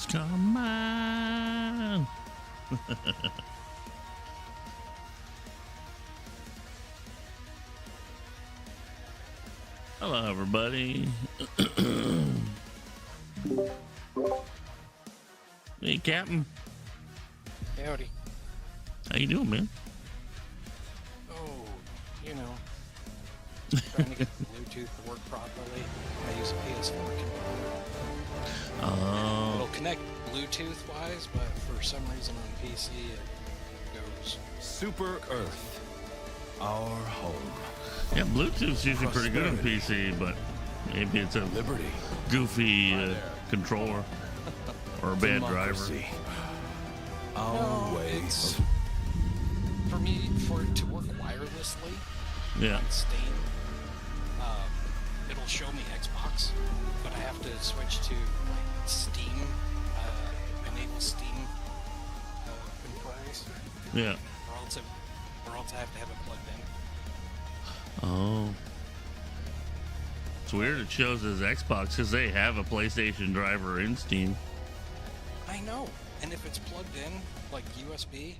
Come on. Hello, everybody. Hey, Captain. Howdy. How you doing, man? Oh, you know, trying to get the Bluetooth to work properly. I use a PS4 controller. It'll connect Bluetooth-wise, but for some reason on PC it goes. Super Earth, our home. Yeah, Bluetooth's usually pretty good on PC, but maybe it's a Liberty, goofy controller or a bad democracy. Our No, way it's- of For me, for it to work wirelessly Yeah. on Steam, it'll show me Xbox, but I have to switch to like Steam, enable Steam controls, Yeah. or else I have to have it plugged in. Oh. It's weird it shows as Xbox because they have a PlayStation driver in Steam. I know, and if it's plugged in, like USB,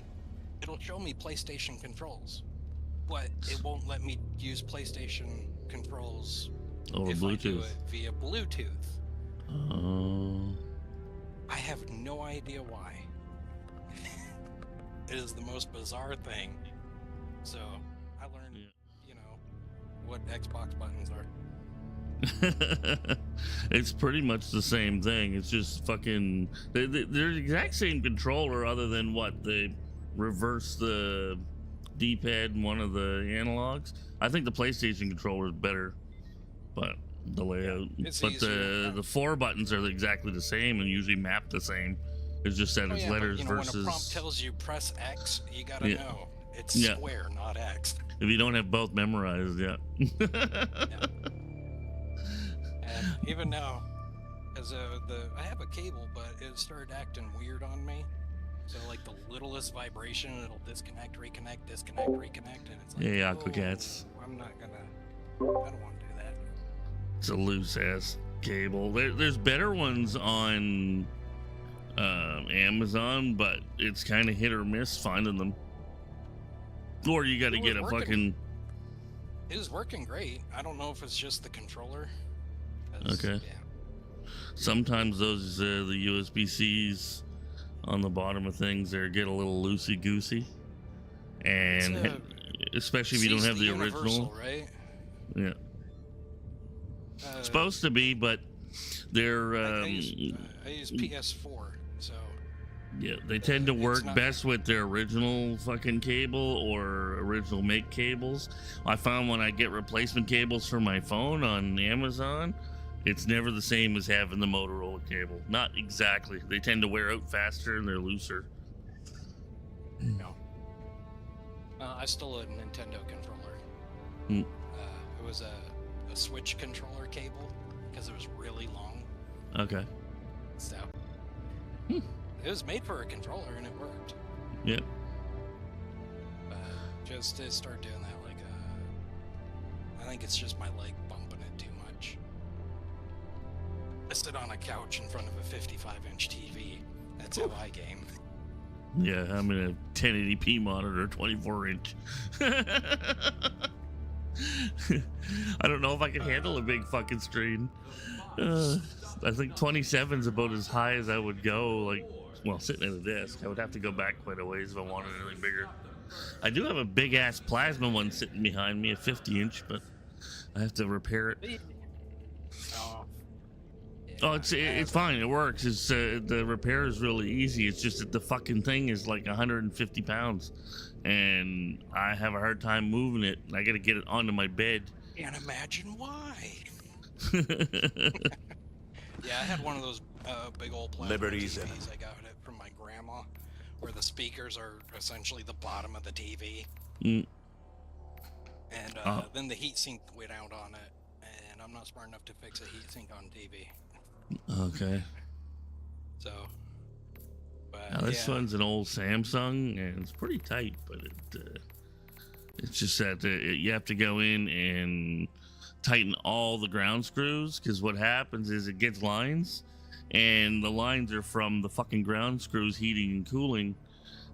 it'll show me PlayStation controls, but it won't let me use PlayStation controls Over if I do Bluetooth. it via Bluetooth. Oh. I have no idea why. It is the most bizarre thing. So I learned, you know, what Xbox buttons are. It's pretty much the same thing. It's just fucking. They're the exact same controller, other than what they reverse the D-pad in one of the analogs. I think the PlayStation controller is better, but the layout. it's but easier. the four buttons are exactly the same and usually map the same. It's just that it's But, letters you know, versus. when a prompt tells you press X, you gotta Yeah. know it's Yeah. square, not X. If you don't have both memorized, yeah. And even now, as I have a cable, but it started acting weird on me. So like the littlest vibration, it'll disconnect, reconnect, disconnect, reconnect, and it's like, Yeah, oh, Aquacats. I'm not gonna. I don't want to do that. It's a loose ass cable. There's better ones on Amazon, but it's kind of hit or miss finding them. Or you got to It get a was fucking. It was working great. I don't know if it's just the controller. 'cause, Okay. Yeah. Sometimes those the USB-Cs on the bottom of things there get a little loosey goosey, and especially if you don't C's have the universal, original. right? Yeah, supposed to be, but they're I use PS4, so yeah, they tend to it's work not- best with their original fucking cable or original make cables. I found when I get replacement cables for my phone on Amazon, it's never the same as having the Motorola cable. Not exactly. They tend to wear out faster and they're looser. no. I stole a Nintendo controller. Hmm. It was a Switch controller cable because it was really long. Okay. So Hmm. it was made for a controller and it worked. Yeah. Just to start doing that, like, I think it's just my leg bumping it too much. I sit on a couch in front of a 55-inch TV. That's how I game. Yeah, I'm in a 1080p monitor, 24-inch. I don't know if I can handle a big fucking screen. I think 27's about as high as I would go, like, well, sitting at a desk. I would have to go back quite a ways if I wanted anything bigger. I do have a big-ass plasma one sitting behind me, a 50-inch, but I have to repair it. Oh, it's fine. It works. It's the repair is really easy. It's just that the fucking thing is like 150 pounds, and I have a hard time moving it. I got to get it onto my bed. Can't imagine why. Yeah, I had one of those big old plasma Liberties and- TVs. I got it from my grandma, where the speakers are essentially the bottom of the TV. Mm. And then the heatsink went out on it, and I'm not smart enough to fix a heatsink on TV. Okay. So, but Now this yeah. one's an old Samsung, and it's pretty tight, but it's just that you have to go in and tighten all the ground screws, because what happens is it gets lines, and the lines are from the fucking ground screws heating and cooling.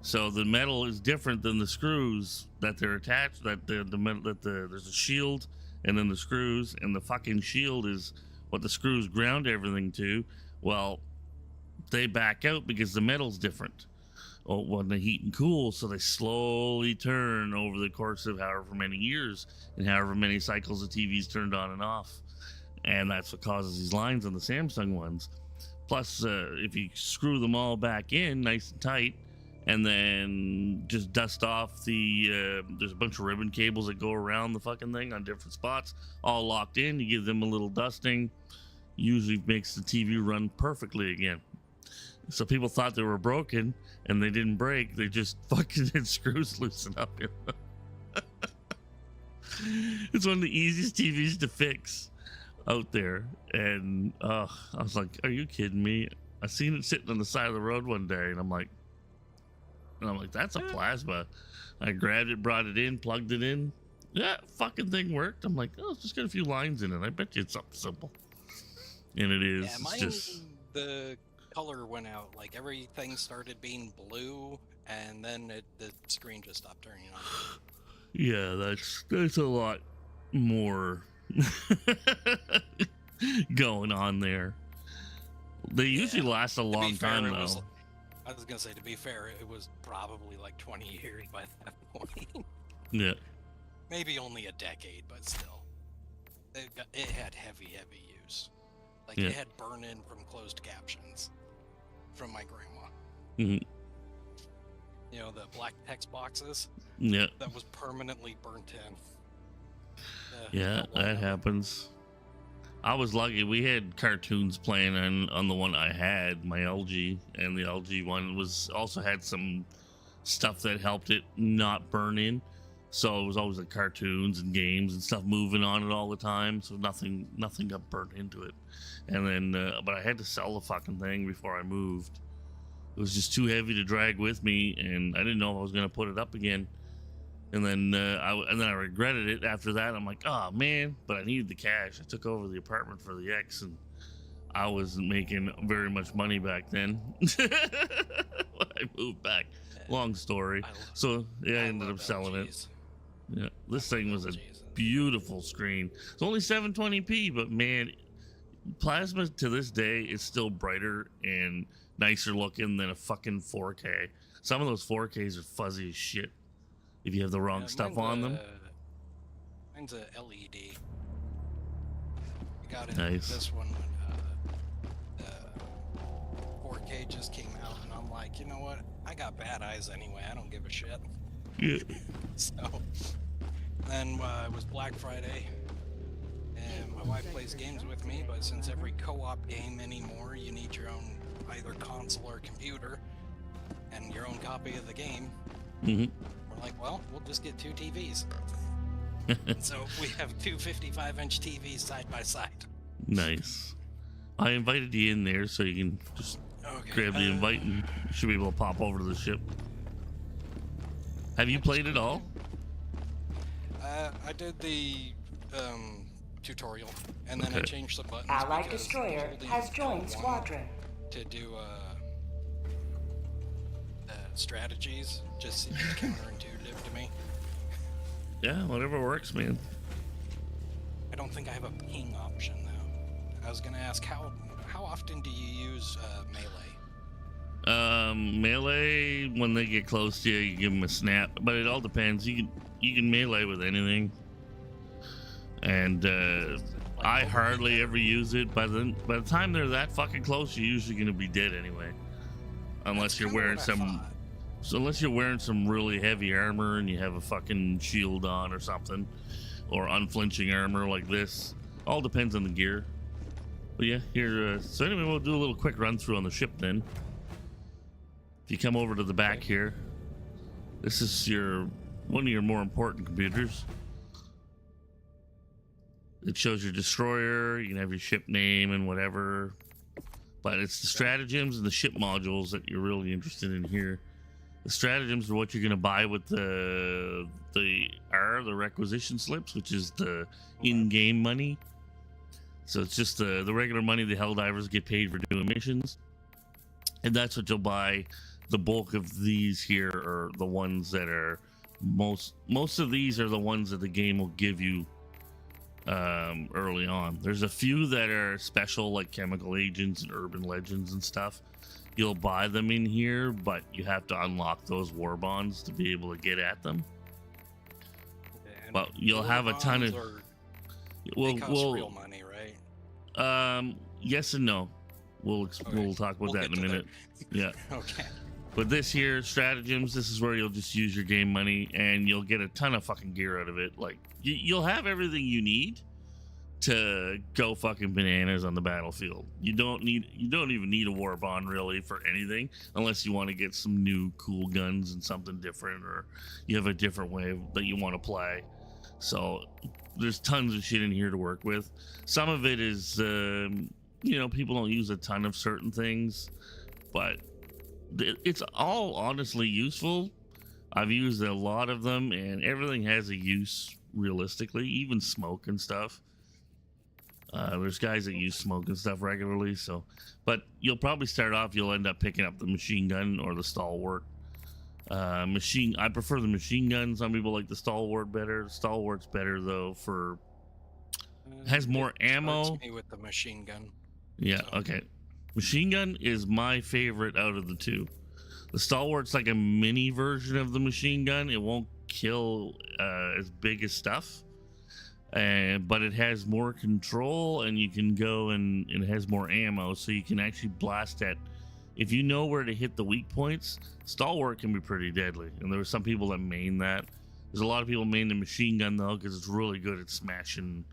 So the metal is different than the screws that they're attached. That the metal there's a shield and then the screws, and the fucking shield is what the screws ground everything to. Well, they back out because the metal's different. Oh, when they heat and cool, so they slowly turn over the course of however many years and however many cycles the TV's turned on and off, and that's what causes these lines on the Samsung ones. Plus, if you screw them all back in nice and tight, and then just dust off the there's a bunch of ribbon cables that go around the fucking thing on different spots, all locked in. You give them a little dusting, usually makes the TV run perfectly again. So people thought they were broken and they didn't break, they just fucking had screws loosen up in them. It's one of the easiest TVs to fix out there, and I was like, are you kidding me? I seen it sitting on the side of the road one day, and I'm like, that's a plasma. I grabbed it, brought it in, plugged it in. Yeah, fucking thing worked. I'm like, oh, it's just got a few lines in it. I bet you it's something simple. And it is. Yeah, It's mine, just the color went out. Like everything started being blue, and then the screen just stopped turning on. yeah, that's a lot more going on there. They usually last a long time though. I was gonna say, to be fair, it was probably like 20 years by that point. Yeah. Maybe only a decade, but still. It had heavy use. Like, Yeah. it had burn-in from closed captions from my grandma. Mhm. You know, the black text boxes? Yeah. That was permanently burnt in. Yeah, that happens. I was lucky. We had cartoons playing on the one I had, my LG, and the LG one was also had some stuff that helped it not burn in. So it was always like cartoons and games and stuff moving on it all the time. So nothing got burnt into it. And then, but I had to sell the fucking thing before I moved. It was just too heavy to drag with me, and I didn't know if I was gonna put it up again. And then I regretted it after that. I'm like, oh man, but I needed the cash. I took over the apartment for the ex, and I wasn't making very much money back then. When I moved back. Long story. So yeah, I ended up selling it. Yeah, this thing was a beautiful screen. It's only 720p, but man, plasma to this day is still brighter and nicer looking than a fucking 4K. Some of those 4Ks are fuzzy as shit if you have the wrong stuff on them. Mine's a LED. I got it. Nice. This one when 4K just came out, and I'm like, you know what? I got bad eyes anyway. I don't give a shit. Yeah. So then it was Black Friday, and my wife plays games with me, but since every co-op game anymore, you need your own either console or computer and your own copy of the game. Mm-hmm. We're like, well, we'll just get 2 TVs. So we have 2 55-inch TVs side by side. Nice. I invited you in there so you can just grab the invite and you should be able to pop over to the ship. Have you played it all? I did the tutorial, and then I changed some buttons. Allied destroyer has joined squadron. To do strategies just seems counterintuitive to me. Yeah, whatever works, man. I don't think I have a ping option though. I was gonna ask how often do you use melee? Melee, when they get close to you, you give them a snap, but it all depends. You can melee with anything, and I hardly ever use it. By the time they're that fucking close, you're usually gonna be dead anyway, unless you're wearing some. So unless you're wearing some really heavy armor and you have a fucking shield on or something, or unflinching armor like this, all depends on the gear. But yeah, here. So anyway, we'll do a little quick run through on the ship then. If you come over to the back here, this is one of your more important computers. It shows your destroyer. You can have your ship name and whatever, but it's the stratagems and the ship modules that you're really interested in here. The stratagems are what you're going to buy with the requisition slips, which is the in-game money. So it's just the regular money the Helldivers get paid for doing missions, and that's what you'll buy. The bulk of these here are the ones that are most of these are the ones that the game will give you early on. There's a few that are special, like chemical agents and urban legends and stuff. You'll buy them in here, but you have to unlock those war bonds to be able to get at them. And Well, you'll have a ton of. They cost real money, right? Yes and no. We'll talk about that in a minute. Yeah. Okay. But this here, stratagems, this is where you'll just use your game money and you'll get a ton of fucking gear out of it. Like, you'll have everything you need to go fucking bananas on the battlefield. You don't even need a war bond really for anything, unless you want to get some new cool guns and something different, or you have a different way that you want to play. So there's tons of shit in here to work with. Some of it is, people don't use a ton of certain things, but it's all honestly useful. I've used a lot of them, and everything has a use realistically, even smoke and stuff. There's guys that use smoke and stuff regularly, so, but you'll probably start off, you'll end up picking up the machine gun or the stalwart. I prefer the machine gun. Some people like the stalwart better. The stalwart's better though, for has more ammo. Me with the machine gun. Yeah, so. Okay. Machine gun is my favorite out of the two. The stalwart's like a mini version of the machine gun. It won't kill as big as stuff, but it has more control, and you can go and it has more ammo, so you can actually blast at. If you know where to hit the weak points, stalwart can be pretty deadly. And there were some people that main that. There's a lot of people main the machine gun though, because it's really good at smashing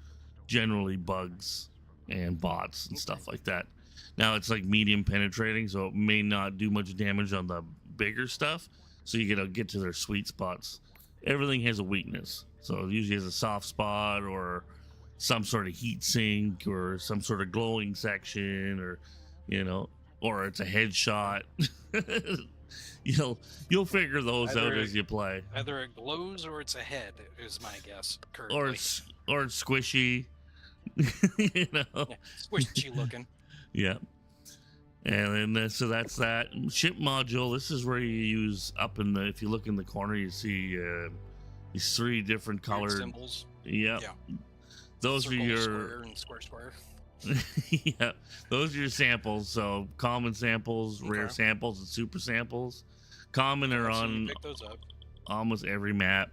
generally bugs and bots and stuff like that. Now it's like medium penetrating, so it may not do much damage on the bigger stuff, so you gotta get to their sweet spots. Everything has a weakness, so it usually has a soft spot or some sort of heat sink or some sort of glowing section, or or it's a headshot. You'll figure those out as you play. Either it glows or it's a head is my guess currently. Or it's squishy. Yeah, squishy looking. Yeah. And then so that's that. Ship module, this is where you use if you look in the corner, you see these 3 different colored symbols. Yep. Yeah. Those Circle, are your square, and square. Yeah, those are your samples. So common samples, rare samples, and super samples. Common are on pick those up. Almost every map.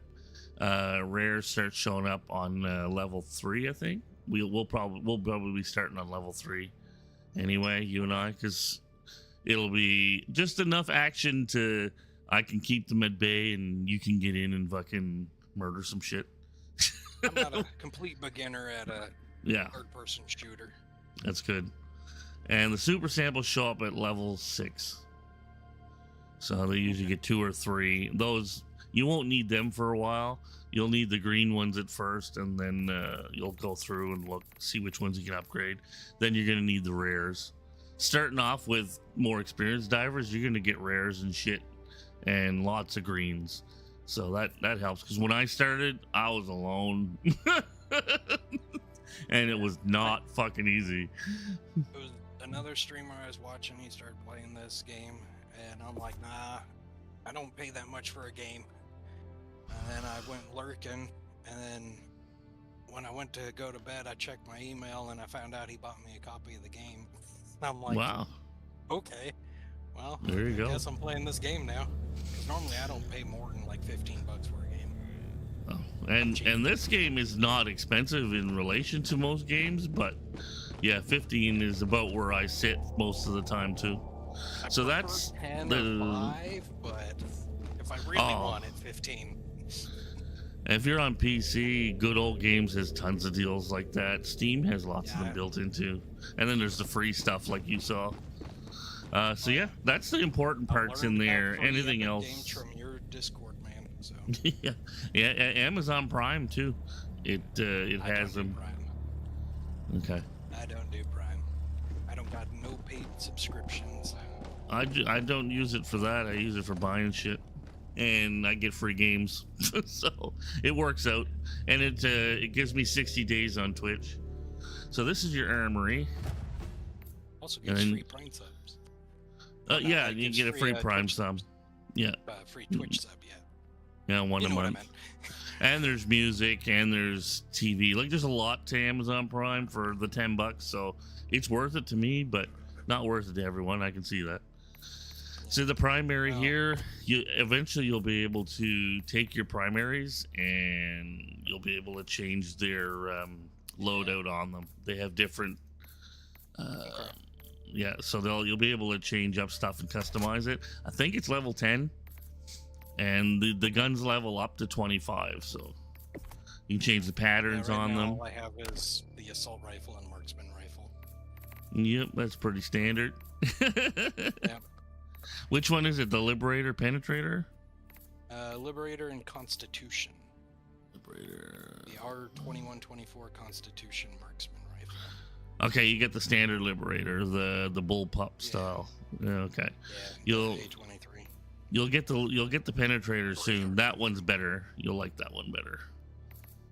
Rare starts showing up on level 3, I think. We'll probably be starting on level 3 anyway, you and I, because it'll be just enough action to I can keep them at bay and you can get in and fucking murder some shit. I'm not a complete beginner at a third-person shooter. That's good. And the super samples show up at level 6, so they usually get 2 or 3. Those you won't need them for a while. You'll need the green ones at first, and then you'll go through and see which ones you can upgrade. Then you're gonna need the rares. Starting off with more experienced divers, you're gonna get rares and shit, and lots of greens. So that helps, because when I started, I was alone. And it was not fucking easy. It was another streamer I was watching. He started playing this game, and I'm like, nah, I don't pay that much for a game. And then I went lurking, and then when I went to go to bed, I checked my email, and I found out he bought me a copy of the game. I'm like, wow, okay, well, there you go. I guess I'm playing this game now. Because normally I don't pay more than like $15 for a game. Oh, and this game is not expensive in relation to most games, but yeah, 15 is about where I sit most of the time too. So that's 10 or 5, but if I really want it, 15. If you're on PC, Good Old Games has tons of deals like that. Steam has lots of them built into, and then there's the free stuff like you saw. So yeah, that's the important parts in there. Anything else? Games from your Discord, man. So yeah, Amazon Prime too. It has them. Prime. Okay. I don't do Prime. I don't got no paid subscriptions. I don't use it for that. I use it for buying shit, and I get free games, so it works out. And it gives me 60 days on Twitch. So this is your armory. Also gives And- free Prime subs. Yeah, it you gives get a free Prime Twitch sub. subs. Yeah, Free Twitch sub, yeah. yeah, one You a know what I month. meant. And there's music and there's TV. Like there's a lot to Amazon Prime for the $10, so it's worth it to me, but not worth it to everyone. I can see that. So the primary Wow. here, eventually you'll be able to take your primaries and you'll be able to change their loadout on them. They have different. Okay. Yeah, so you'll be able to change up stuff and customize it. I think it's level 10. And the guns level up to 25, so you can change the patterns Yeah, right on now, them. all I have is the assault rifle and marksman rifle. Yep, that's pretty standard. Yeah. Which one is it? The Liberator, Penetrator? Liberator and Constitution. Liberator. The R2124 Constitution marksman rifle. Okay, you get the standard Liberator, the bullpup Yeah. style. Yeah, okay. Yeah. You'll- A23. You'll get the Penetrator soon. That one's better. You'll like that one better.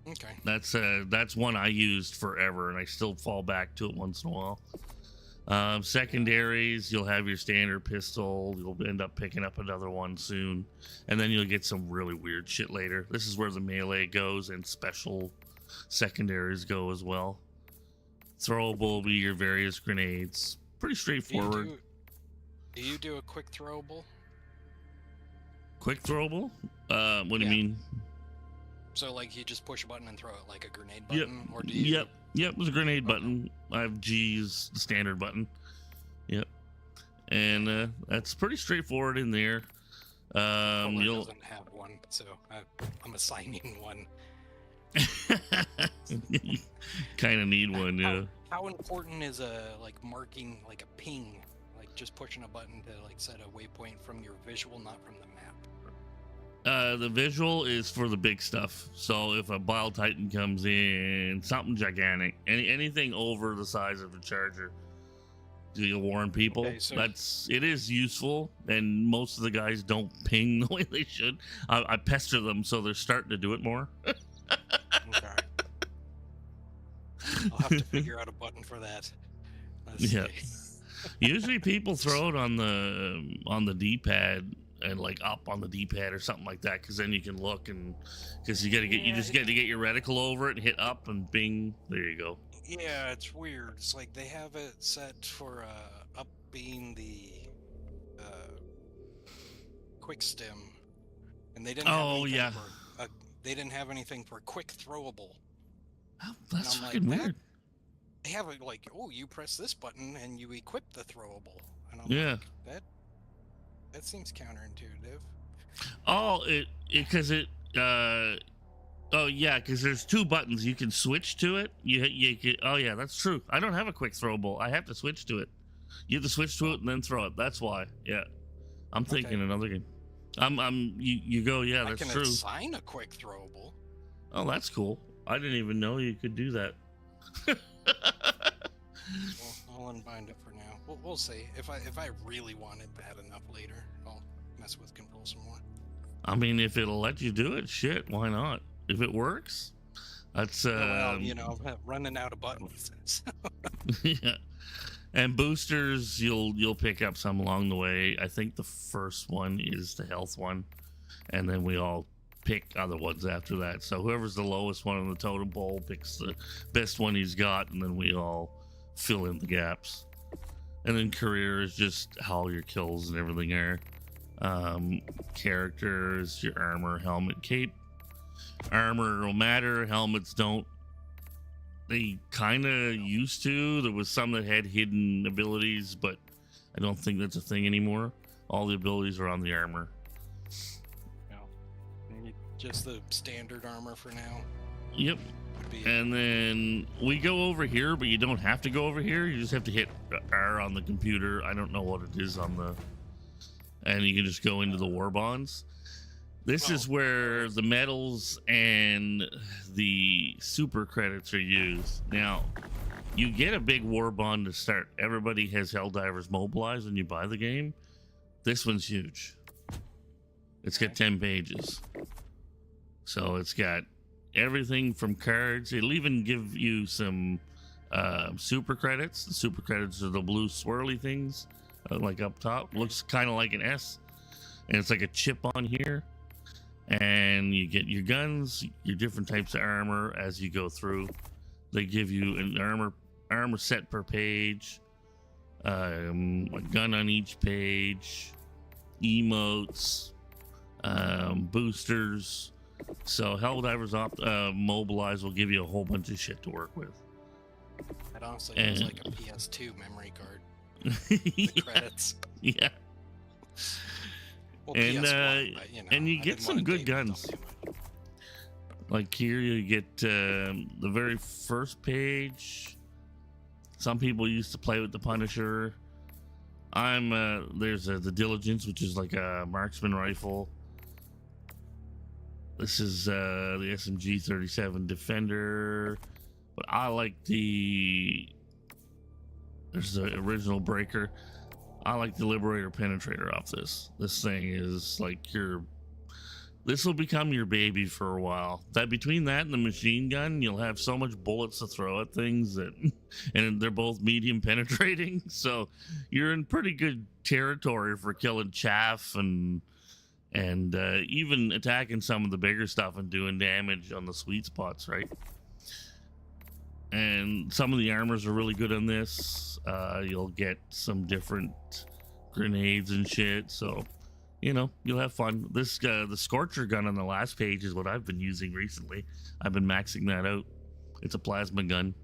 Okay. That's one I used forever, and I still fall back to it once in a while. Secondaries, you'll have your standard pistol. You'll end up picking up another one soon, and then you'll get some really weird shit later. This is where the melee goes, and special secondaries go as well. Throwable will be your various grenades. Pretty straightforward. Do you do a quick throwable? Quick throwable? What do you Yeah. mean? So like you just push a button and throw it like a grenade Yep. button, or do you? Yep. There's a grenade Okay. button. I have G's, the standard button. Yep. And that's pretty straightforward in there. Polar You'll doesn't have one, so I'm assigning one. kind of need one, yeah. How important is a like marking like a ping, like just pushing a button to like set a waypoint from your visual, not from the map? The visual is for the big stuff. So if a Bile Titan comes in, something gigantic, anything over the size of a charger, do you warn people? Okay, so- It is useful, and most of the guys don't ping the way they should. I pester them, so they're starting to do it more. Okay. I'll have to figure out a button for that. Let's Yeah. see. Usually people throw it on the D-pad and like up on the D-pad or something like that, because then you can look, and because you just got to get your reticle over it and hit up and bing, there you go. Yeah, it's weird. It's like they have it set for up being the quick stim, and they didn't. Oh, have anything yeah. For, they didn't have anything for quick throwable. Oh, that's I'm like, fucking that- weird. They have it like, oh, you press this button and you equip the throwable, and I'm Yeah. like, that seems counterintuitive. Oh, oh yeah, because there's two buttons. You can switch to it. You can, oh yeah, that's true. I don't have a quick throwable. I have to switch to it. You have to switch to it and then throw it. That's why. Yeah, I'm thinking Okay. another game. You go. Yeah, I that's can true. assign a quick throwable. Oh, that's cool. I didn't even know you could do that. Well, I'll unbind it for now. We'll see. If I really want it bad enough later, I'll mess with control some more. I mean, if it'll let you do it, shit, why not? If it works, that's Well, I'm running out of buttons. yeah. And boosters, you'll pick up some along the way. I think the first one is the health one, and then we all pick other ones after that. So whoever's the lowest one on the totem pole picks the best one he's got, and then we all fill in the gaps. And then career is just how your kills and everything are. Characters, your armor, helmet, cape. Armor will matter, helmets don't. They kind of used to. There was some that had hidden abilities, but I don't think that's a thing anymore. All the abilities are on the armor. Maybe just the standard armor for now Yep. would be. And then we go over here, but you don't have to go over here. You just have to hit R on the computer. I don't know what it is on the... And you can just go into the war bonds. This is where the medals and the super credits are used. Now, you get a big war bond to start. Everybody has Helldivers mobilized when you buy the game. This one's huge. It's got 10 pages. So it's got everything from cards. It'll even give you some super credits. The super credits are the blue swirly things, like up top. Looks kind of like an S, and it's like a chip on here. And you get your guns, your different types of armor as you go through. They give you an armor set per page, a gun on each page, emotes, boosters. So Helldivers Mobilize will give you a whole bunch of shit to work with. That honestly looks like a PS2 memory card. Yeah. The credits. Yeah. Well, And PS1, but, you know, and you I get didn't some wanna good date myself guns. too much. Like here, you get the very first page. Some people used to play with the Punisher. There's the Diligence, which is like a marksman rifle. This is the SMG-37 Defender, but I like there's the original Breaker. I like the Liberator Penetrator off this. This thing is like this will become your baby for a while. That between that and the machine gun, you'll have so much bullets to throw at things and they're both medium penetrating. So you're in pretty good territory for killing chaff and even attacking some of the bigger stuff and doing damage on the sweet spots, right? And some of the armors are really good on this. You'll get some different grenades and shit, so you know you'll have fun. This the Scorcher gun on the last page is what I've been using recently. I've been maxing that out. It's a plasma gun.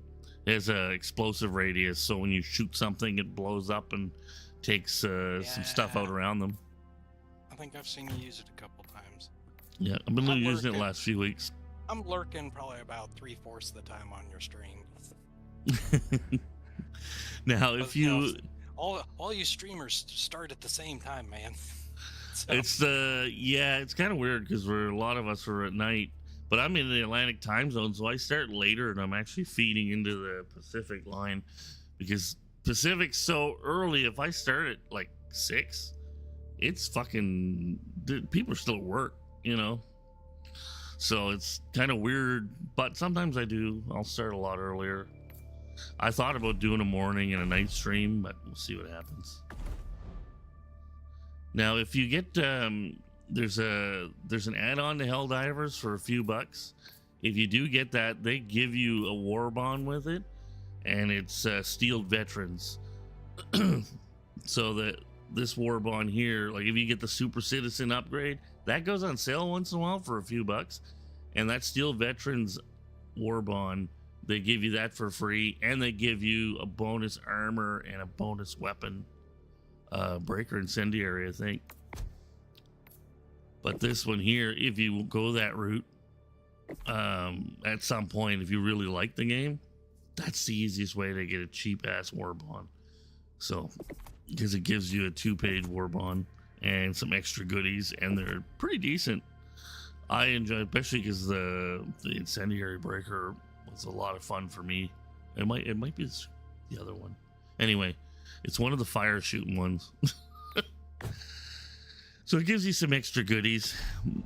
It has a explosive radius, so when you shoot something, it blows up and takes some stuff out around them. I think I've seen you use it a couple times. Yeah, I've been using it the last few weeks. I'm lurking probably about 3/4 of the time on your stream. Now, if you all you streamers start at the same time, man. So, it's kind of weird because a lot of us are at night, but I'm in the Atlantic time zone, so I start later, and I'm actually feeding into the Pacific line because Pacific's so early. If I start at like 6, it's fucking people are still at work, you know. So it's kind of weird, but sometimes I'll start a lot earlier. I thought about doing a morning and a night stream, but we'll see what happens. Now, if you get there's an add-on to Helldivers for a few bucks. If you do get that, they give you a war bond with it, and it's Steeled Veterans. So that this war bond here, like if you get the Super Citizen upgrade, that goes on sale once in a while for a few bucks, and that Steeled Veterans war bond, they give you that for free, and they give you a bonus armor and a bonus weapon, Breaker Incendiary, I think. But this one here, if you go that route, at some point, if you really like the game, that's the easiest way to get a cheap ass war bond. So, because it gives you a 2-page war bond and some extra goodies, and they're pretty decent. I enjoy, especially because the Incendiary Breaker was a lot of fun for me. It might be the other one. Anyway, it's one of the fire shooting ones. So it gives you some extra goodies.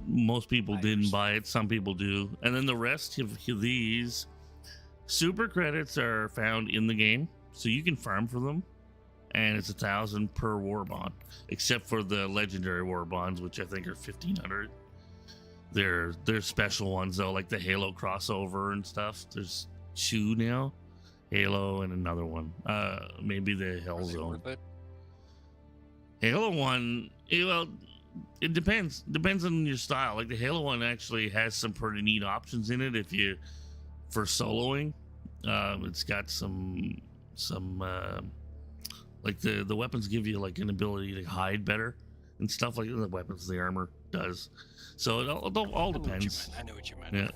Most people didn't buy it. Some people do. And then the rest of these super credits are found in the game, so you can farm for them. And it's 1,000 per war bond, except for the legendary war bonds, which I think are 1,500. They're special ones though, like the Halo crossover and stuff. There's 2 now, Halo and another one. Maybe the Hellzone. Halo one, well, it depends. Depends on your style. Like the Halo one actually has some pretty neat options in it for soloing. It's got some like the weapons give you like an ability to hide better and stuff like that. The weapons, the armor does. So it all depends. I know what you meant.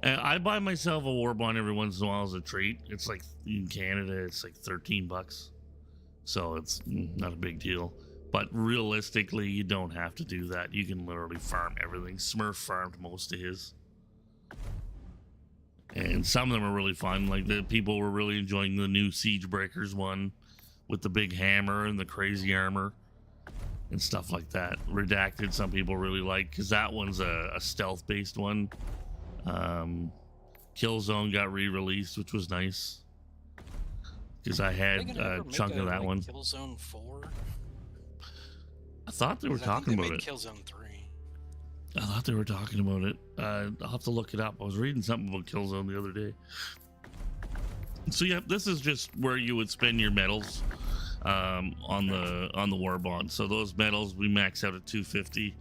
Yeah. I buy myself a war bond every once in a while as a treat. It's like in Canada, it's like $13, so it's not a big deal. But realistically, you don't have to do that. You can literally farm everything. Smurf farmed most of his, and some of them are really fun. Like the people were really enjoying the new Siege Breakers one with the big hammer and the crazy armor and stuff like that. Redacted, some people really like, because that one's a stealth based one. Killzone got re-released, which was nice. because I had a chunk of that one. Killzone 4. I thought they were talking about it. Killzone 3. I thought they were talking about it. I'll have to look it up. I was reading something about Killzone the other day. So yeah, this is just where you would spend your medals on the war bonds. So those medals we max out at 250.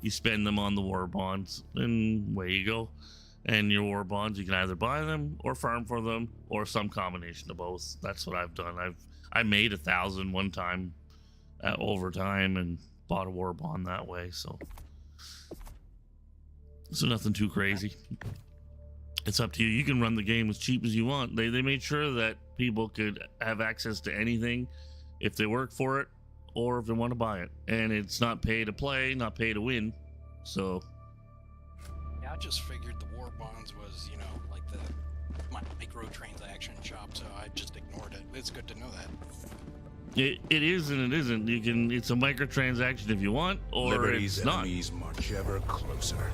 You spend them on the war bonds, and away you go. And your war bonds, you can either buy them or farm for them, or some combination of both. That's what I've done. I made 1,000 one time over time and bought a war bond that way. So nothing too crazy. It's up to you. You can run the game as cheap as you want. They made sure that people could have access to anything if they work for it or if they want to buy it. And it's not pay to play, not pay to win. So yeah, I just figured the war bonds was, you know, like the microtransaction shop, so I just ignored it. It's good to know that. It is and it isn't. It's a microtransaction if you want, or Liberty's it's not. enemies march ever closer.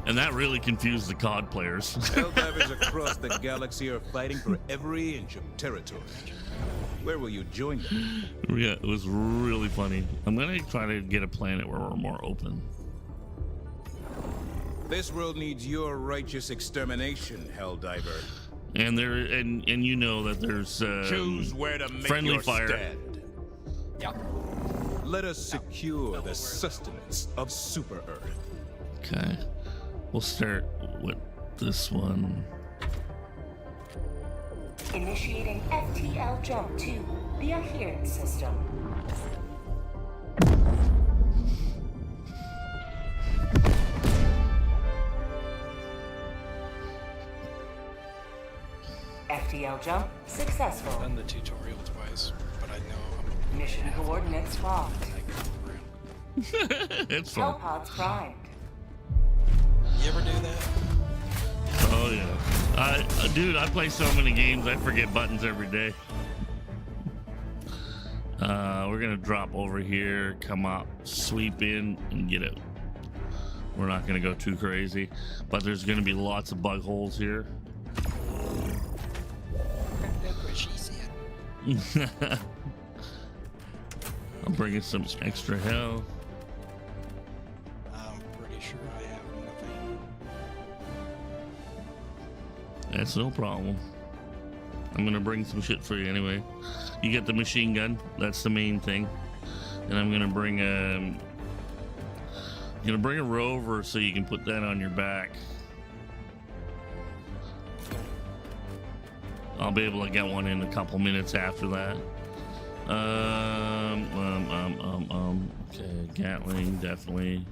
And that really confused the COD players. Helldivers across the galaxy are fighting for every inch of territory. Where will you join them? Yeah, it was really funny. I'm gonna try to get a planet where we're more open. This world needs your righteous extermination, Helldiver. And you know that there's Choose where to make friendly your fire. stand. Yep. Let us secure the sustenance of Super Earth. Okay, we'll start with this one. Initiating FTL jump to the adherence system. FTL jump successful. Done the tutorial twice, but I know I'm Mission coordinates locked. It's fun. Hellpods primed. You ever do that? Oh yeah, dude, I play so many games I forget buttons every day. We're gonna drop over here, come up, sweep in, and get out. We're not gonna go too crazy, but there's gonna be lots of bug holes here. I'm bringing some extra hell. I'm pretty sure I have nothing. That's no problem. I'm gonna bring some shit for you anyway. You get the machine gun. That's the main thing. And I'm gonna bring a rover so you can put that on your back. I'll be able to get one in a couple minutes after that. Okay, Gatling, definitely.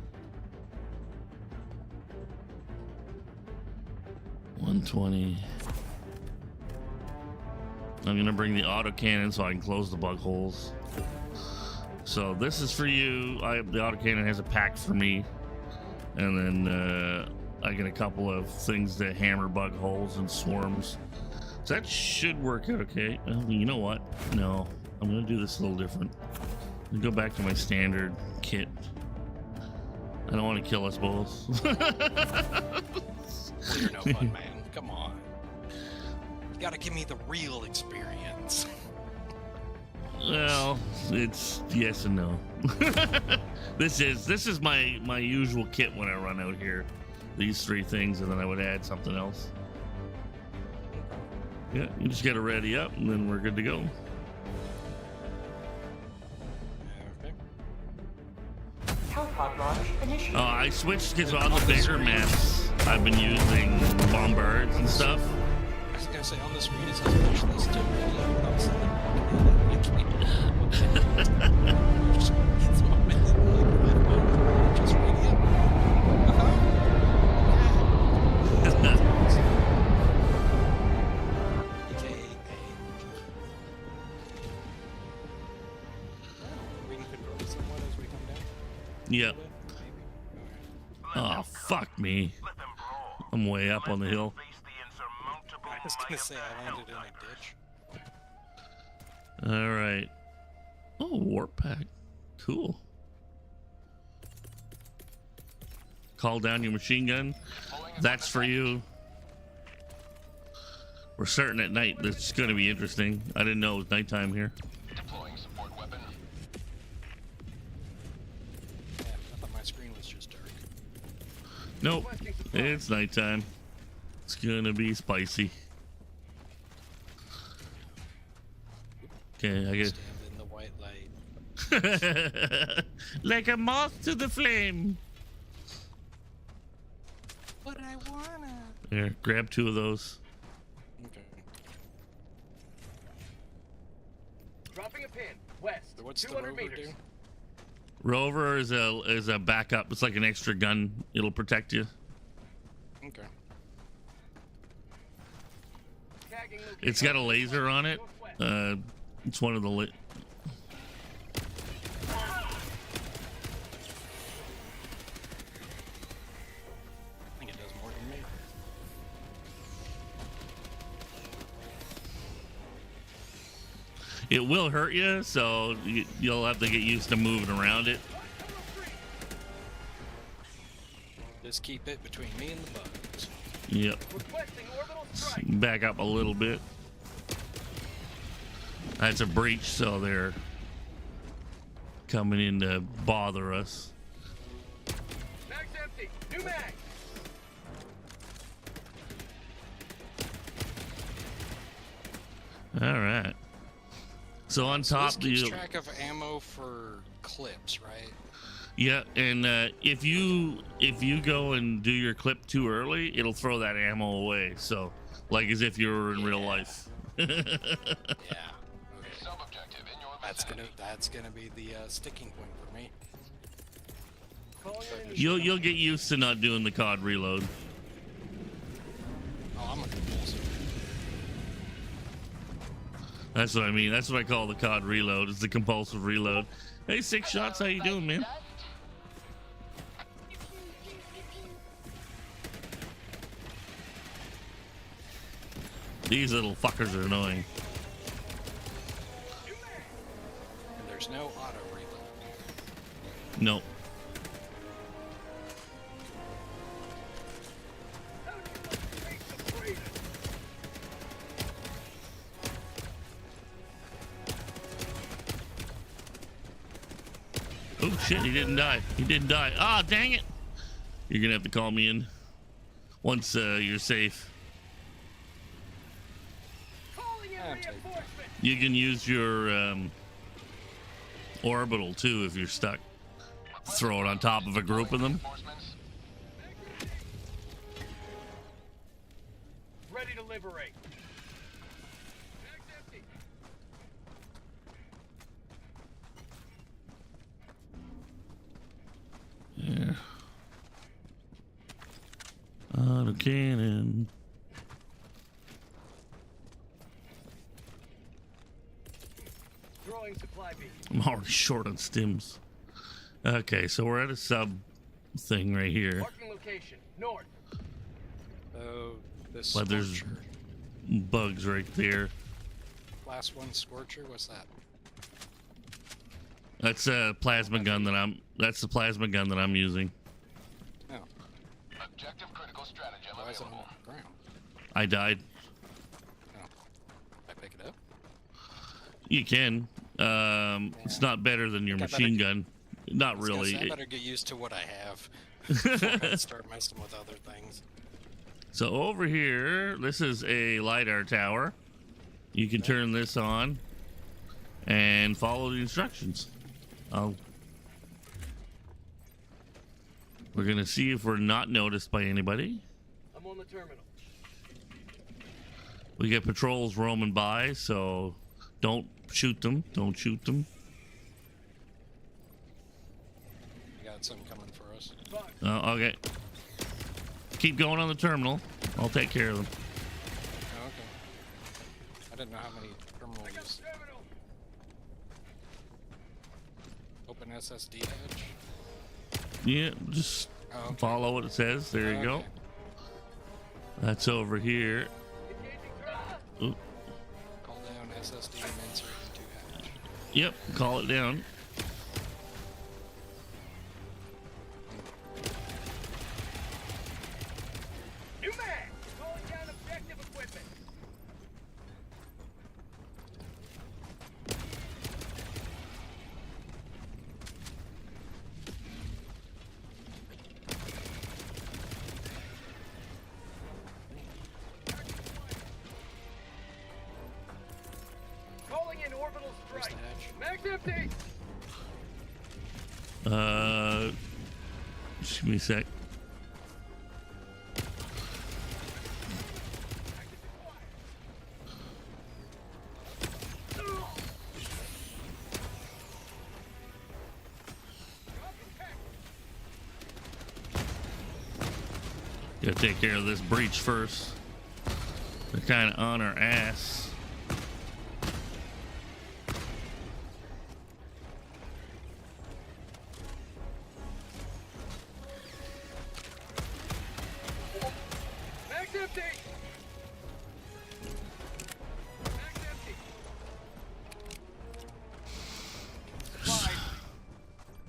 120. I'm gonna bring the autocannon so I can close the bug holes. So this is for you. The autocannon has a pack for me. And then I get a couple of things that hammer bug holes and swarms. So that should work out okay. You know what? No, I'm gonna do this a little different. I'm gonna go back to my standard kit. I don't want to kill us both. You're no fun, man. Come on. You gotta give me the real experience. Well, it's yes and no. This is my usual kit when I run out here. These three things, and then I would add something else. Yeah, you just gotta ready up, and then we're good to go. Okay. Hellpod launch initiated. I switched because on the bigger maps, I've been using bombards and stuff. I was gonna say on the screen it says push this to radio, but I was just radio. We can control somewhat as we come down. Yep. Oh, fuck me. I'm way up on the hill. I was gonna say I landed in a ditch. All right. Oh, warp pack. Cool. Call down your machine gun. That's for you. We're starting at night. That's going to be interesting. I didn't know it was nighttime here. Deploying support weapon. Yeah, I thought my screen was just dark. Nope, it's nighttime. It's going to be spicy. Okay, I guess. Stand in the white light. Like a moth to the flame. But I wanna. There, grab 2 of those. Okay. Dropping a pin. West. So what's the 200 rover meters. do? Rover is a backup. It's like an extra gun. It'll protect you. Okay. Tagging location. It's got a laser on it. It's one of the I think it does more than me. It will hurt you, so you'll have to get used to moving around it. Just keep it between me and the bugs. Yep. Requesting orbital strike. Back up a little bit. That's a breach, so they're coming in to bother us. Mag's empty. New mag. All right. So on So top, this keeps you track of ammo for clips, right? yeah, and if you go and do your clip too early, it'll throw that ammo away. So like as if you were in real life. Yeah. Okay. Sub-objective in your That's gonna be the sticking point for me. Calling in an You'll get used to not doing the COD reload. Oh, I'm a compulsive. That's what I mean. That's what I call the COD reload. It's the compulsive reload. Hey, 6 shots. How you doing, man? These little fuckers are annoying. And there's no auto reload. No. Oh shit, he didn't die. He didn't die. Ah, dang it. You're gonna have to call me in once you're safe. calling in Yeah, I'm safe. reinforcements. You can use your orbital too if you're stuck. Throw it on top of a group of them. reinforcements. Ready to liberate. Mag's empty. Yeah. Auto cannon. Throwing supply beam. I'm already short on stims. Okay, so we're at a sub thing right here. Marking location. North. Oh, this But there's Scorcher. bugs right there. Last one, Scorcher. What's that? That's a plasma gun that that's the plasma gun that I'm using. Oh, Objective critical stratagem why is it on available. the ground? I died. Oh, I pick it up. You can. It's not better than your I better machine get- gun. Not I was gonna really. say, I better get used to what I have before I start messing with other things. So over here, this is a LiDAR tower. You can turn this on and follow the instructions. We're gonna see if we're not noticed by anybody. I'm on the terminal. We get patrols roaming by, so don't shoot them. Don't shoot them. We got some coming for us. Bug. Okay. Keep going on the terminal. I'll take care of them. Oh, okay. I didn't know how many I got terminals. terminal. Open SSD edge. Yeah, just Oh, okay. follow what it says. There you go. Okay. That's over here. Engaging terminal. Oop. Call down SSD and insert into edge. Yep, call it down. New mag. Calling down objective equipment. Bag's empty. Just give me a sec. Gotta take care of this breach first. They're kind of on our ass. Bag's empty. Bag's empty. Supplies.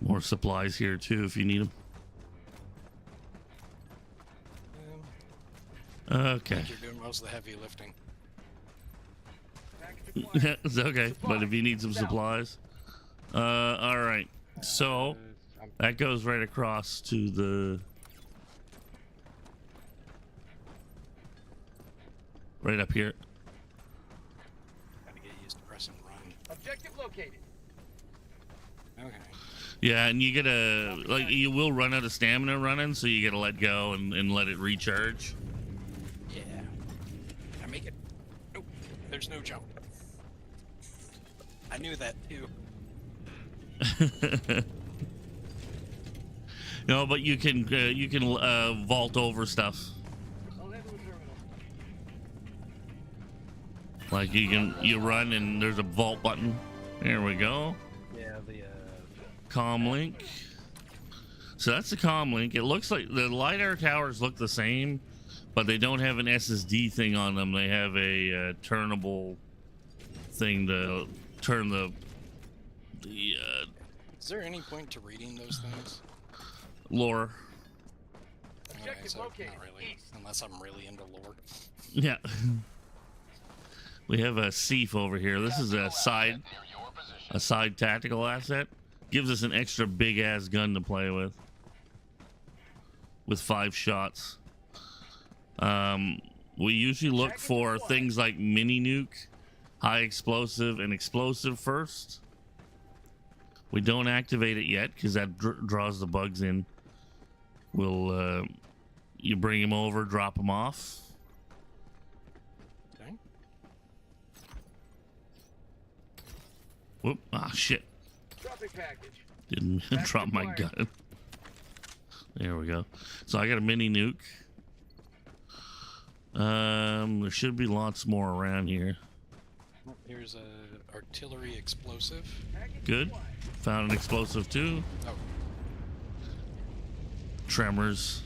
More supplies here too if you need them. Okay. You're doing most of the heavy lifting. Bag's supplies. It's okay, but if you need some supplies. All right. So that goes right across to the right up here. Gotta get used to press and run. Objective located. Okay. Yeah, and you gotta like you will run out of stamina running, so you gotta let go and let it recharge. Yeah. I make it. Nope. There's no jump. I knew that too. No, but you can vault over stuff. I'll handle the terminal. Like you run and there's a vault button. There we go. Yeah, the Comm link. So that's the comm link. It looks like the LiDAR towers look the same, but they don't have an SSD thing on them. They have a turnable thing to turn the Is there any point to reading those things? lore. Okay, Objective so located. not really, East. unless I'm really into lore. Yeah. We have a Seif over here. This is a side Near your position. a side tactical asset. Gives us an extra big ass gun to play with 5 shots. We usually look for things like mini nuke, high explosive, and explosive first. We don't activate it yet because that draws the bugs in. We'll you bring them over, drop them off. Okay. Whoop! Ah, shit! Dropping package. Didn't drop my gun. There we go. So I got a mini nuke. There should be lots more around here. Oh, here's a artillery explosive. Package Good. supplies. Found an explosive too. Oh, Tremors.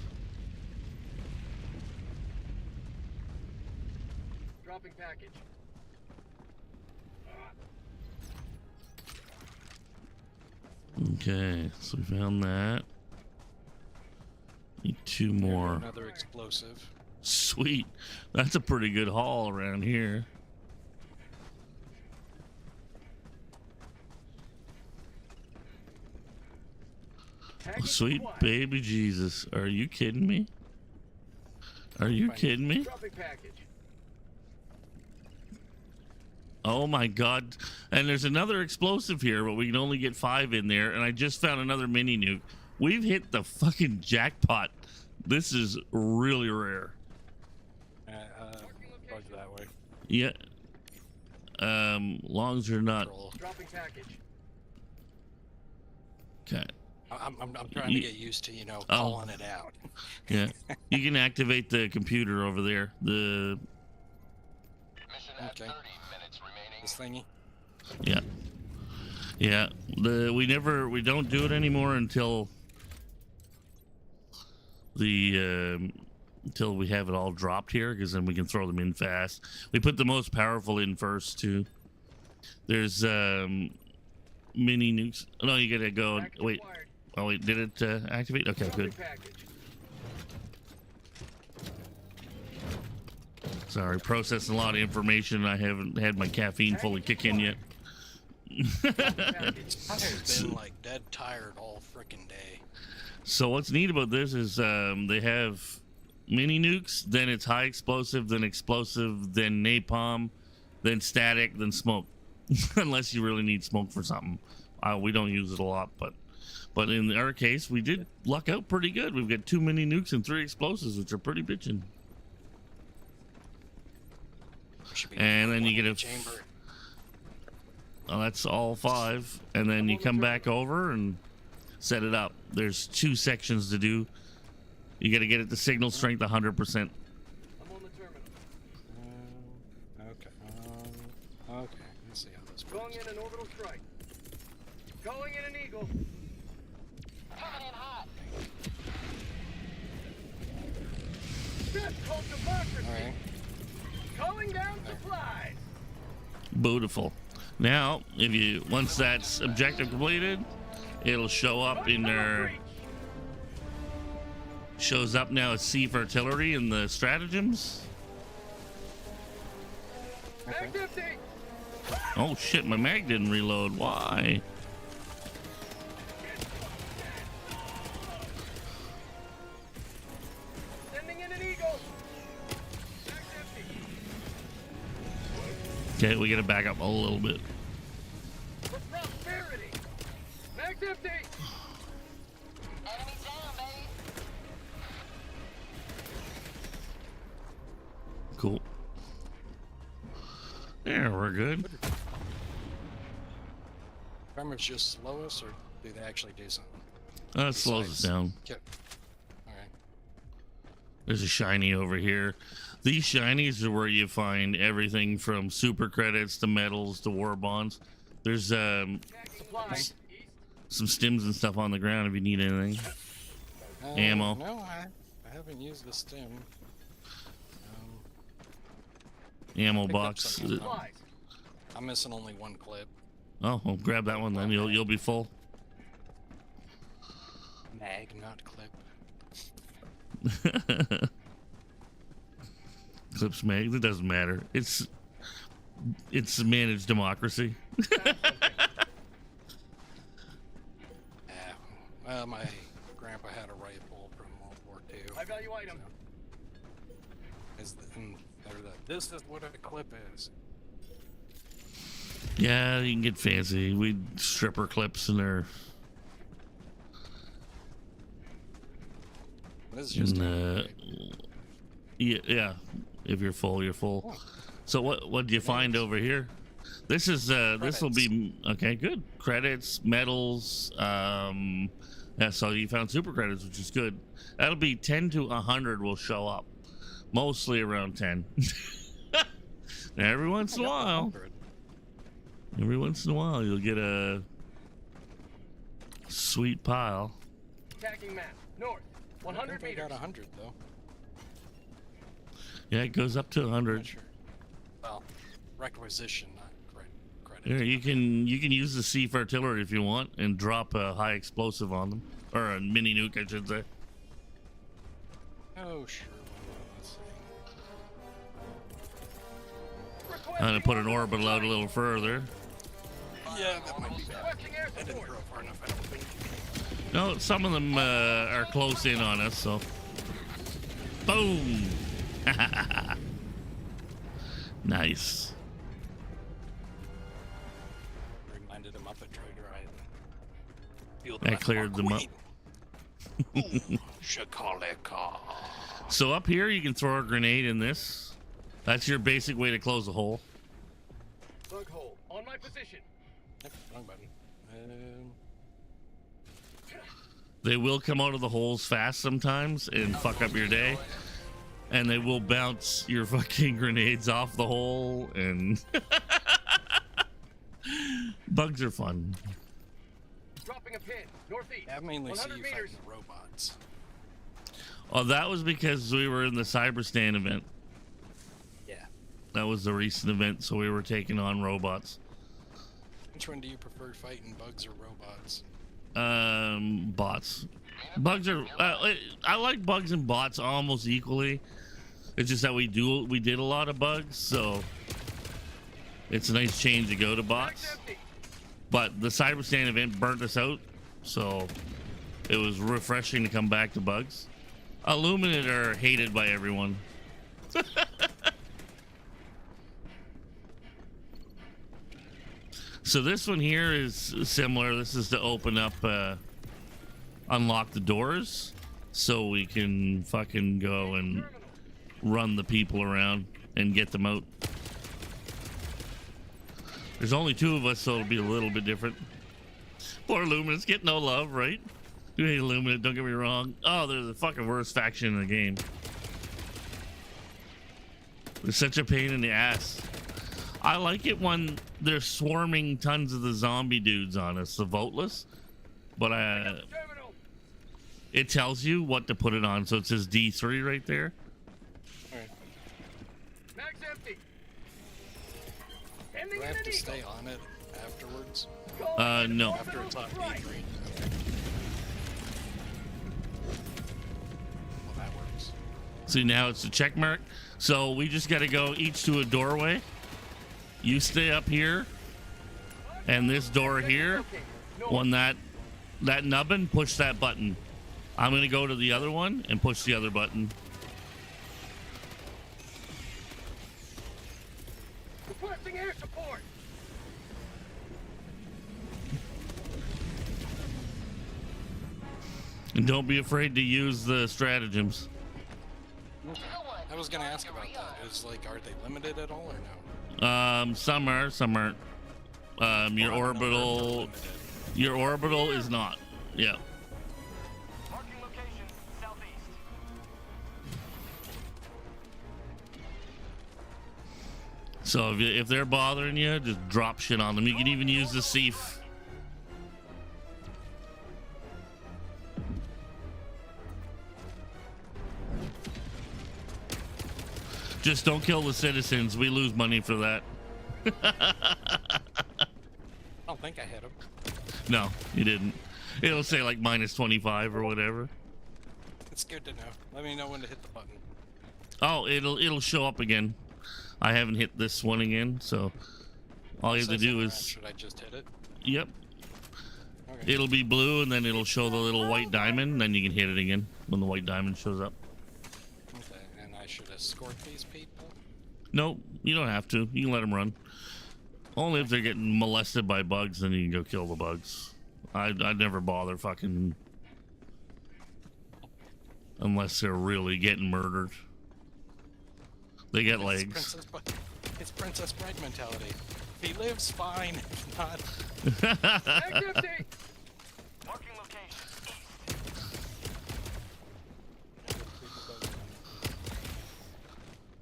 Dropping package. Okay, so we found that. Need 2 more. another explosive. Sweet. That's a pretty good haul around here. Package Sweet supplies. baby Jesus. Are you kidding me? Are you kidding me? Dropping package. Oh my god. And there's another explosive here, but we can only get 5 in there. And I just found another mini nuke. We've hit the fucking jackpot. This is really rare. Roger that way. Yeah. Long as you're not. Roll. Dropping package. Okay. I'm trying to get used to, Oh. calling it out. Yeah. You can activate the computer over there. The Mission at Okay. 30 minutes remaining. This thingy. yeah. Yeah. We don't do it anymore until until we have it all dropped here, because then we can throw them in fast. We put the most powerful in first too. There's mini nukes. No, you gotta go. Package Wait. acquired. Oh wait, did it activate? Okay, Dropping good. package. Sorry, processing a lot of information. I haven't had my caffeine fully kick in yet. Package. I've been like dead tired all frickin' day. So what's neat about this is they have mini nukes, then it's high explosive, then explosive, then napalm, then static, then smoke. unless you really need smoke for something. We don't use it a lot, but in our case, we did luck out pretty good. We've got 2 mini nukes and 3 explosives, which are pretty bitchin'. And then you get a chamber. Well, that's all 5, and then you come back over and set it up. There's 2 sections to do. You got to get it to signal strength 100%. I'm on the terminal. Okay. Okay. Let's see how this Going works. in an orbital strike. Going in an eagle. Coming in hot. That's called democracy. All right. Calling down supplies. Beautiful. Now, if you once that's objective completed, it'll show up in their. Shows up now as C for artillery in the stratagems. Mag's empty. Oh shit, my mag didn't reload. Why? Sending in an eagle. Mag's empty. Okay, we gotta back up a little bit. For prosperity. Mag's empty. Enemy down, baby. Cool. There, we're good. Farmers just slow us, or do they actually do something? It slows us down. All right. There's a shiny over here. These shinies are where you find everything from super credits to medals to war bonds. There's Supplies. East. some stims and stuff on the ground if you need anything. Ammo. No, I haven't used the stem. Ammo Picked up box. some ammo. Supplies. I'm missing only 1 clip. Oh, well, grab that one then. You'll be full. Mag, not clip. Clips mag. It doesn't matter. It's managed democracy. Yeah. Well, my grandpa had a rifle from World War II. High value item. This is what a clip is. Yeah, you can get fancy. We stripper clips and they're This is just in, yeah. If you're full, you're full. Oh. So what do you find over here? This is this will be okay. Good credits, medals. Yeah, so you found super credits, which is good. That'll be 10 to 100 will show up, mostly around 10. Now, every once in a while, you'll get a sweet pile. Attacking map. North. 100 I meters. got 100 though. Yeah, it goes up to 100. Not sure. Well, requisition, not credit. Here, you can use the C for artillery if you want, and drop a high explosive on them, or a mini nuke, I should say. Oh, sure. Let's see. I'm gonna put an orbital out a little further. Yeah, that might be bad. Requesting air I didn't support. throw far enough, I don't think. No, some of them are close in on us, so. Boom! Nice. Reminded him up a trigger ride. I cleared them up. Shakalaka. So up here, you can throw a grenade in this. That's your basic way to close a hole. Bug hole. On my position. Yep, wrong button. They will come out of the holes fast sometimes and fuck up your day. And they will bounce your fucking grenades off the hole, and bugs are fun. Dropping a pin. Northeast. I mainly see 100 you meters. fighting robots. Oh, that was because we were in the Cyberstan event. Yeah. That was the recent event, so we were taking on robots. Which one do you prefer, fighting bugs or robots? Bots. Bugs are. I like bugs and bots almost equally. It's just that we did a lot of bugs, so it's a nice change to go to bots. Mag's empty. But the Cyberstan event burnt us out, so it was refreshing to come back to bugs. Illuminate are hated by everyone. So this one here is similar. This is to open up, unlock the doors so we can fucking go and run the people around and get them out. There's only 2 of us, so it'll be a little bit different. Poor Luminous get no love, right? You hate Luminous, don't get me wrong. Oh, they're the fucking worst faction in the game. They're such a pain in the ass. I like it when they're swarming tons of the zombie dudes on us, the voteless. But Terminal. it tells you what to put it on, so it says D3 right there. Alright. Mag's empty. Do Ending I in have an to eagle. stay on it afterwards? No. After it's on Right. B3? Okay. Well, that works. See, now it's a check mark. So we just got to go each to a doorway. You stay up here, and this door here, when that nubbin, push that button. I'm gonna go to the other one and push the other button. Requesting air support. And don't be afraid to use the stratagems. I was gonna ask about that. It's like, are they limited at all or no? Some are, some aren't. Your Well, I don't know if they're orbital, limited. your orbital is not. Yeah. Marking location southeast. So if they're bothering you, just drop shit on them. You can even use the Seif. Just don't kill the citizens. We lose money for that. I don't think I hit him. No, you didn't. It'll say like -25 or whatever. It's good to know. Let me know when to hit the button. Oh, it'll show up again. I haven't hit this one again, so all you have to Says do interact. is, Should I just hit it? yep. Okay. It'll be blue, and then it'll show the little white diamond, and then you can hit it again when the white diamond shows up. Okay, and I should escort these people? Nope, you don't have to. You can let them run. Only if they're getting molested by bugs, then you can go kill the bugs. I'd never bother fucking... unless they're really getting murdered. They get legs. It's Princess Bride mentality. If he lives, fine. If not... Mag's empty. Marking location east.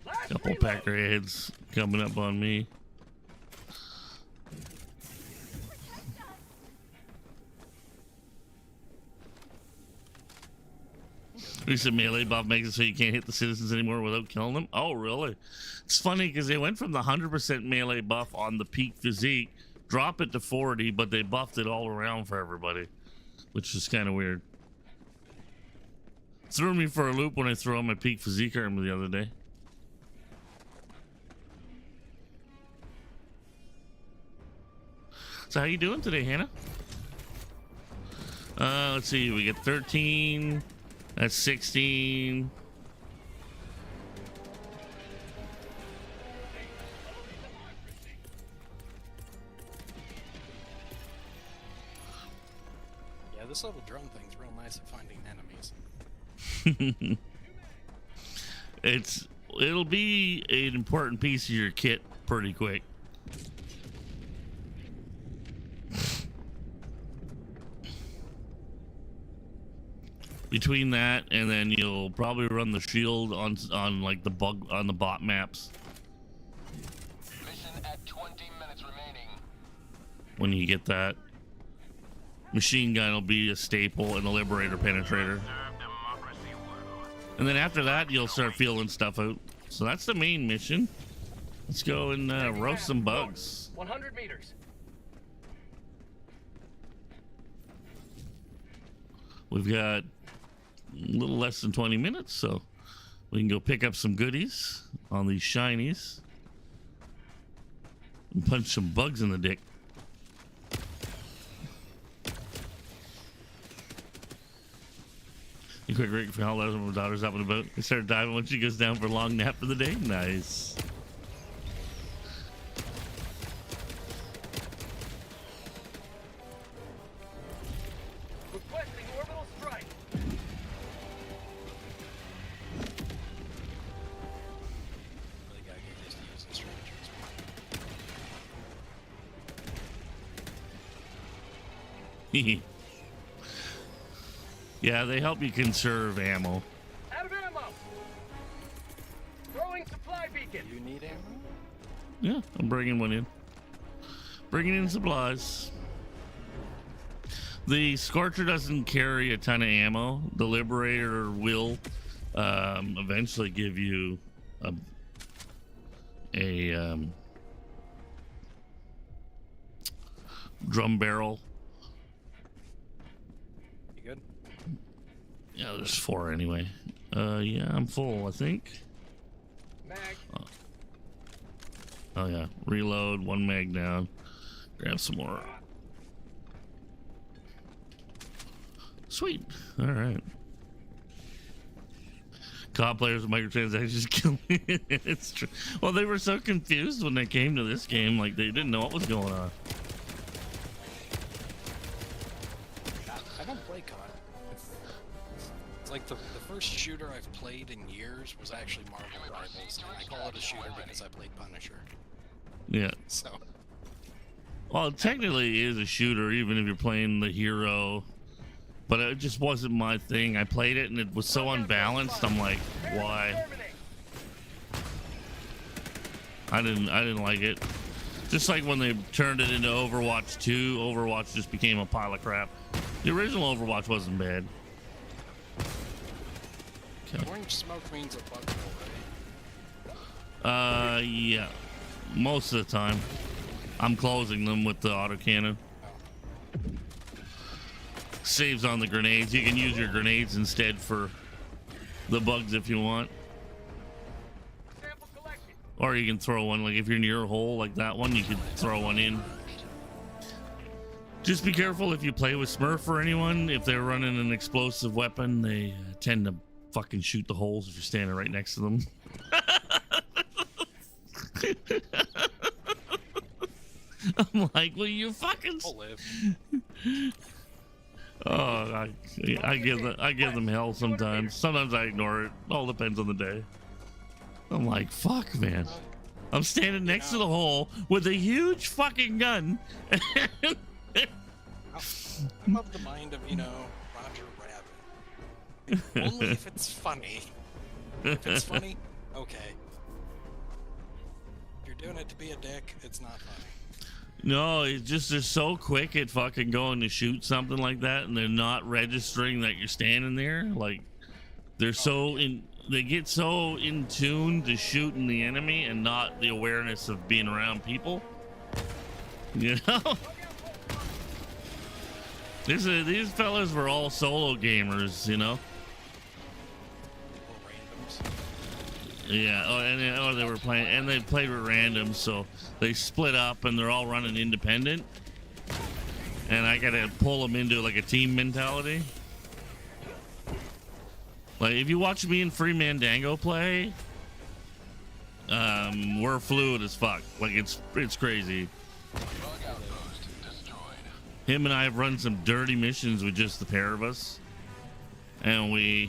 Last Couple reload. packer heads coming up on me. Recent melee buff makes it so you can't hit the citizens anymore without killing them. Oh, really? It's funny because they went from the 100% melee buff on the peak physique, drop it to 40, but they buffed it all around for everybody, which is kind of weird. Threw me for a loop when I threw on my peak physique armor the other day. So how you doing today, Hannah? Let's see. We get 13. That's 16. Yeah, this little drone thing's real nice at finding enemies. It'll be an important piece of your kit pretty quick. Between that and then you'll probably run the shield on like the bot maps Mission at 20 minutes remaining. when you get that. Machine gun will be a staple and a liberator penetrator. And then after that you'll start feeling stuff out. So that's the main mission. Let's go and roast some bugs. 100 meters. We've got a little less than 20 minutes, so we can go pick up some goodies on these shinies and punch some bugs in the dick. A quick break for Helldivers when my daughter's up and about. I started diving when she goes down for a long nap for the day. Nice. Yeah, they help you conserve ammo. Out of ammo. Throwing supply beacon. You need ammo? Yeah, I'm bringing one in. Bringing in supplies. The Scorcher doesn't carry a ton of ammo. The Liberator will eventually give you a drum barrel. You good? Yeah, there's 4 anyway. Yeah, I'm full, I think. Mag. Oh yeah, reload, 1 mag down. Grab some more. Sweet. All right. COD players with microtransactions kill me. It's true. Well, they were so confused when they came to this game, like they didn't know what was going on. I don't play COD. It's like the first shooter I've played in years was actually Marvel Rivals. And I call it a shooter because I played Punisher. Yeah. So. Well, it technically is a shooter, even if you're playing the hero. But it just wasn't my thing. I played it and it was so unbalanced. I'm like, why? I didn't like it. Just like when they turned it into Overwatch 2, Overwatch just became a pile of crap. The original Overwatch wasn't bad. Okay. Orange smoke means a bug right? Yeah. Most of the time. I'm closing them with the autocannon. Saves on the grenades. You can use your grenades instead for the bugs if you want. Sample collection. Or you can throw one, like if you're near a hole like that one, you could throw one in. Just be careful if you play with Smurf or anyone. If they're running an explosive weapon, they tend to fucking shoot the holes if you're standing right next to them. I'm like, well, you fucking. I'll live. Oh, I give them hell sometimes. Sometimes I ignore it. All depends on the day. I'm like, fuck, man. I'm standing next to the hole with a huge fucking gun. I'm of the mind of, Roger Rabbit. Only if it's funny. If it's funny, okay. If you're doing it to be a dick, it's not funny. No, it's just they're so quick at fucking going to shoot something like that, and they're not registering that you're standing there. Like they're they get so in tune to shooting the enemy and not the awareness of being around people. You know, these fellas were all solo gamers. You know. Yeah, or they were playing, and they played with randoms, so they split up and they're all running independent. And I gotta pull them into like a team mentality. Like if you watch me and Free Mandango play, we're fluid as fuck. Like it's crazy. Him and I have run some dirty missions with just the pair of us, and we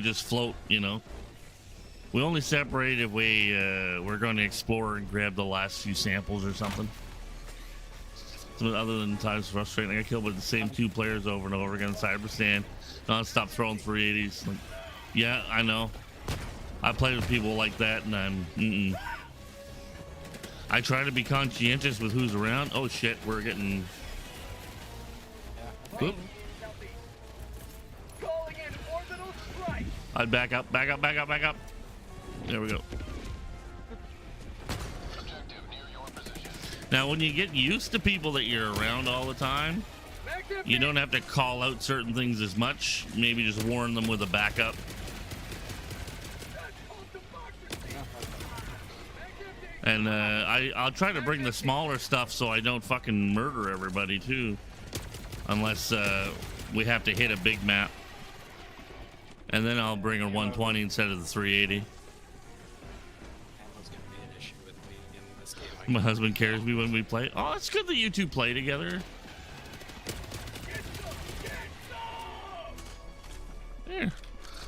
just float, you know. We only separate if we're going to explore and grab the last few samples or something. So other than times frustrating, I got killed with the same 2 players over and over again. Cyberstan, non-stop throwing 380s. Like, yeah, I know. I play with people like that, and I try to be conscientious with who's around. Oh shit, we're getting. Whoop. Calling in orbital strike. I'd back up. There we go. Now, when you get used to people that you're around all the time, you don't have to call out certain things as much. Maybe just warn them with a backup. And I'll try to bring the smaller stuff so I don't fucking murder everybody too. Unless we have to hit a big map. And then I'll bring a 120 instead of the 380. My husband carries me when we play. Oh, it's good that you 2 play together. There.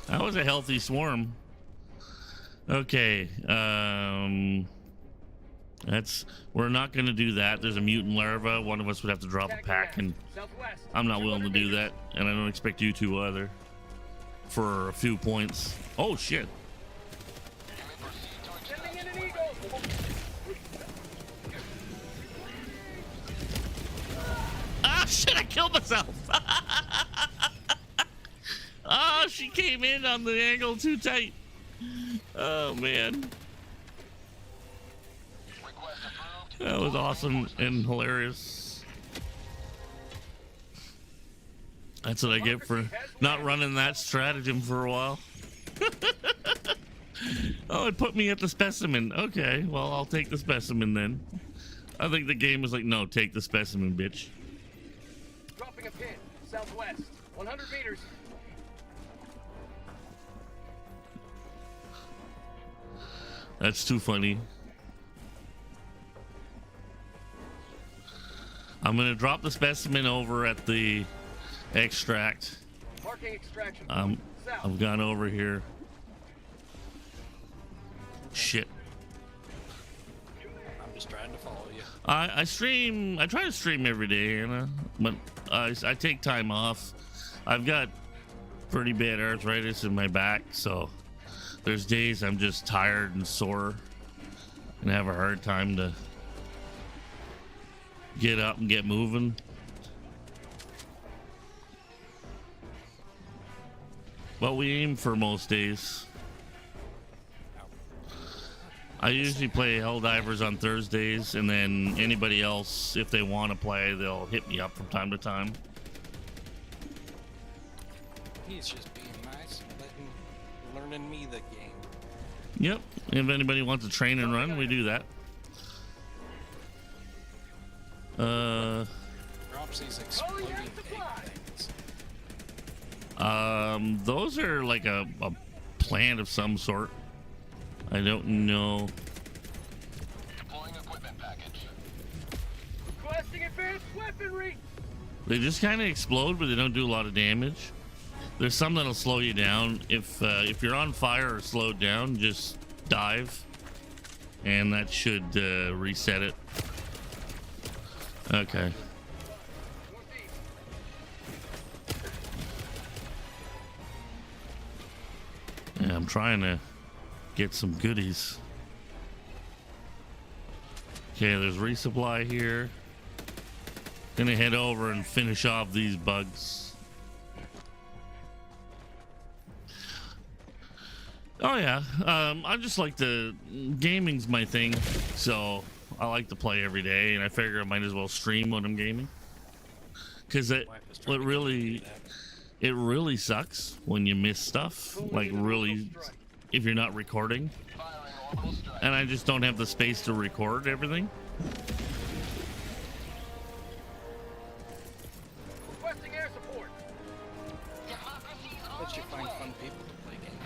That was a healthy swarm. Okay. We're not going to do that. There's a mutant larva. One of us would have to drop a pack, and Southwest. I'm not willing to do that, and I don't expect you to either. For a few points. Oh shit! Sending in an eagle. Ah shit! I killed myself. Ah, she came in on the angle too tight. Oh man. That was awesome and hilarious. That's what I get for not running that stratagem for a while. Oh, it put me at the specimen. Okay, well, I'll take the specimen then. I think the game was like, no, take the specimen, bitch. Dropping a pin. Southwest. 100 meters. That's too funny. I'm gonna drop the specimen over at the extract. Marking extraction. I've South. gone over here. Shit. I'm just trying to follow you. I stream. I try to stream every day, but I take time off. I've got pretty bad arthritis in my back, so there's days I'm just tired and sore and have a hard time to get up and get moving. But we aim for most days. I usually play Helldivers on Thursdays, and then anybody else, if they want to play, they'll hit me up from time to time. He's just being nice and learning me the game. Yep. If anybody wants to train and run, we do that. Drops these exploding egg things. Those are like a plant of some sort. I don't know. Deploying equipment package. Requesting advanced weaponry. They just kind of explode, but they don't do a lot of damage. There's some that'll slow you down. If you're on fire or slowed down, just dive, and that should reset it. Okay. Northeast. Yeah, I'm trying to get some goodies. Okay, there's resupply here. Gonna head over and finish off these bugs. Oh yeah, I just like gaming's my thing, so I like to play every day, and I figure I might as well stream when I'm gaming, because it really sucks when you miss stuff, like really, if you're not recording, Firing orbital strike. and I just don't have the space to record everything. Requesting air support. Let you find fun people to play games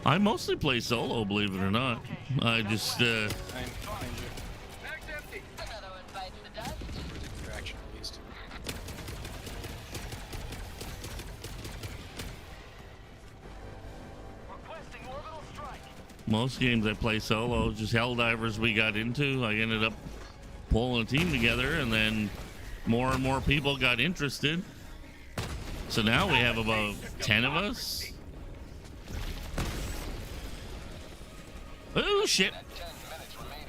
I mostly play solo, believe it or not. I just with. Find you. Bag's empty. Extraction at least. Requesting orbital strike. most games I play solo. Just Helldivers we got into, I ended up pulling a team together, and then more and more people got interested. So now we have about 10 of us. Oh shit. 10 minutes remaining.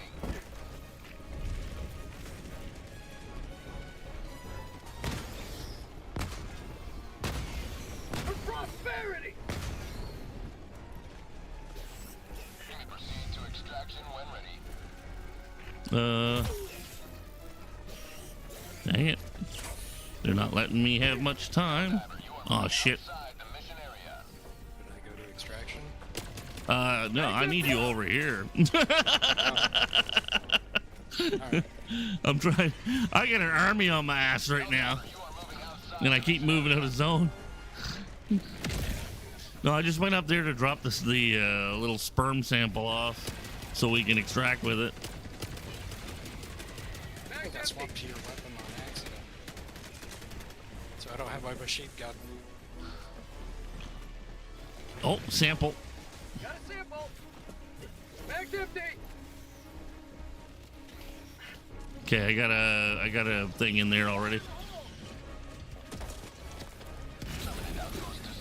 For prosperity. You may proceed to extraction when ready. Dang it. They're not letting me have much time. Oh shit. Outside the mission area. Should I go to extraction? No, I need you over here. Alright. I'm trying. I got an army on my ass right now, You are moving outside. and I keep moving out of zone. No, I just went up there to drop the little sperm sample off so we can extract with it. I think I swapped to your weapon on accident. So I don't have my machine gun. Oh, sample. Got a sample. Mag's empty. Okay, I got a thing in there already.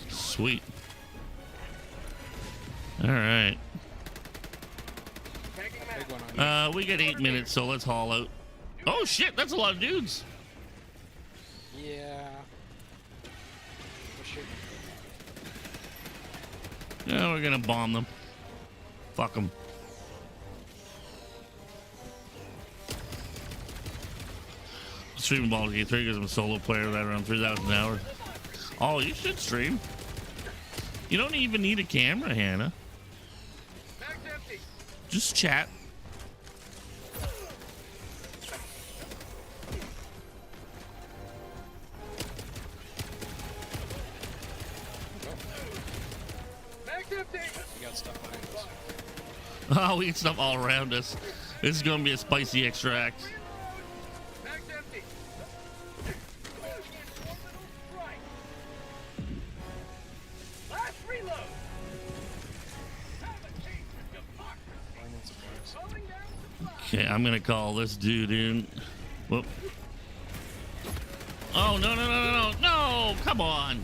Sweet. All right. Taking mag. Big one on you. We got 8 minutes, so let's haul out. Oh shit, that's a lot of dudes. Yeah. Oh, shit. Yeah, we're gonna bomb them. Fuck them. Streaming Baldur's Gate 3 because I'm a solo player that around 3,000 hours. Oh, you should stream. You don't even need a camera, Hannah. Mag's empty. Just chat. Mag's empty. You got stuff behind us. Oh, we get stuff all around us. This is gonna be a spicy extract. Mag's empty. Last reload. Have a taste of democracy. Finding supplies. Calling down supplies. Okay, I'm gonna call this dude in. Whoop. Oh, no, no, no, no, no, no! Come on!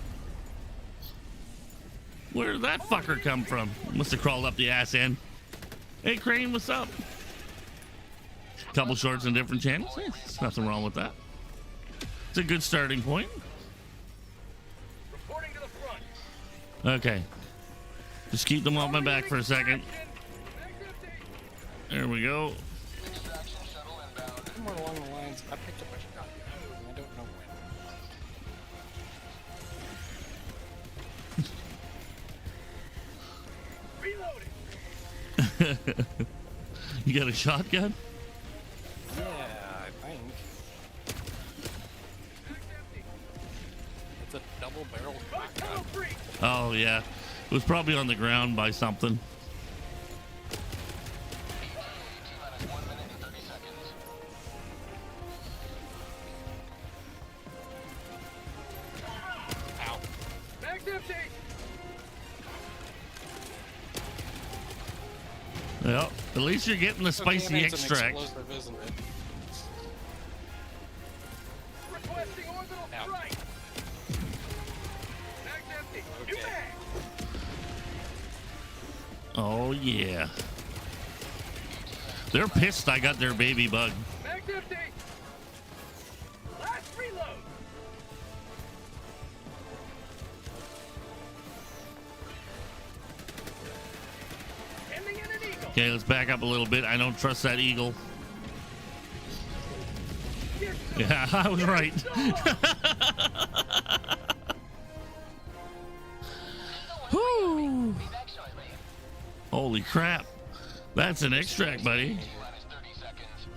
Where did that fucker come from? Must have crawled up the ass end. Hey, Crane, what's up? Couple shorts on different channels. Hey, there's nothing wrong with that. It's a good starting point. Reporting to the front. Okay. Just keep them off my back for a second. Mag's empty. There we go. Extraction shuttle inbound. Somewhere along the lines, I picked up a shotgun. I don't know when. Reloading. You got a shotgun? Yeah, I think. Mag's empty. It's a double-barreled Box tunnel shotgun. free. Oh, yeah. It was probably on the ground by something. T-minus 1 minute and 30 seconds. Ow. Mag's empty. Well, at least you're getting the spicy Okay, and it's an extract. explosive, isn't it? Requesting orbital Ow. strike. Mag's empty. New Okay. mag. Oh, yeah. They're pissed I got their baby bug. Mag's empty. Last reload. Ending in an eagle. Okay, let's back up a little bit. I don't trust that eagle. Yes, sir. Yeah, I was right. Whew. Holy crap. That's an extract, buddy. T-minus 30 seconds.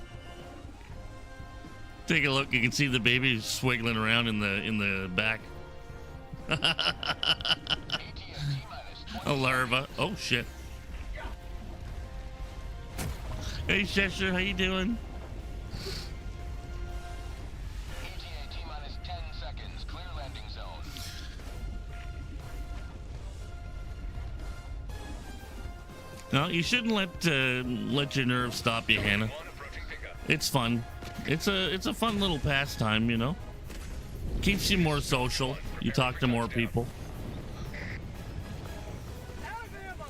Take a look. You can see the baby swiggling around in the back. ATM T-minus 20 A larva. Oh shit. Hey Cheshire, how you doing? ETA T-minus 10 seconds. Clear landing zone. No, you shouldn't let your nerves stop you, Hannah. On approaching pickup. It's fun. It's a fun little pastime, you know. Keeps you more social. You talk to more people. Out of ammo.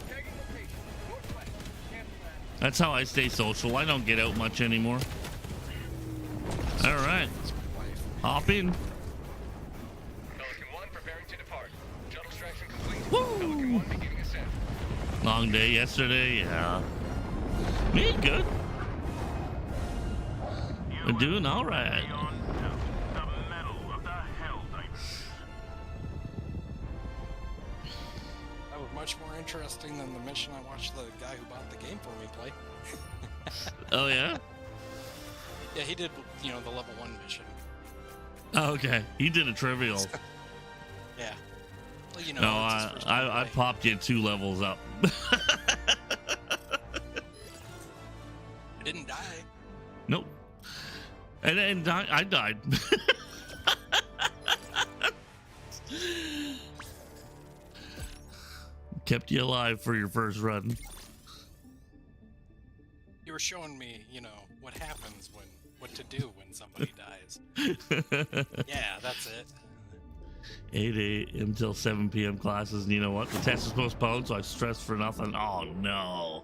Tagging location. Northwest. Cancel that. That's how I stay social. I don't get out much anymore. All right, It's my wife. hop in. Pelican 1 preparing to depart. Shuttle extraction complete. Woo! Pelican 1 beginning ascent. Long day yesterday. Yeah. Me good. We're doing all right. That was much more interesting than the mission I watched the guy who bought the game for me play. Oh yeah. Yeah, he did, the level 1 mission. Oh, okay. He did a trivial. Yeah. Well, No, it's his first time I playing. popped you 2 levels up. I didn't die. Nope. And I died. Kept you alive for your first run. You were showing me, you know, what happens what to do when somebody dies. Yeah, that's it. 8 a.m. till 7 p.m. classes, and you know what? The test is postponed, so I stressed for nothing. Oh no.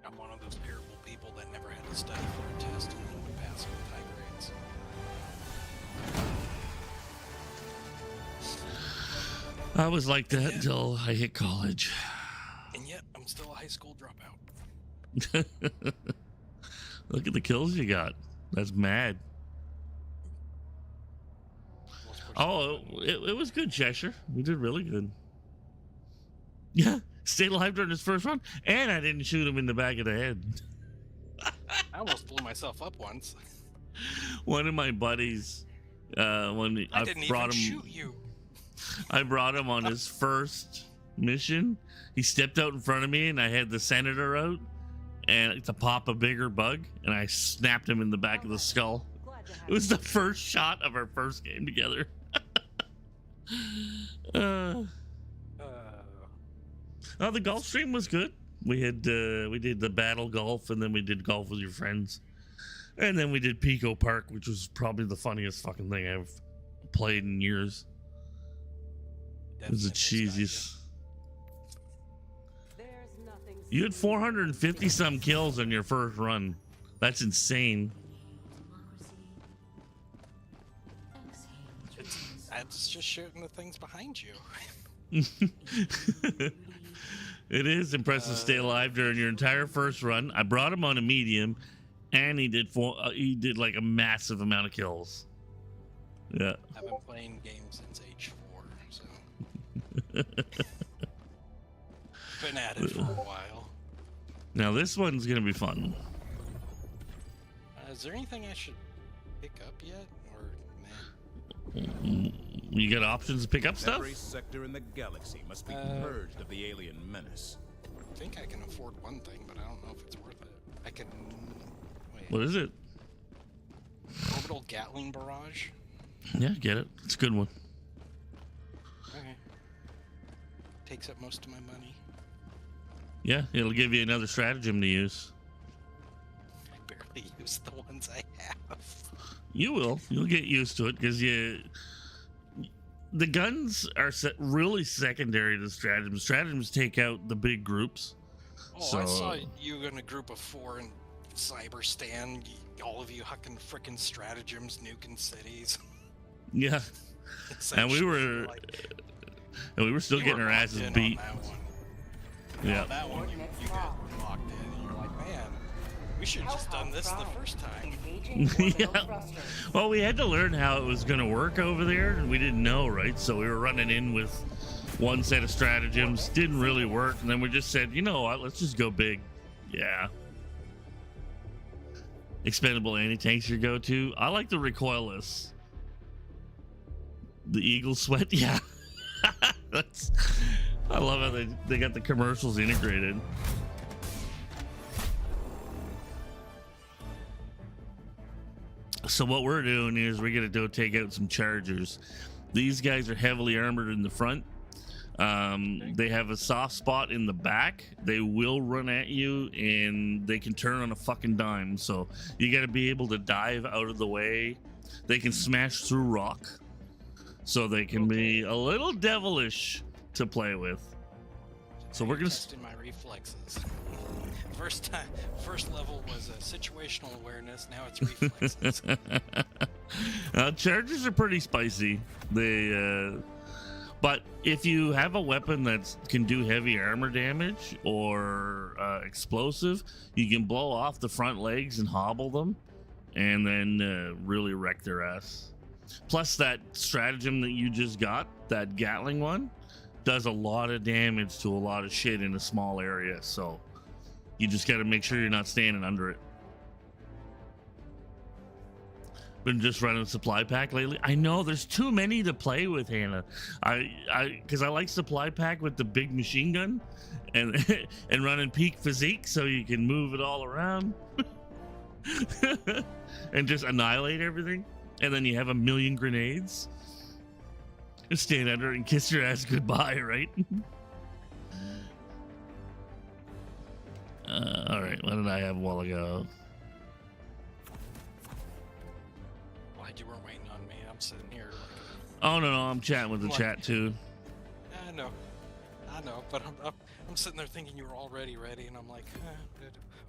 I'm one of those terrible people that never had to study for a test and then would pass it with high grades. I was like that until I hit college. And yet, I'm still a high school dropout. Look at the kills you got. That's mad. Oh, it was good, Cheshire. We did really good. Yeah, stayed alive during his first run, and I didn't shoot him in the back of the head. I almost blew myself up once. One of my buddies, when I didn't even shoot you. I brought him on his first mission. He stepped out in front of me, and I had the senator out, and to pop a bigger bug, and I snapped him in the back of the skull. It was the first shot of our first game together. Oh, the golf stream was good. We did the battle golf, and then we did golf with your friends, and then we did Pico Park, which was probably the funniest fucking thing I've played in years. It was the cheesiest. You had 450 some kills on your first run. That's insane. It's just shooting the things behind you. It is impressive to stay alive during your entire first run. I brought him on a medium, and he did like a massive amount of kills. Yeah. I've been playing games since age 4, so been at it for a while. Now this one's gonna be fun. Is there anything I should pick up yet, or nah? You got options to pick up stuff? Every sector in the galaxy must be purged of the alien menace. I think I can afford one thing, but I don't know if it's worth it. I can. Wait. What is it? Orbital Gatling Barrage. Yeah, get it. It's a good one. Okay. Takes up most of my money. Yeah, it'll give you another stratagem to use. I barely use the ones I have. You will. You'll get used to it because the guns are really secondary to the stratagems. Stratagems take out the big groups. Oh, so, I saw you in a group of 4 in Cyberstan. All of you hucking frickin' stratagems, nuking cities. Yeah, and we were still getting our asses beat. Yeah, that one you got locked in, and you're like, man, we should have just done this the first time. Yeah. Well, we had to learn how it was going to work over there, and we didn't know, right? So we were running in with one set of stratagems, didn't really work, and then we just said, you know what, let's just go big. Yeah. Expendable anti-tanks your go-to. I like the recoilless. The Eagle Sweat, yeah. I love how they got the commercials integrated. So what we're doing is we're gonna go take out some Chargers. These guys are heavily armored in the front. They have a soft spot in the back. They will run at you, and they can turn on a fucking dime. So you got to be able to dive out of the way. They can smash through rock, so they can be a little devilish to play with. So we're gonna test my reflexes. First level was situational awareness. Now it's reflexes. Chargers are pretty spicy. But if you have a weapon that can do heavy armor damage or explosive, you can blow off the front legs and hobble them, and then really wreck their ass. Plus, that stratagem that you just got, that Gatling one, does a lot of damage to a lot of shit in a small area. So you just got to make sure you're not standing under it. Been just running a supply pack lately. I know there's too many to play with, Hannah. Because I like supply pack with the big machine gun, and and running peak physique so you can move it all around and just annihilate everything. And then you have a million grenades. Just stand under it and kiss your ass goodbye, right? All right, what did I have a while ago? Glad you weren't waiting on me. I'm sitting here. Oh no, I'm chatting with the chat too. I know, but I'm sitting there thinking you were already ready, and I'm like,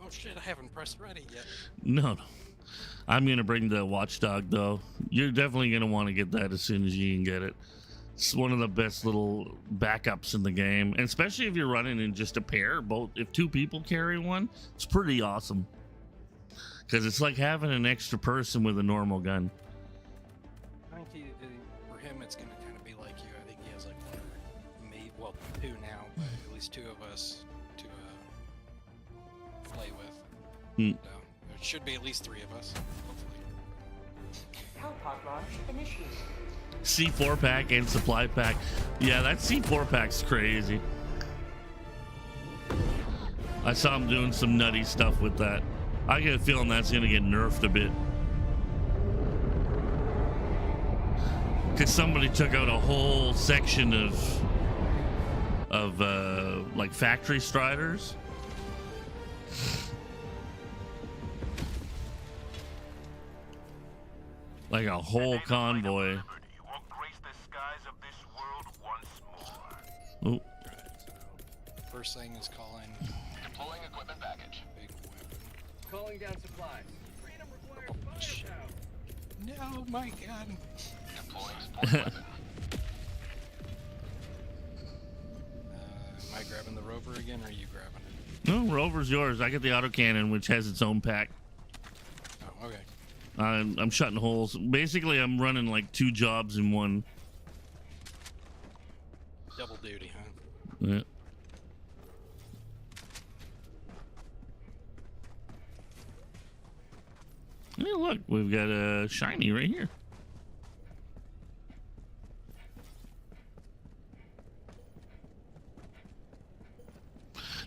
oh shit, I haven't pressed ready yet. No. I'm gonna bring the watchdog though. You're definitely gonna want to get that as soon as you can get it. It's one of the best little backups in the game, and especially if you're running in just a pair. Both, if two people carry one, it's pretty awesome. Because it's like having an extra person with a normal gun. I think for him, it's gonna kind of be like you. I think he has like one or maybe, well, two now, but at least two of us to play with. So there should be at least three of us, hopefully. Hellpod launch initiated. C4 pack and supply pack. Yeah, that C4 pack's crazy. I saw him doing some nutty stuff with that. I get a feeling that's gonna get nerfed a bit. Cause somebody took out a whole section of like factory striders. Like a whole convoy. Oh. First thing is calling. Deploying equipment package. Big weapon. Calling down supplies. Freedom requires firepower. No, my God. Deploying support weapon. Am I grabbing the rover again, or are you grabbing it? No, Rover's yours. I got the autocannon, which has its own pack. Oh, okay. I'm shutting holes. Basically, I'm running like two jobs in one. Double duty, huh? Yeah. Hey, look, we've got a shiny right here.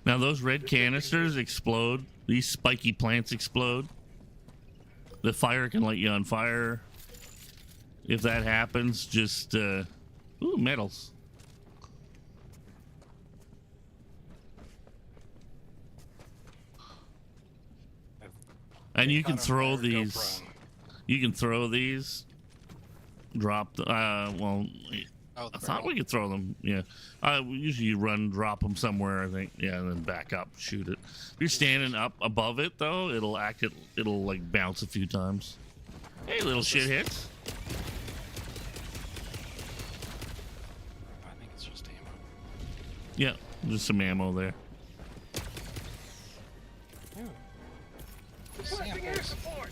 Now those red canisters explode. These spiky plants explode. The fire can light you on fire. If that happens, just ooh, medals. And you can throw these. You can throw these. Drop the. Well, I thought we could throw them. Yeah. Usually you run, drop them somewhere. I think. Yeah, and then back up, shoot it. If you're standing up above it, though, it'll like bounce a few times. Hey, little shit hits. I think it's just ammo. Yeah, just some ammo there. Requesting air support.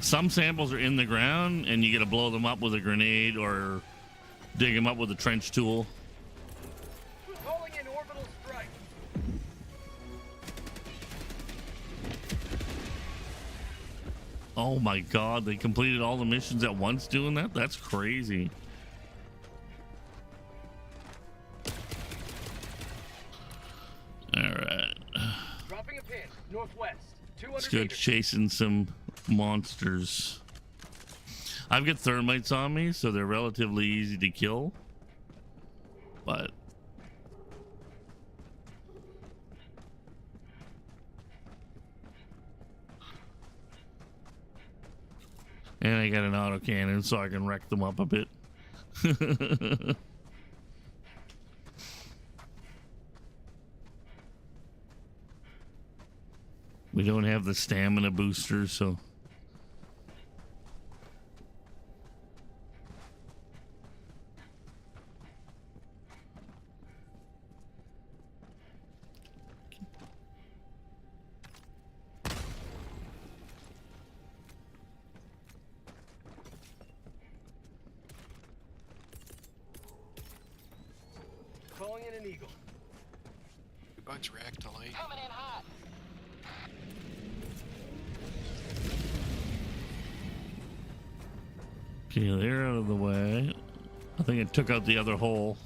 Some samples are in the ground, and you got to blow them up with a grenade or dig them up with a trench tool. Calling in orbital strike. Oh my god, they completed all the missions at once doing that? That's crazy. Alright. Dropping a pin. Northwest. 200 Let's go meters. chasing some monsters. I've got thermites on me, so they're relatively easy to kill. But and I got an autocannon so I can wreck them up a bit. We don't have the stamina booster, so Calling in an eagle. Bugs react to light. Coming in hot. okay, they're out of the way. I think it took out the other hole.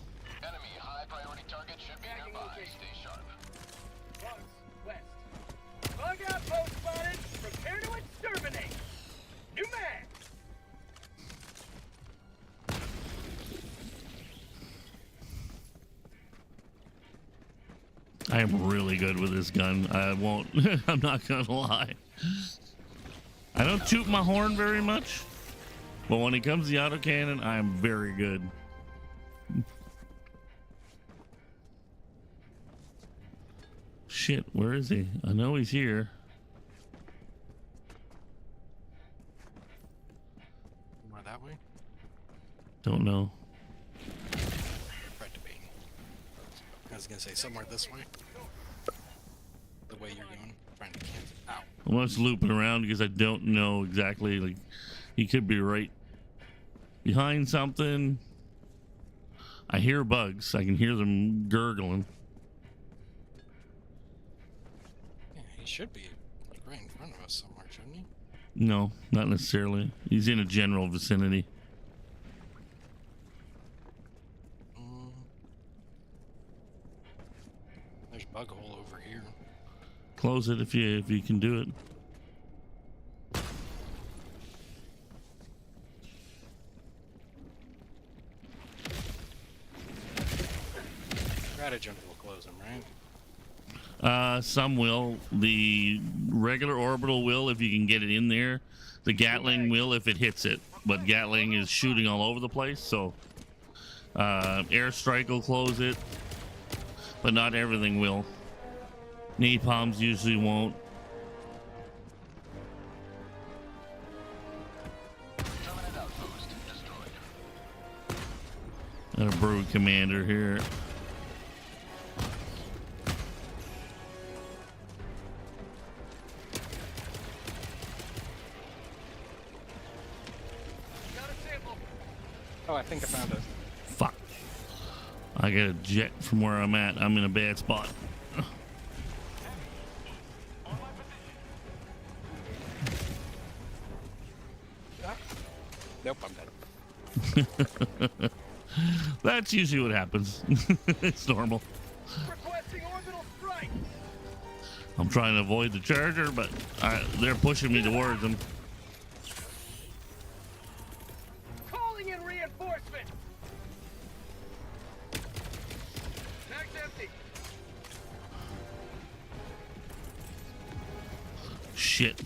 Enemy high priority target should be Tagging nearby. location. Stay sharp. Bugs west. Bug outpost spotted. Prepare to exterminate. New mag. I am really good with this gun. I won't. I'm not gonna lie. I don't toot my horn very much, but when it comes to the autocannon, I am very good. Shit, where is he? I know he's here. More that way? Don't know. Right to be. I was gonna say somewhere this way. The way you're going. Trying to cancel. Ow. I'm just looping around because I don't know exactly. Like, he could be right behind something. I hear bugs. I can hear them gurgling. Yeah, he should be like right in front of us somewhere, shouldn't he? No, not necessarily. He's in a general vicinity. There's bug hole over here. Close it if you can do it. Stratagem will close him, right? Some will. The regular orbital will if you can get it in there. The Gatling will if it hits it. But Gatling is shooting all over the place, so airstrike will close it. But not everything will. Napalms usually won't. And a brood commander here. Got a sample. Oh, I think I found it. Fuck. I got a jet from where I'm at. I'm in a bad spot. Nope, I'm dead. That's usually what happens. It's normal. Requesting orbital strike. I'm trying to avoid the charger, but they're pushing me towards them. Calling in reinforcement. Mag's empty. Shit.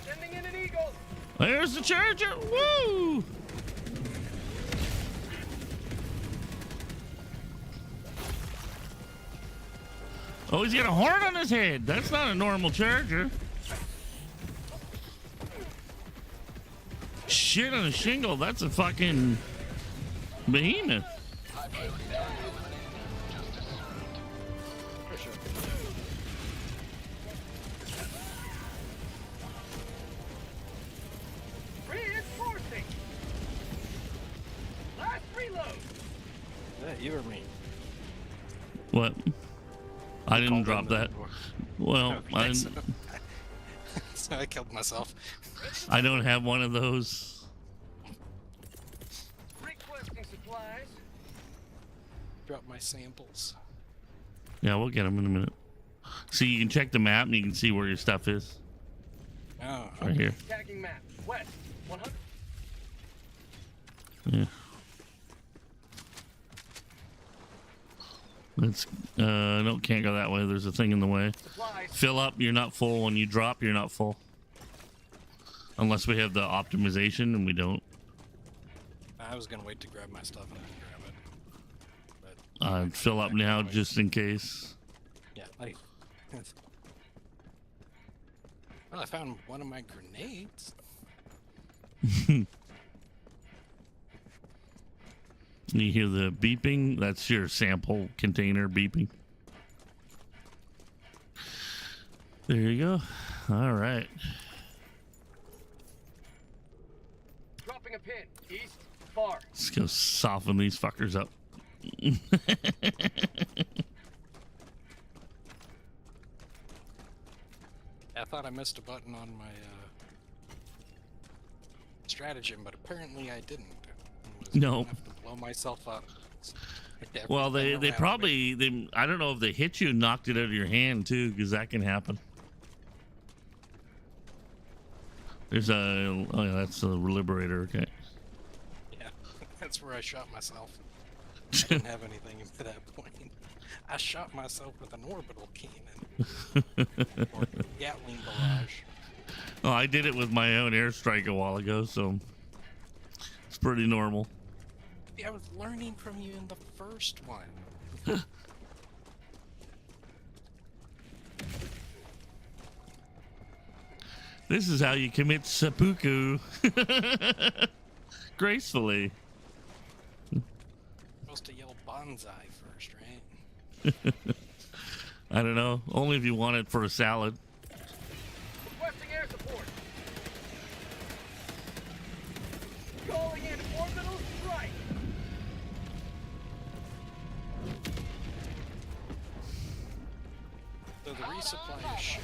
Sending in an eagle. There's the charger. Woo! Oh, he's got a horn on his head. That's not a normal charger. Shit on a shingle. That's a fucking behemoth. Reinforcing. Last reload. Is that you or me? What? I didn't Called drop in the that. door. Well, Okay, so I killed myself. I don't have one of those. Requesting supplies. Drop my samples. Yeah, we'll get them in a minute. See, you can check the map and you can see where your stuff is. Oh, Right here. Tagging map. West. 100. Yeah. Let's no, can't go that way. There's a thing in the way. Supplies. Fill up, you're not full. When you drop, you're not full. Unless we have the optimization, and we don't. I was gonna wait to grab my stuff and then grab it. But Fill up now just in case. yeah, like. Well, I found one of my grenades. You hear the beeping? That's your sample container beeping. There you go. All right. Dropping a pin. East. Far. Let's go soften these fuckers up. I thought I missed a button on my stratagem, but apparently I didn't. I was No. gonna have to blow myself up. Well, they Everything around me. probably I don't know if they hit you and knocked it out of your hand too, because that can happen. There's a oh yeah, that's a liberator. Okay. Yeah, that's where I shot myself. I didn't have anything at that point. I shot myself with an orbital cannon. Or Gatling barrage. Oh, I did it with my own airstrike a while ago, so it's pretty normal. Yeah, I was learning from you in the first one. This is how you commit seppuku gracefully. Supposed to yell bonsai first, right? I don't know. Only if you want it for a salad. Requesting air support. Calling in orbital strike. So the resupply is shared.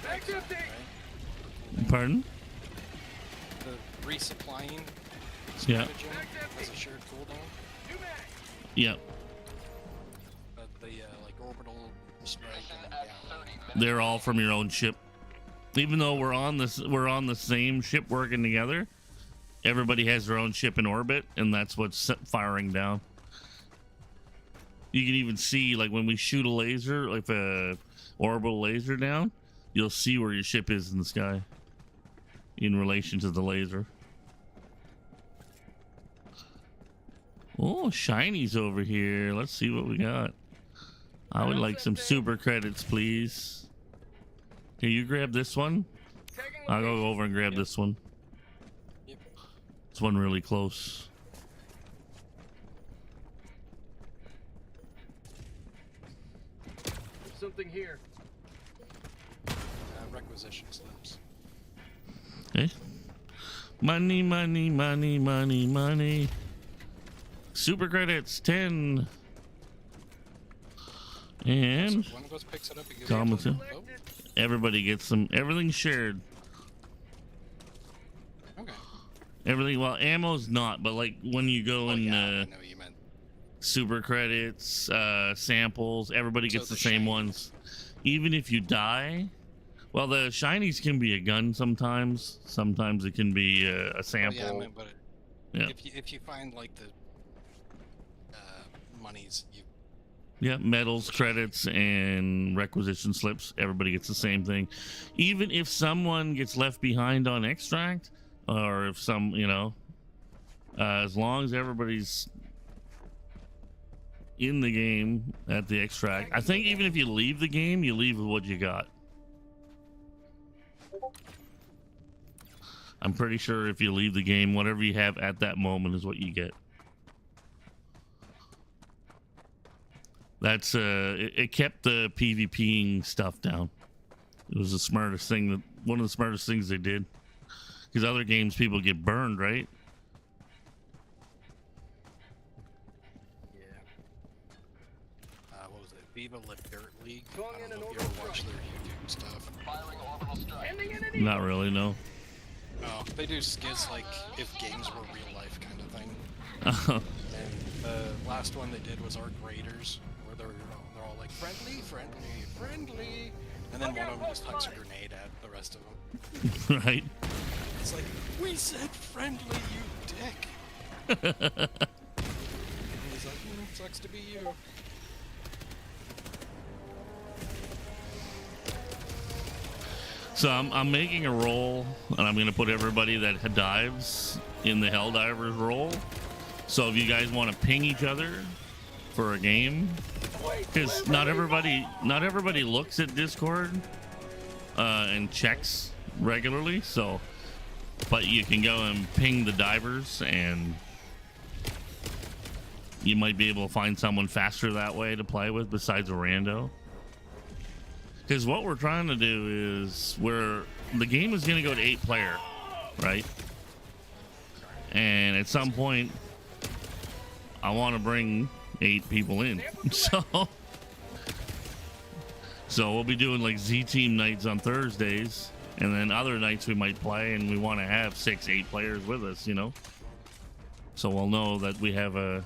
Back empty. Right? Pardon? The resupplying Yeah. stratagem has a shared cooldown, New mag. Yep. but the like orbital strike and At gallon. 30 minutes. They're all from your own ship. Even though we're on the same ship working together, everybody has their own ship in orbit, and that's what's firing down. You can even see, like, when we shoot a laser, like a orbital laser down, you'll see where your ship is in the sky in relation to the laser. Oh, Shiny's over here. Let's see what we got. I would like some super credits, please. Here, you grab this one. Tagging I'll location. go over and grab this one. Yep. This one really close. Something here. Requisition slips. Okay. Money, money, money, money, money. Super credits, 10. And So if one of us picks it up, it gives Common it sense. oh, everybody gets some. Everything's shared. okay. Everything. Well, ammo's not, but like when you go Oh, in yeah, I know what you meant. super credits, samples, everybody So gets the the same shiny. ones. Even if you die. Well, the shinies can be a gun sometimes. Sometimes it can be a Oh, sample. yeah, I meant, but Yeah. if you find like the monies, you Yeah, medals, credits, and requisition slips. Everybody gets the same thing. Even if someone gets left behind on extract, or if some, as long as everybody's in the game at the extract. I think even if you leave the game, you leave with what you got. I'm pretty sure if you leave the game, whatever you have at that moment is what you get. That's it kept the PvPing stuff down. It was the smartest thing, one of the smartest things they did. Because other games people get burned, right? yeah. What was it? Viva La Dirt League. Calling I in don't an know if you ever orbital watch their YouTube stuff. Firing orbital strike. Ending in an Not really, no. Oh, they do skits like if games were real life kind of thing. And the last one they did was Arc Raiders, where they're all like friendly, friendly, friendly, and then one of them just hucks a grenade at the rest of them. Right? It's like, we said friendly, you dick. And he's like, sucks to be you. So I'm making a roll, and I'm gonna put everybody that dives in the Helldivers roll. So if you guys want to ping each other for a game, because not everybody looks at Discord and checks regularly. So, but you can go and ping the divers, and you might be able to find someone faster that way to play with besides a rando. Because what we're trying to do is the game is going to go to 8-player, right? And at some point, I want to bring 8 people in. So we'll be doing like Z-Team nights on Thursdays, and then other nights we might play, and we want to have 6-8 players with us, So we'll know that we have a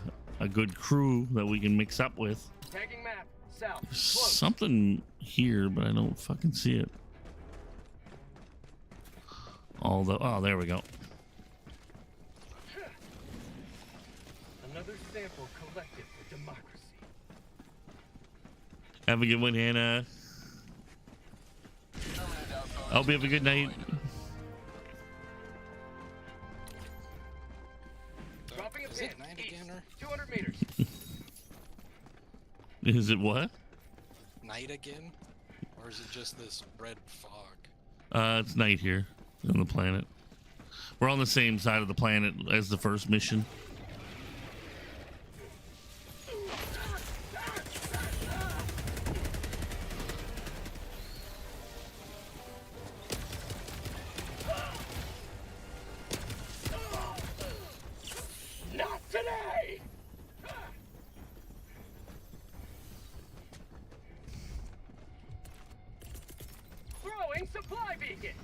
good crew that we can mix up with. Tagging map. South. There's Close. something here, but I don't fucking see it. Oh, there we go. sample collected for democracy. Have a good one, Hannah. Hope you have a good night. Dropping a Is pin. it night East, again, or 200 meters. Is it what? night again? Or is it just this red fog? It's night here on the planet. We're on the same side of the planet as the first mission. Not today! Throwing supply beacon!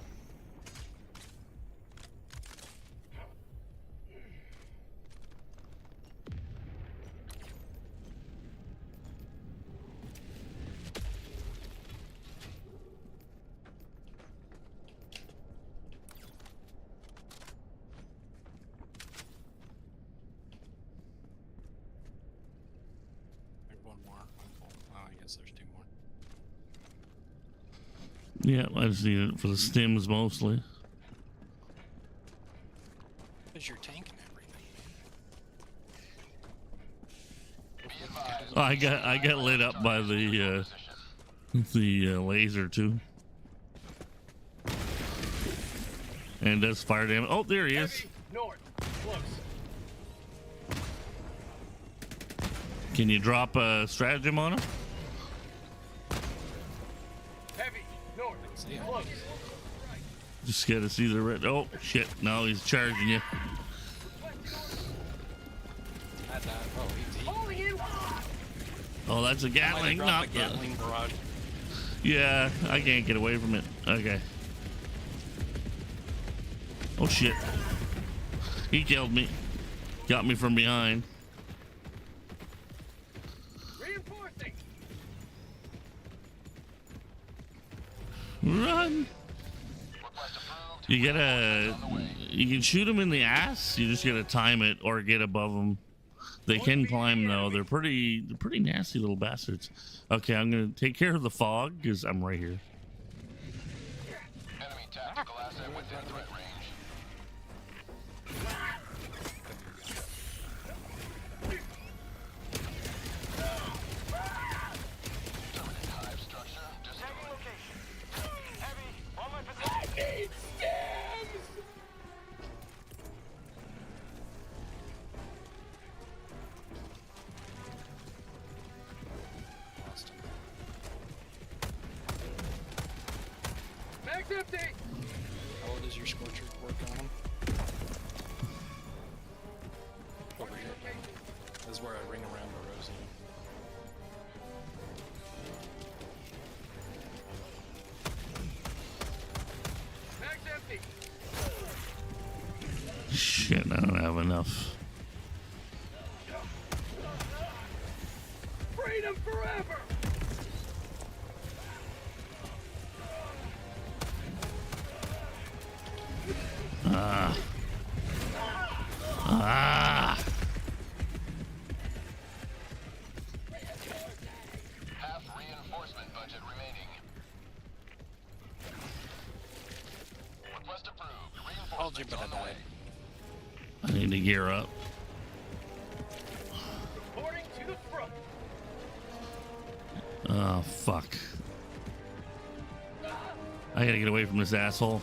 There's one more. Oh, I guess there's two more. Yeah, I just need it for the stims mostly. Because you're tanking everything. Oh, I got lit up by the laser too. And does fire damage. Oh, there he is. Heavy, north, close. Can you drop a stratagem on him? Heavy, north, Yeah. close. Just gotta see the red. Oh shit! Now he's charging you. Oh, he's Holding in. Oh, that's a Gatling. Not the Gatling barrage. Yeah, I can't get away from it. Okay. Oh shit! He killed me. Got me from behind. Reinforcing. Run! You can shoot him in the ass. You just gotta time it or get above them. They can climb though. They're pretty nasty little bastards. Okay, I'm gonna take care of the fog because I'm right here. Enemy tactical asset within threat range. Terminate hive structure destroyed. Heavy, on my position. I need stems! Lost him. Mag's empty! How old is your scorcher work on him? Over here. This is where I ring around the rosy. Mag's empty! Shit, I don't have enough. Freedom forever! Half reinforcement budget remaining. Request approved. Told you, Reinforcements but I on the way. died. I need to gear up. Reporting to the front. Oh fuck! I gotta get away from this asshole.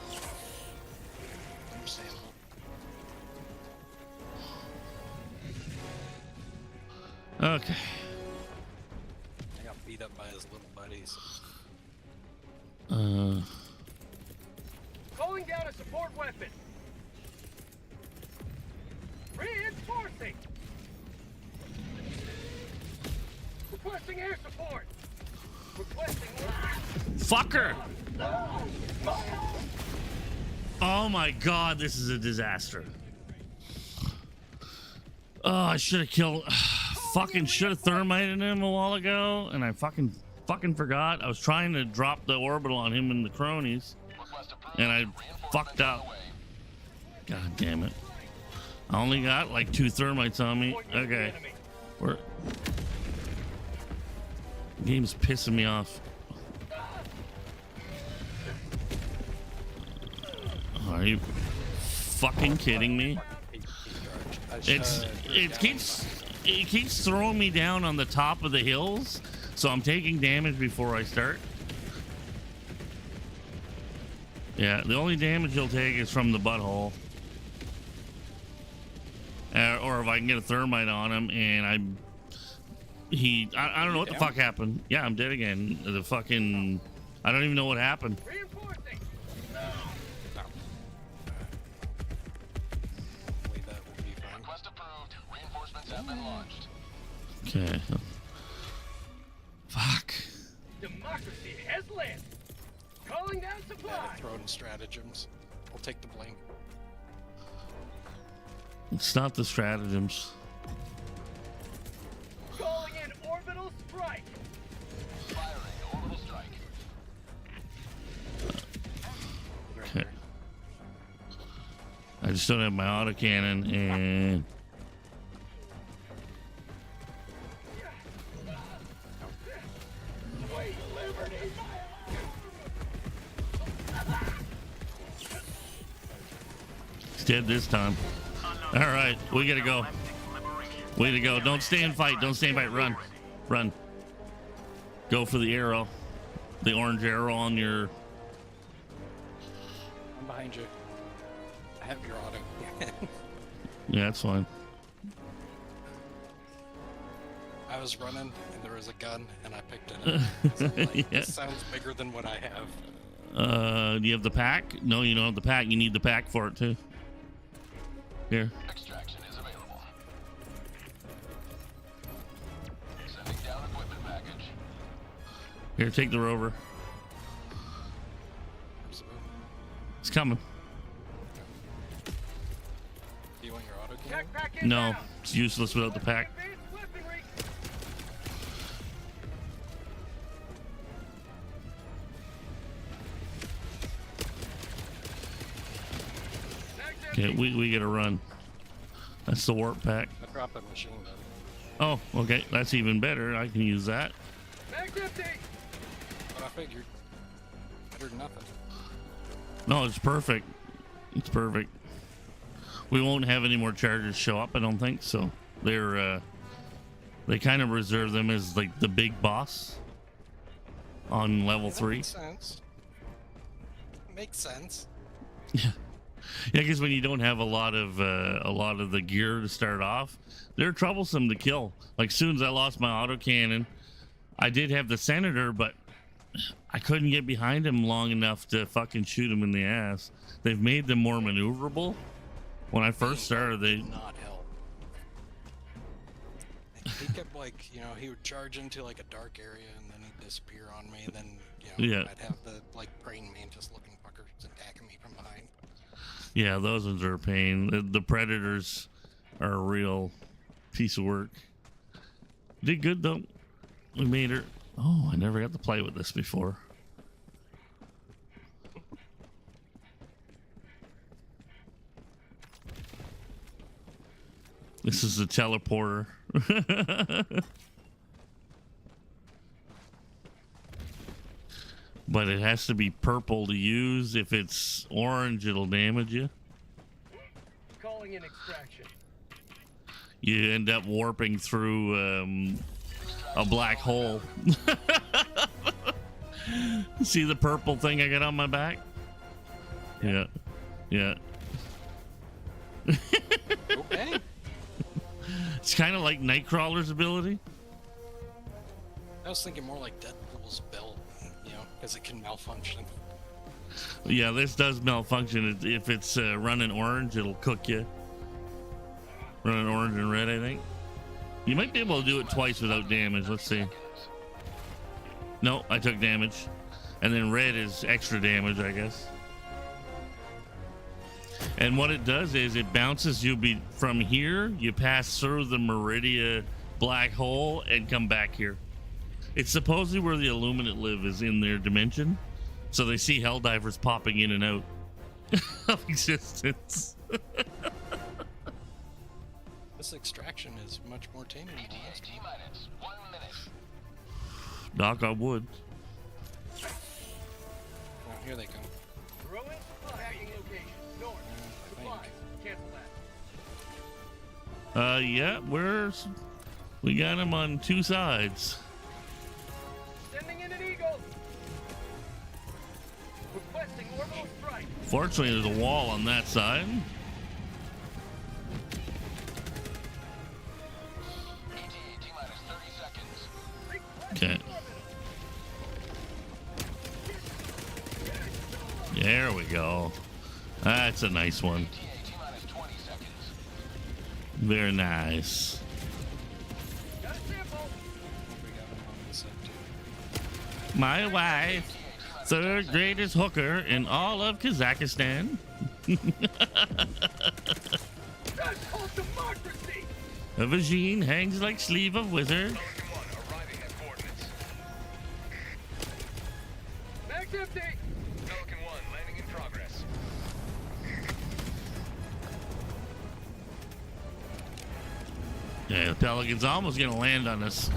Understandable. Okay. I got beat up by his little buddies. Calling down a support weapon. Reinforcing. Requesting air support. Requesting. Fucker! Oh my god, this is a disaster. Oh, I should have killed. Fucking should have thermited him a while ago, and I fucking forgot. I was trying to drop the orbital on him and the cronies, Request approved. and I Reinforcements fucked on up. the way. God damn it. I only got like 2 thermites on me. Point you at the Okay. enemy. Where? The game's pissing me off. Are you fucking kidding me? It keeps throwing me down on the top of the hills, so I'm taking damage before I start. Yeah, the only damage you'll take is from the butthole. Or if I can get a thermite on him and I don't know what the fuck happened. Yeah, I'm dead again. The fucking, I don't even know what happened. Reinforcing. Request approved. Reinforcements have been launched. Okay. Fuck. Democracy has landed. Calling down Yeah, supplies. throw in stratagems. We'll take the blame. It's not the stratagems. Calling in orbital strike. Firing orbital strike. Okay. I just don't have my autocannon and Sweet liberty. it's dead this time. All right, we gotta go. Way to go. Don't stay and fight. Don't stay and fight. Run. Run. Go for the arrow. The orange arrow on your... I'm behind you. I have your auto. Yeah, that's fine. I was running and there was a gun and I picked it up. So I'm like, Yeah. This sounds bigger than what I have. Do you have the pack? No, you don't have the pack. You need the pack for it too. Here. Extraction is available. Sending down equipment package. Here, take the rover. Where's the boom? It's coming. Do you want your auto cannon? Backpack No, inbound. it's useless without the pack. Advanced weaponry. Okay, we gotta run. That's the warp pack. I dropped a machine gun. Oh, okay, that's even better. I can use that. Mag's empty. But I figured. Better than nothing. No, it's perfect. It's perfect. We won't have any more chargers show up, I don't think. So they're they kind of reserve them as like the big boss on level 3. Makes sense. Makes sense. Yeah, because when you don't have a lot of the gear to start off, they're troublesome to kill. Like, soon as I lost my autocannon, I did have the senator, but I couldn't get behind him long enough to fucking shoot him in the ass. They've made them more maneuverable. When I first started, they Did not help. He kept like, you know, he would charge into like a dark area and then he'd disappear on me. And then, you know, Yeah. I'd have the like praying mantis looking fuckers attacking me from behind. yeah, those ones are a pain. The predators are a real piece of work. Did good though. We made her. Oh, I never got to play with this before. This is the teleporter. But it has to be purple to use. If it's orange, it'll damage you. Calling in extraction. You end up warping through a black hole. See the purple thing I got on my back? Yeah. Yeah. Okay. It's kind of like Nightcrawler's ability. I was thinking more like Deadpool's belt, you know, because it can malfunction. Yeah, this does malfunction. If it's running orange, it'll cook you. Running orange and red, I think. You might be able to do it twice without damage. Let's see. No, I took damage. And then red is extra damage, I guess. And what it does is it bounces you from here. You pass through the Meridia black hole and come back here. It's supposedly where the Illuminate live, is in their dimension. So they see Helldivers popping in and out of existence. The This extraction is much more tame than the last one. T-minus 1 minute. Knock on wood. Oh, here they come. Throw it. Tagging location. North. I think. Supplies. Cancel that. Yeah, we got him on two sides. Sending in an eagle. Requesting orbital strike. Fortunately, there's a wall on that side. T-minus 30 seconds. Okay. There we go. That's a nice one. T-minus 20 seconds. Very nice. Got a sample. We got them on this side too. My wife, third greatest hooker in all of Kazakhstan. That's called democracy. A vagine hangs like sleeve of wizard. Pelican 1 arriving at coordinates. Max empty. Pelican 1 landing in progress. Yeah, the Pelican's almost gonna land on us.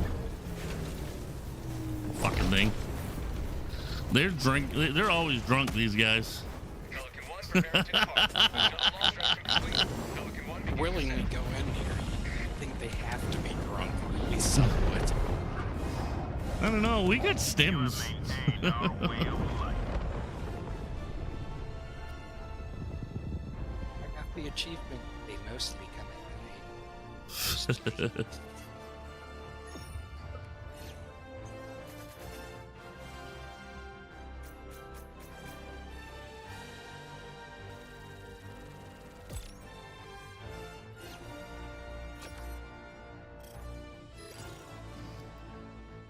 Fucking thing. They're always drunk, these guys. Pelican 1 preparing to depart. Launch tracking complete. Pelican 1 begins Willingly descent. go in here. I think they have to be drunk, or at least somewhat. I don't know. We got stims. I got the achievement. They mostly come at night. Mostly.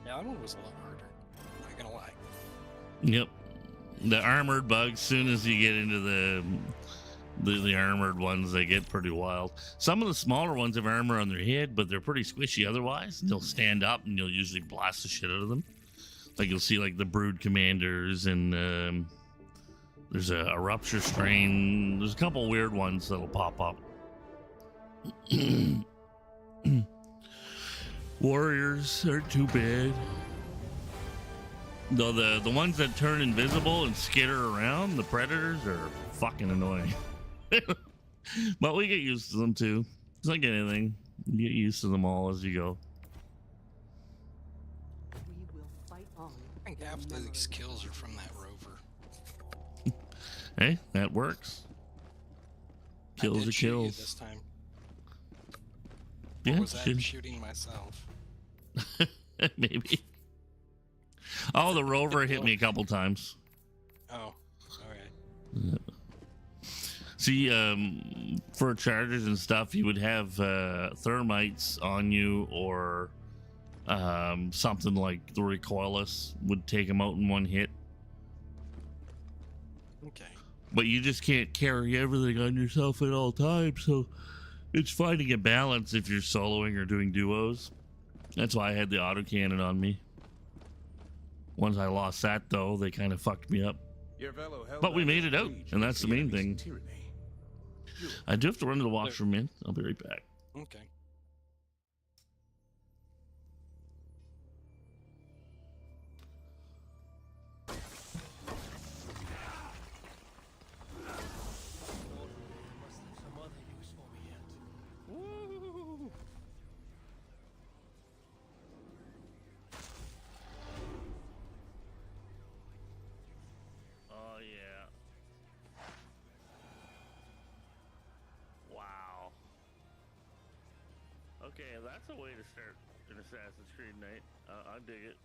Yeah, that one was a lot harder. Not gonna lie. Yep. The armored bugs, soon as you get into the armored ones, they get pretty wild. Some of the smaller ones have armor on their head, but they're pretty squishy otherwise. They'll stand up and you'll usually blast the shit out of them. Like you'll see like the brood commanders and there's a rupture strain. There's a couple weird ones that'll pop up. Warriors aren't too bad. Though the ones that turn invisible and skitter around, the predators, are fucking annoying. But we get used to them too. It's like anything. You get used to them all as you go. We will fight on. I think half of these kills are from that rover. Hey, that works. Kills I did are shoot you kills. this time. Yeah, Or was I should- shooting myself? maybe. Oh, the rover hit me a couple times. Oh, alright. See, for chargers and stuff, you would have thermites on you, or something like the recoilless would take them out in one hit. Okay. But you just can't carry everything on yourself at all times, so it's finding a balance if you're soloing or doing duos. That's why I had the autocannon on me. Once I lost that, though, they kind of fucked me up. Your fellow But we made it out, Helldiver and that's the main enemy's thing. tyranny. I do have to run to the washroom, man. I'll be right back. Okay. Oh, yeah. Wow. Okay, that's a way to start an Assassin's Creed night. I dig it.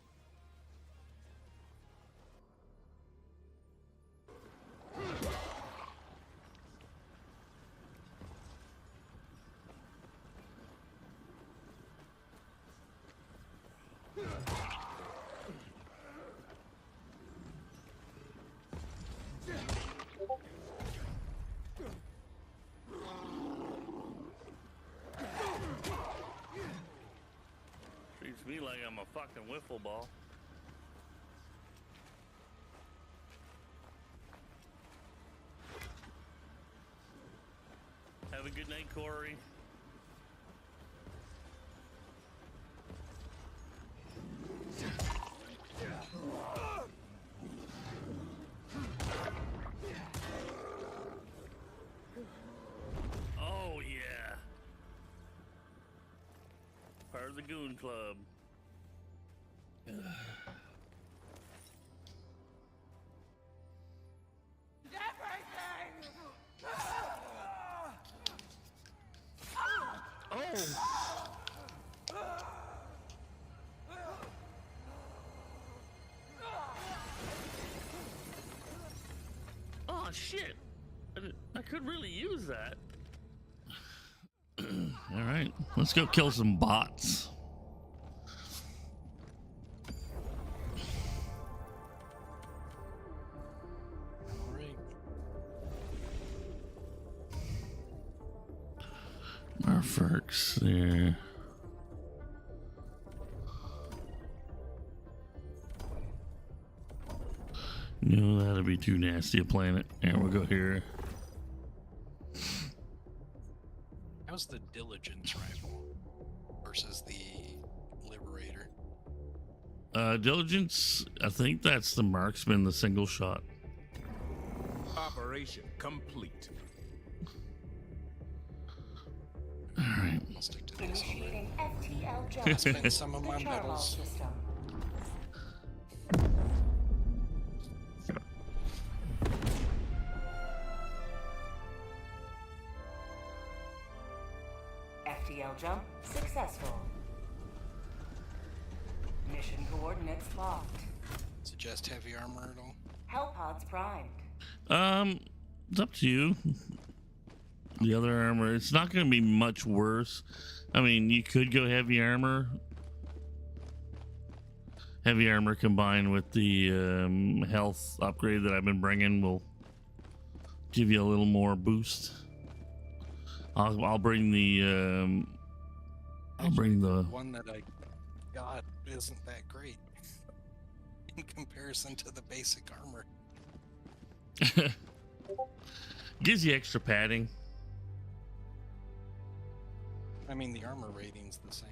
Treats me like I'm a fucking wiffle ball. Have a good night, Corey. of the Goon Club. Oh! Oh shit! I could really use that. All right, let's go kill some bots. Alright. Marferks there. No, that'd be too nasty a planet. There, we'll go here. How's the Diligence rifle versus the Liberator? Diligence, I think that's the Marksman, the single shot. Operation complete. All right. I'll stick to this. Initiating FTL jump. Spend some of The my Charval medals. system. FTL jump successful. Mission coordinates locked. Suggest heavy armor at all? Hell pods primed. It's up to you. The other armor, it's not going to be much worse. I mean, you could go heavy armor. Heavy armor combined with the health upgrade that I've been bringing will give you a little more boost. I'll bring the One that I got isn't that great in comparison to the basic armor. gives you extra padding. I mean, the armor rating's the same.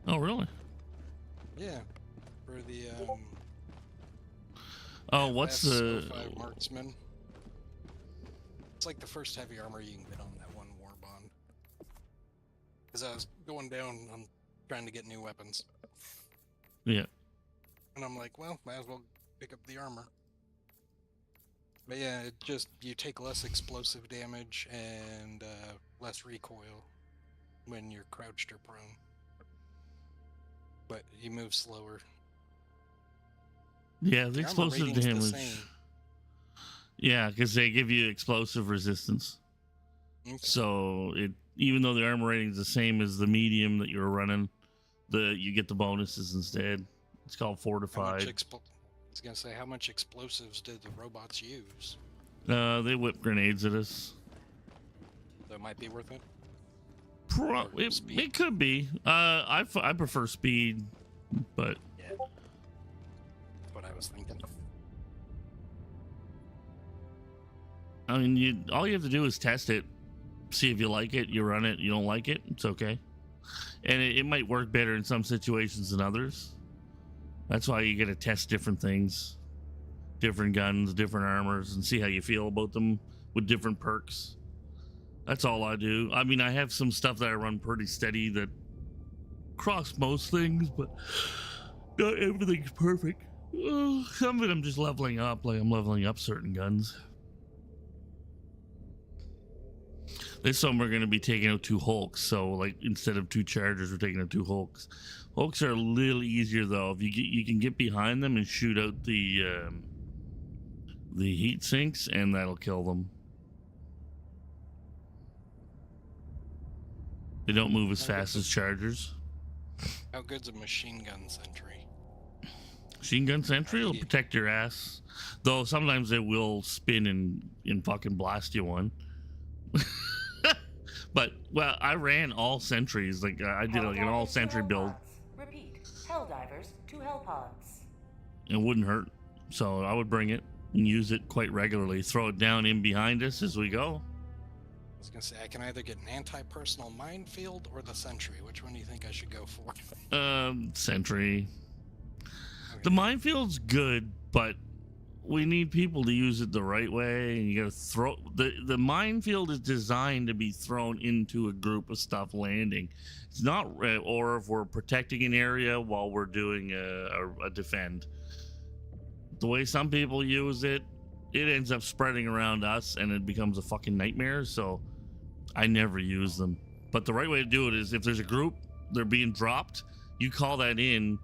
Oh, really? Yeah. For the Oh, what's the LS037 Marksman. It's like the first heavy armor you can get on that one war bond. Because I was going down, I'm trying to get new weapons. yeah? And I'm like, well, might as well pick up the armor. But yeah, it just, you take less explosive damage and less recoil when you're crouched or prone. But you move slower. Yeah, the armor explosive rating's the damage. same. Yeah, because they give you explosive resistance. Okay. So it, even though the armor rating is the same as the medium that you're running, you get the bonuses instead. It's called How fortified. much I was gonna say, how much explosives did the robots use? They whip grenades at us. That might be worth it. It Speed. could be. I prefer speed, but Yeah. That's what I was thinking. I mean, all you have to do is test it, see if you like it. You run it. You don't like it, it's okay. And it might work better in some situations than others. That's why you got to test different things, different guns, different armors, and see how you feel about them with different perks. That's all I do. I mean, I have some stuff that I run pretty steady that cross most things, but not everything's perfect. Some of it I'm just leveling up, like I'm leveling up certain guns. This one we're going to be taking out 2 Hulks, so like instead of 2 Chargers, we're taking out 2 Hulks. Hulks are a little easier though. If you can get behind them and shoot out the heat sinks, and that'll kill them. They don't move as fast as Chargers. How good's a machine gun sentry? Machine gun sentry will protect your ass, though sometimes they will spin and fucking blast you one. But well, I ran all sentries. Like I did like an all sentry build. Repeat. Helldivers to Hellpods. It wouldn't hurt, so I would bring it and use it quite regularly. Throw it down in behind us as we go. I was gonna say, I can either get an anti-personal minefield or the sentry. Which one do you think I should go for? Sentry. Okay. The minefield's good, but we need people to use it the right way, and you gotta throw the minefield is designed to be thrown into a group of stuff landing. It's not, or if we're protecting an area while we're doing a defend. The way some people use it, it ends up spreading around us, and it becomes a fucking nightmare. So I never use them. But the right way to do it is if there's a group, they're being dropped, you call that in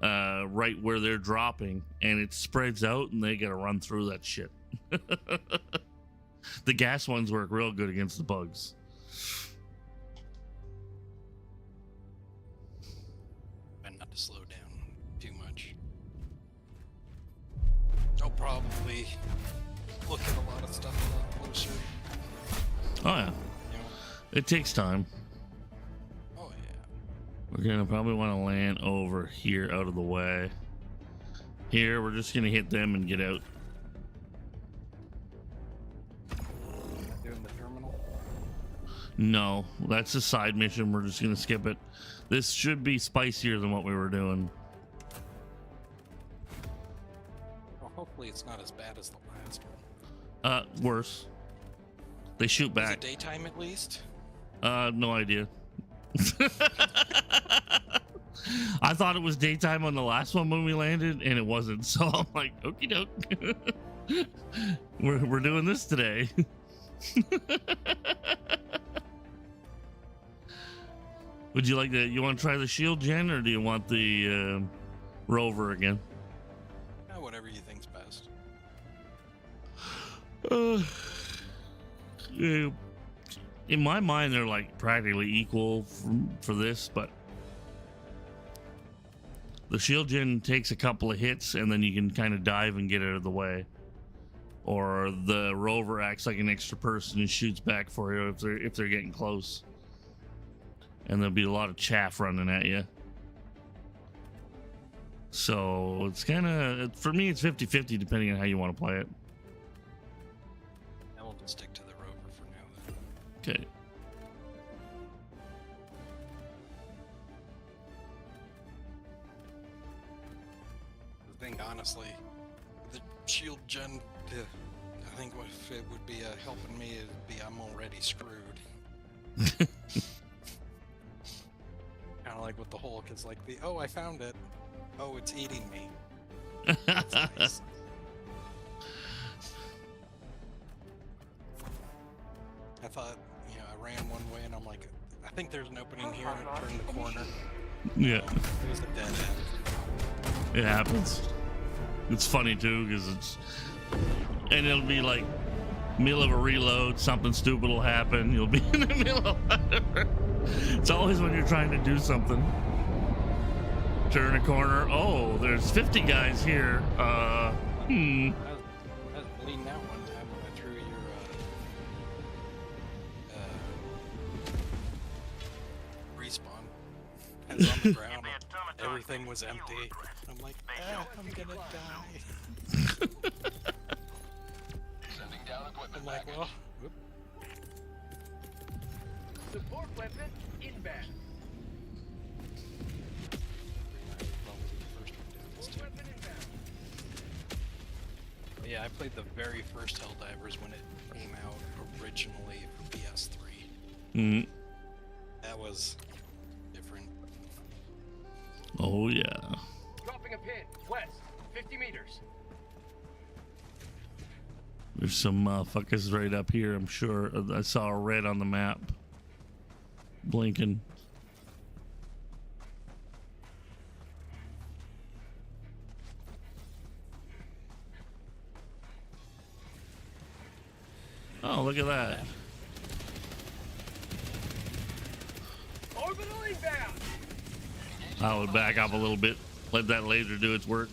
right where they're dropping, and it spreads out, and they gotta run through that shit. The gas ones work real good against the bugs. And not to slow down too much. I'll probably look at a lot of stuff a lot closer. Oh yeah, You know? it takes time. Oh yeah. We're gonna probably want to land over here out of the way. Here, we're just gonna hit them and get out. Doing the terminal. No, that's a side mission. We're just gonna skip it. This should be spicier than what we were doing. Well, hopefully it's not as bad as the last one. Worse. They shoot Is back. it daytime at least? No idea. I thought it was daytime on the last one when we landed, and it wasn't. So I'm like, okie doke. we're doing this today. Would you like that? You want to try the shield gen, or do you want the rover again? Whatever you think's best. In my mind, they're like practically equal for this, but the shield gen takes a couple of hits, and then you can kind of dive and get out of the way. Or the rover acts like an extra person and shoots back for you if they're getting close. And there'll be a lot of chaff running at you. So it's kind of, for me, it's 50-50 depending on how you want to play it. I will just stick to the rover for now then. Okay. I think honestly, the shield gen, I think if it would be helping me, it'd be I'm already screwed. Kind of like with the Hulk, it's like oh, I found it. Oh, it's eating me. That's nice. I thought, I ran one way and I'm like, I think there's an opening here, and I turned the corner. Yeah, It was a dead end. it happens. It's funny too, because and it'll be like middle of a reload, something stupid will happen. You'll be in the middle of whatever. It's always when you're trying to do something. Turn a corner. Oh, there's 50 guys here. I was bleeding out one time when I threw your respawn. I was on the ground. Everything was empty. I'm like, I'm gonna die. I'm like, well, whoop. Support weapon inbound. Support weapon inbound. Yeah, I played the very first Helldivers when it came out originally for PS3. Mm-hmm. That was different. Oh yeah. Dropping a pin. West. 50 meters. There's some motherfuckers right up here, I'm sure. I saw a red on the map. Blinking. Oh, look at that. Orbital inbound. I would back up a little bit. Let that laser do its work.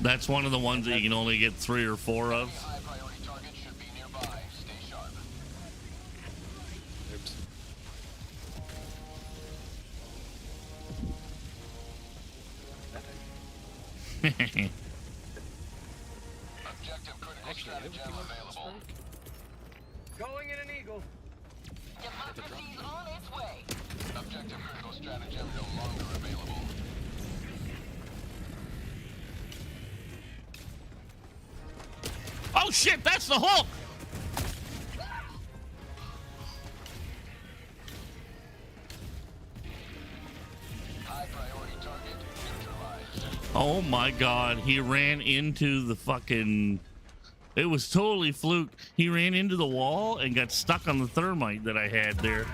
That's one of the ones that you can only get 3 or 4 of. High priority target should be nearby. Stay sharp. Oops. Objective critical Actually, stratagem available. Going in an eagle. Democracy's on its way. Objective critical stratagem no longer available. shit, that's the Hulk. Oh my god, he ran into the fucking... It was totally fluke. He ran into the wall and got stuck on the thermite that I had there.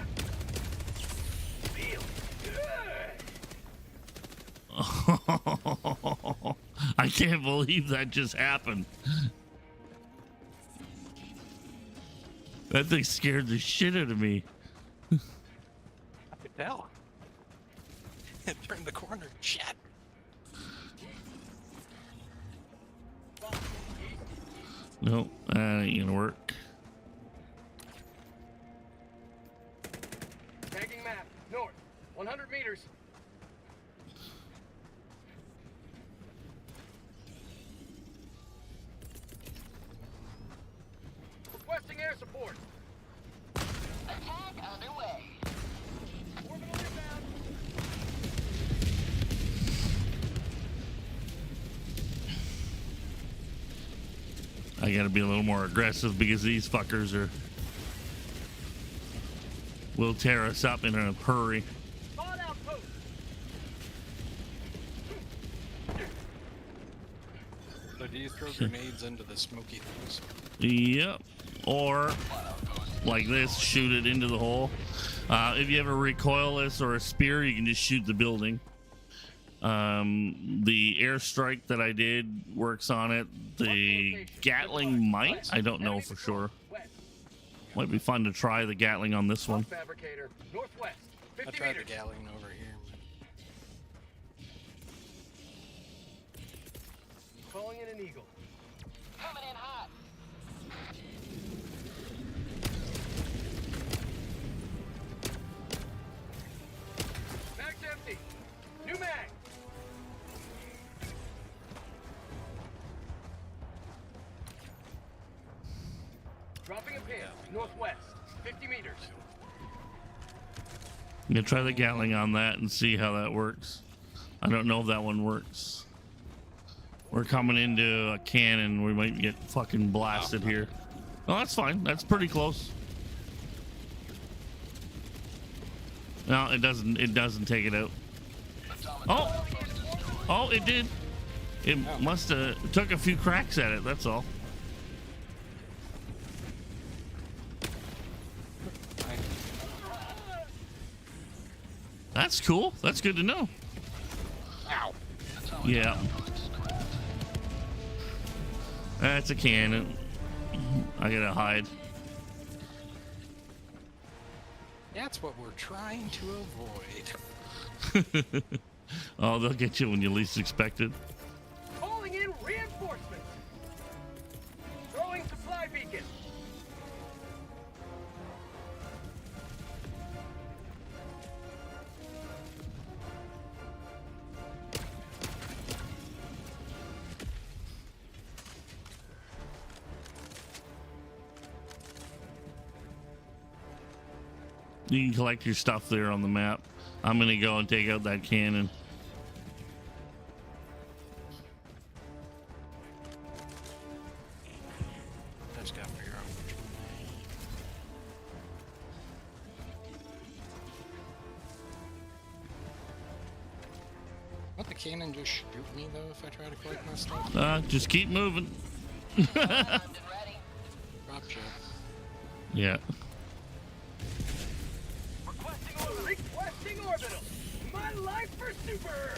I can't believe that just happened. That thing scared the shit out of me. I could tell. It turned the corner. Shit. Nope, that ain't gonna work. Tagging map. North. 100 meters. Requesting air support. Attack underway. Orbital inbound. I gotta be a little more aggressive because these fuckers will tear us up in a hurry. Spawn outpost. So do you throw grenades into the smoky things? Yep. Or like this, shoot it into the hole. If you have a recoilless or a spear, you can just shoot the building. The airstrike that I did works on it. The Gatling might. I don't know for sure. West. Might be fun to try the Gatling on this one. Fabricator. Northwest. I 50 tried the meters. Gatling over here. Calling in an eagle. Coming in hot. Mag's empty. New mag. Dropping a pin. Northwest. 50 meters. I'm gonna try the Gatling on that and see how that works. I don't know if that one works. We're coming into a cannon. We might get fucking blasted here. Oh, that's fine. That's pretty close. No, it doesn't. It doesn't take it out. Oh, oh, it did. It must have took a few cracks at it. That's all. That's cool. That's good to know. Ow. Yeah. That's a cannon. I gotta hide. That's what we're trying to avoid. Oh, they'll get you when you least expect it. Calling in reinforcements. Throwing supply beacon. You can collect your stuff there on the map. I'm gonna go and take out that cannon. I just gotta figure out which one. Won't the cannon just shoot me though if I try to collect my stuff? Just keep moving. Armed and ready. Drop ship. Yeah. Requesting orbital. My life for super.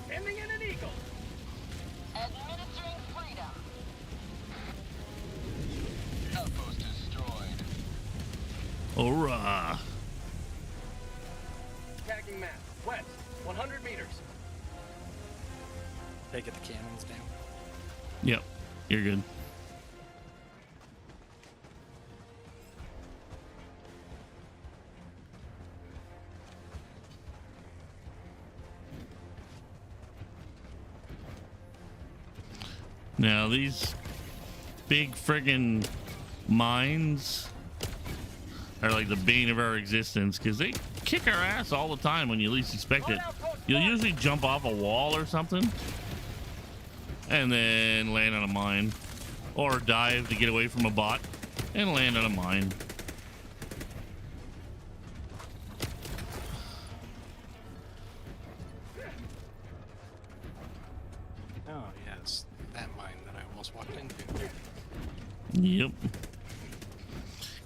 Sending in an eagle. Administering freedom. Outpost destroyed. Hurrah. Tagging map. West. 100 meters. They get the cannons down. Yep. You're good. Now these big friggin' mines are like the bane of our existence because they kick our ass all the time when you least expect it. You'll usually jump off a wall or something and then land on a mine, or dive to get away from a bot and land on a mine. Oh, yes. That mine that I almost walked into. Yep.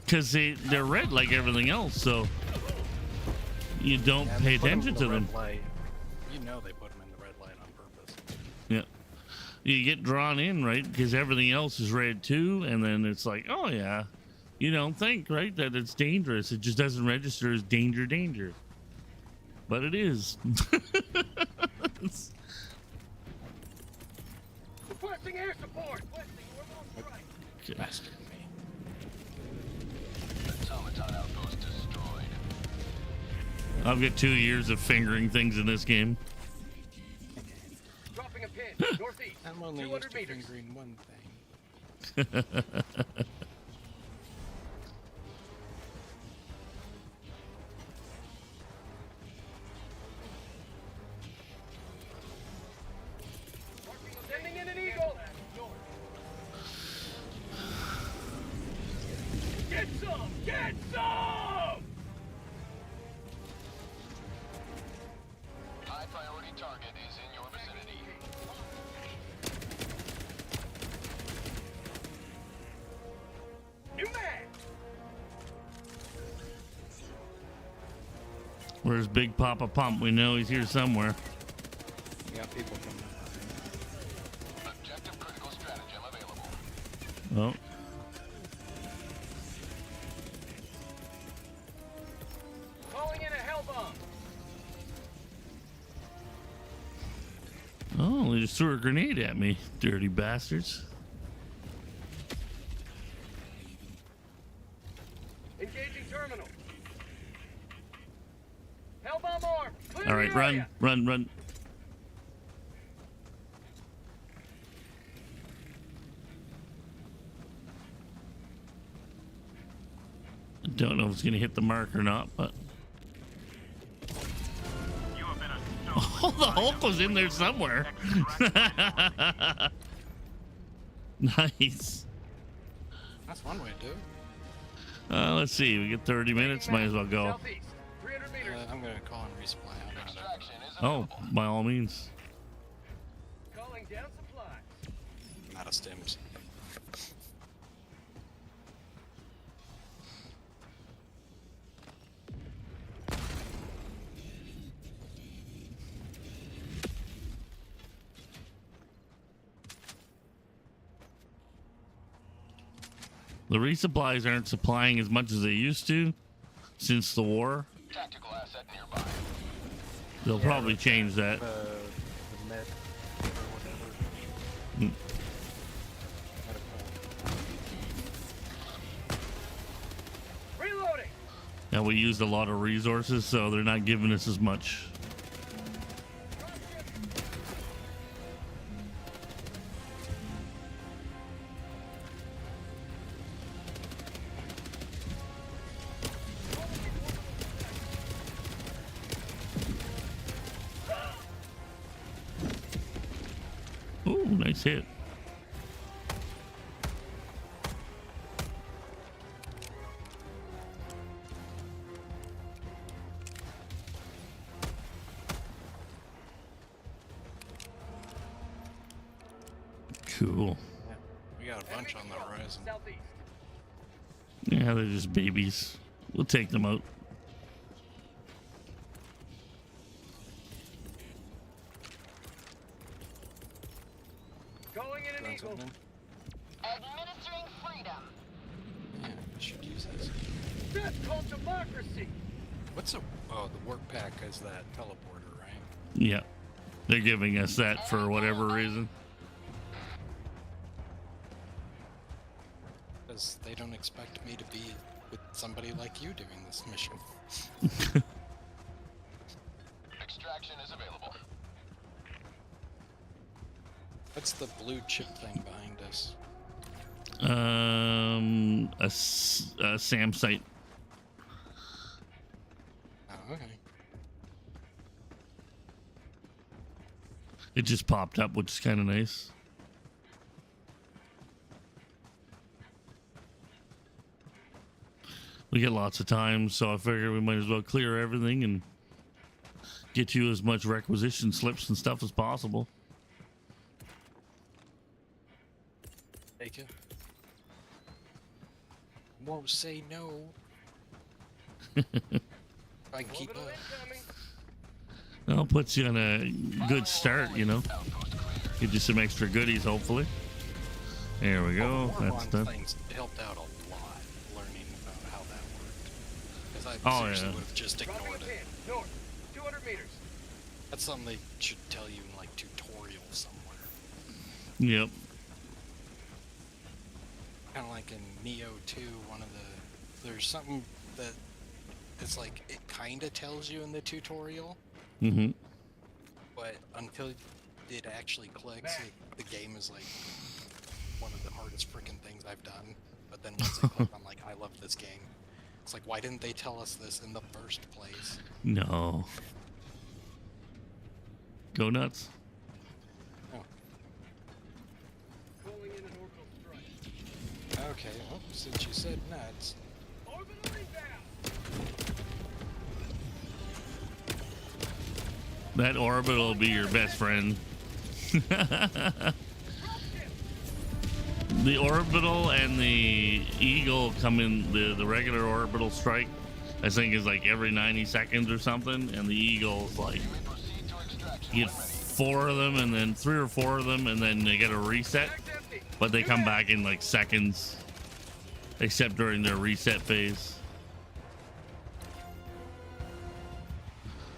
Because they're red like everything else, so you don't Yeah, pay they put 'em attention in to the them. red light. You know they put them in the red light on purpose. Yeah. You get drawn in, right? Because everything else is red too, and then it's like, oh yeah. You don't think, right, that it's dangerous. It just doesn't register as danger. But it is. Requesting air support. Requesting orbital strike. Okay. Bastard me. Automaton outpost destroyed. I've got 2 years of fingering things in this game. Dropping a pin. Northeast. I'm only used 200 to meters. fingering one thing. Sending in an eagle. Get some. Get some. High priority target is in your vicinity. New mag. Where's Big Papa Pump? We know he's here somewhere. You got people coming. Objective critical stratagem available. Oh. Calling in a hell bomb. Oh, they just threw a grenade at me, dirty bastards. Engaging terminal. Hell bomb armed. Clear All right, the run, area. run. I don't know if it's gonna hit the mark or not, but oh, the Hulk was in there somewhere. Nice. That's one way to do it. Let's see. We get 30 minutes. Might as well go. Southeast. 300 meters. I'm gonna call and resupply. I'm out of Extraction is Oh, by all means. Calling down supplies. I'm out of stims. The resupplies aren't supplying as much as they used to since the war. tactical asset nearby. They'll probably change that. The med or whatever. Mm. Reloading. And we used a lot of resources, so they're not giving us as much. Ooh, nice hit. Cool. Yeah, we got a bunch on the horizon. Southeast. Yeah, they're just babies. We'll take them out. Calling in an Throwing eagle. something Administering freedom. in? Yeah, I should use this. That's called democracy. What's a... Oh, the work pack is that teleporter, right? Yeah. They're giving us that for whatever reason. Because they don't expect me to be with somebody like you doing this mission. Extraction is available. What's the blue chip thing behind us? A SAM site. Oh, okay. It just popped up, which is kind of nice. We get lots of time, so I figure we might as well clear everything and get you as much requisition slips and stuff as possible. Take it. Won't say no. I can keep up. Well, puts you on a good start, you know. Get you some extra goodies, hopefully. There we go. That's done. Things helped out a lot learning about how that worked. Because I Oh, seriously yeah. would have just Dropping a ignored it. pin. North. 200 meters. That's something they should tell you in like tutorial somewhere. Yep. Kind of like in Neo 2, there's something that it's like it kind of tells you in the tutorial, Mm-hmm. but until it actually clicks, the game is like one of the hardest freaking things I've done. But then once I click, I'm like, I love this game. It's like, why didn't they tell us this in the first place? No. Go nuts. Oh, Calling in an orbital strike. okay. Well, since you said nuts, Orbital rebound. That orbital will be your best friend. The orbital and the eagle come in, the regular orbital strike, I think, is like every 90 seconds or something, and the eagle's like, you get 4 of them, and then 3 or 4 of them, and then they get a reset, but they come back in like seconds, except during their reset phase.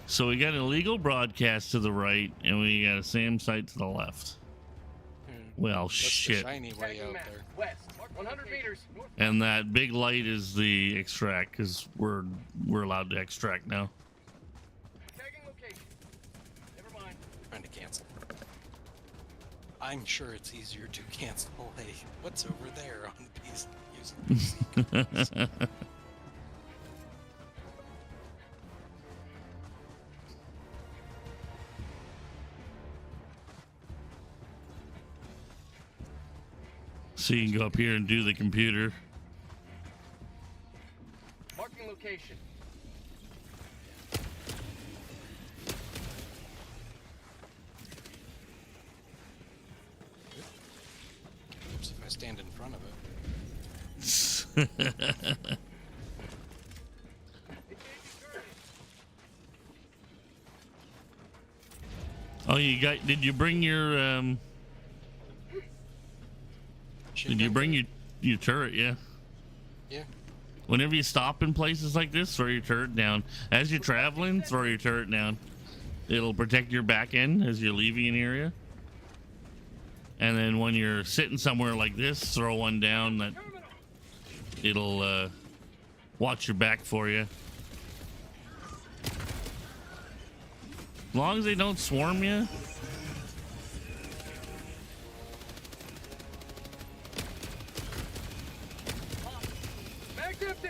So we got an illegal broadcast to the right, and we got a SAM site to the left. Well, that's shit. the shiny way out there. West. 100 meters. North. And that big light is the extract, because we're allowed to extract now. Tagging location. Never mind. Trying to cancel. I'm sure it's easier to cancel a what's over there on the piece using PC. So you can go up here and do the computer. Marking location. Oops, if I stand in front of it. Oh, did you bring your, did you bring your turret? Yeah. Yeah. Whenever you stop in places like this, throw your turret down. As you're traveling, throw your turret down. It'll protect your back end as you're leaving an area. And then when you're sitting somewhere like this, throw one down that it'll watch your back for you. As long as they don't swarm you. Mag's empty.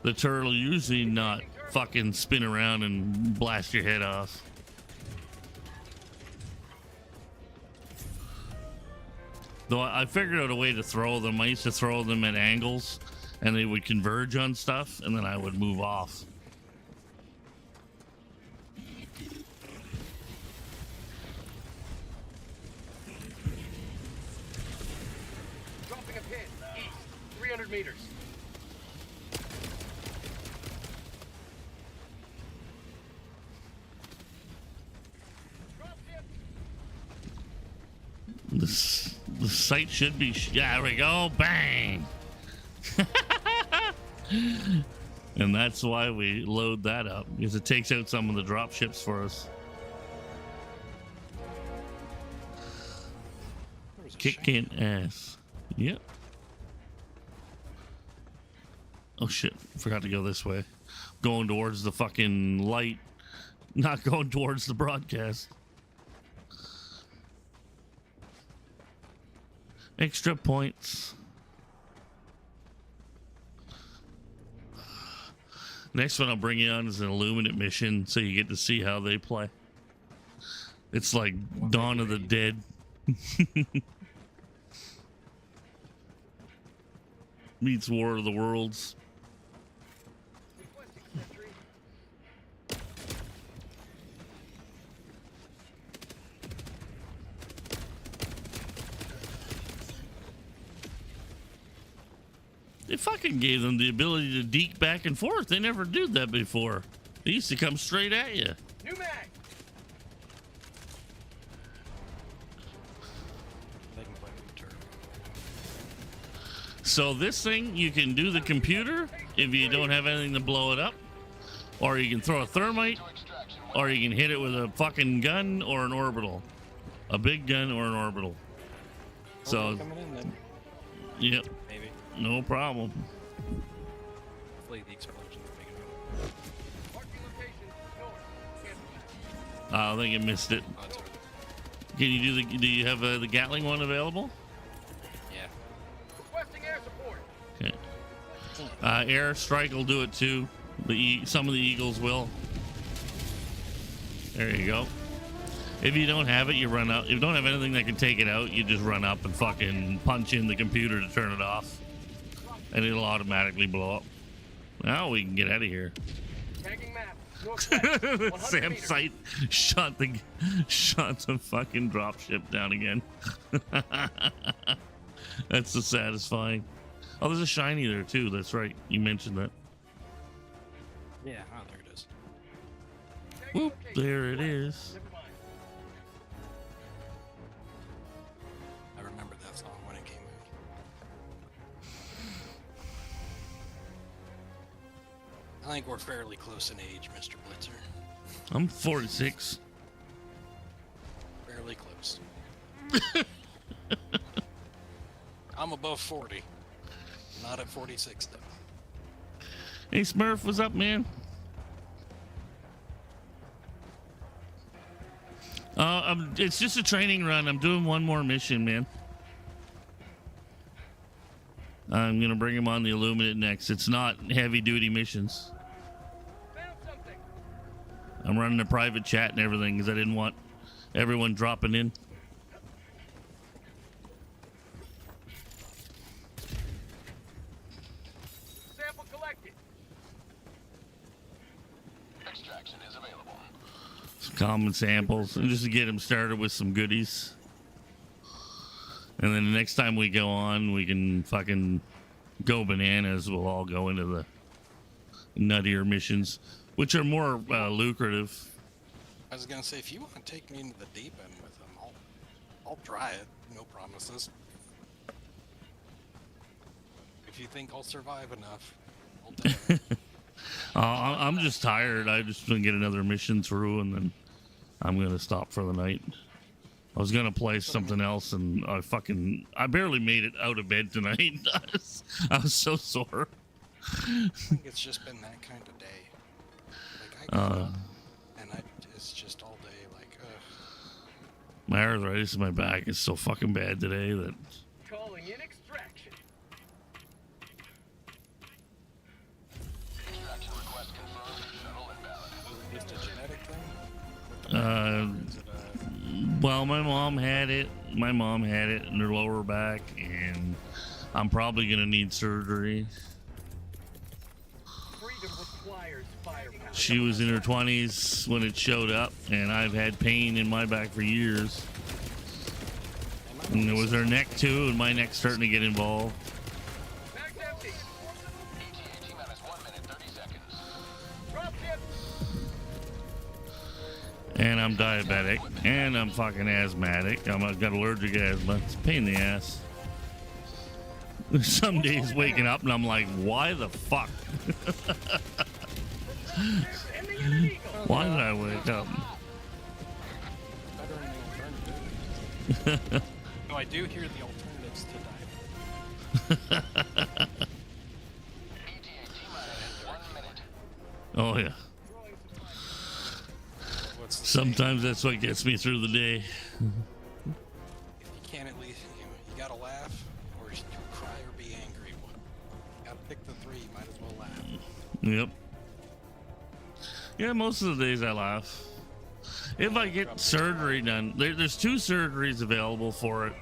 The turret will usually not fucking spin around and blast your head off. Though I figured out a way to throw them. I used to throw them at angles and they would converge on stuff and then I would move off. Dropping a pin. East. 300 meters. The site should be. Yeah, there we go. Bang. And that's why we load that up, because it takes out some of the drop ships for us. Kicking ass. Yep. Oh shit, forgot to go this way. Going towards the fucking light, not going towards the broadcast. Extra points. Next one I'll bring you on is an Illuminate mission, so you get to see how they play. It's like Dawn of the Dead. meets War of the Worlds. Requesting sentry. They fucking gave them the ability to deke back and forth. They never did that before. They used to come straight at you. New mag. They can play with turbo. So this thing, you can do the computer if you don't have anything to blow it up, or you can throw a thermite, or you can hit it with a fucking gun or an orbital, a big gun or an orbital. So, Coming in then, yep, maybe. no problem. Hopefully the explosion's big enough. Marking location. North. Cancel that. I think it missed it. Oh, it's over. Can you do the? Do you have the Gatling one available? Yeah. Requesting air support. Okay. Air strike will do it too. Some of the Eagles will. There you go. If you don't have it, you run up. If you don't have anything that can take it out, you just run up and fucking punch in the computer to turn it off, and it'll automatically blow up. Now we can get out of here. Tagging map. Northwest. 100 Sam meters. Sight shot the fucking dropship down again. That's so satisfying. Oh, there's a shiny there too. That's right. You mentioned that. Yeah, oh, there it is. Tagging Whoop, location. there it West. is. Never mind. I remember that song when it came out. I think we're fairly close in age, Mr. Blitzer. I'm 46. Fairly close. I'm above 40. Not at 46 though. Hey Smurf, what's up, man? It's just a training run. I'm doing one more mission, man. I'm gonna bring him on the Illuminate next. It's not heavy duty missions. Found something. I'm running a private chat and everything because I didn't want everyone dropping in. Sample collected. Extraction is available. Some common samples, and just to get him started with some goodies. And then the next time we go on, we can fucking go bananas. We'll all go into the nuttier missions, which are more lucrative. I was gonna say, if you want to take me into the deep end with them, I'll try it. No promises. If you think I'll survive enough, I'll do it. I'm just tired. I just want to get another mission through, and then I'm gonna stop for the night. I was gonna play something else, and I barely made it out of bed tonight. I was so sore. I think it's just been that kind of day. Like I get up, and it's just all day like, My arthritis in my back is so fucking bad today that Calling in extraction. Extraction request confirmed. Shuttle invalid. just a genetic thing. Is it well, my mom had it in her lower back, and I'm probably gonna need surgery. Freedom requires firepower. She was in her 20s when it showed up, and I've had pain in my back for years. And it was her neck too, and my neck's starting to get involved. Mag's empty. ETA T-minus 1 minute 30 seconds. Drop ship. And I'm diabetic, and I'm fucking asthmatic. I've got allergic asthma. It's a pain in the ass. There's some days waking up and I'm like, why the fuck? Ending in an eagle. Why did I wake up? better than the alternative? No, I do hear the alternatives to diet. ETA T-minus 1 minute. Oh yeah. What's the Sometimes that's what gets me through the day. If you can't at least, you gotta laugh, or you cry or be angry. What? Gotta pick the three. You might as well laugh. Yep. Yeah, most of the days I laugh. If I get surgery done, there's 2 surgeries available for it.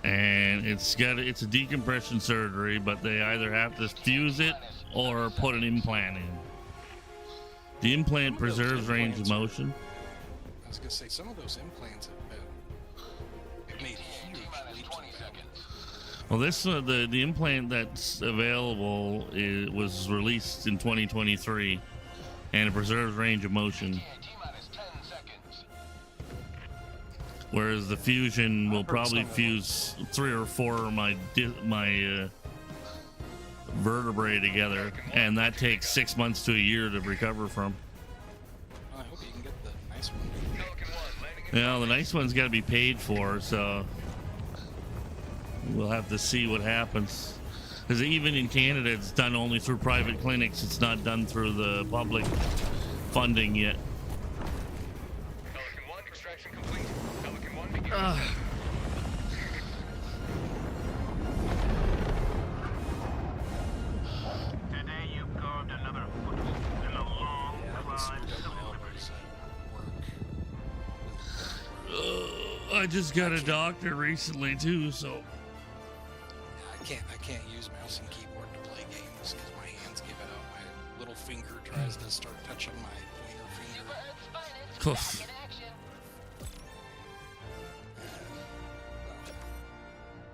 and it's a decompression surgery, but they either have to fuse it or put an implant in. The implant preserves range of motion. I was gonna say some of those implants have made huge leaps and bounds. Well, this the implant that's available was released in 2023, and it preserves range of motion. Whereas the fusion will probably fuse 3 or 4 of my vertebrae together, and that takes 6 months to a year to recover from. Well, I hope you can get the nice one. Yeah, the nice one's got to be paid for, so we'll have to see what happens. Because even in Canada, it's done only through private clinics. It's not done through the public funding yet. Pelican 1, extraction complete. Pelican 1, begin. Today you carved another foothold in a long climb to I just got a doctor recently too, so I can't use mouse and keyboard to play games because my hands give it out. My little finger tries to start touching my pointer finger. Oof.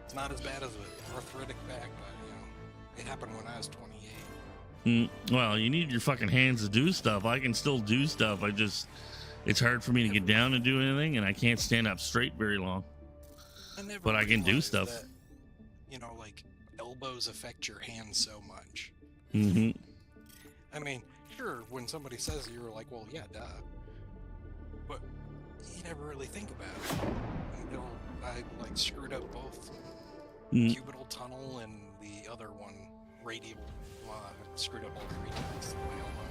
It's not as bad as an arthritic back, but you know, it happened when I was 28. Well, you need your fucking hands to do stuff. I can still do stuff. It's hard for me to get down and do anything, and I can't stand up straight very long. But I can do stuff. That, you know, like elbows affect your hands so much. Mm-hmm. I mean, sure, when somebody says it, you're like, well, yeah, duh. But you never really think about it until I like screwed up both cubital tunnel and the other one, radial. Screwed up all 3 times. My elbow.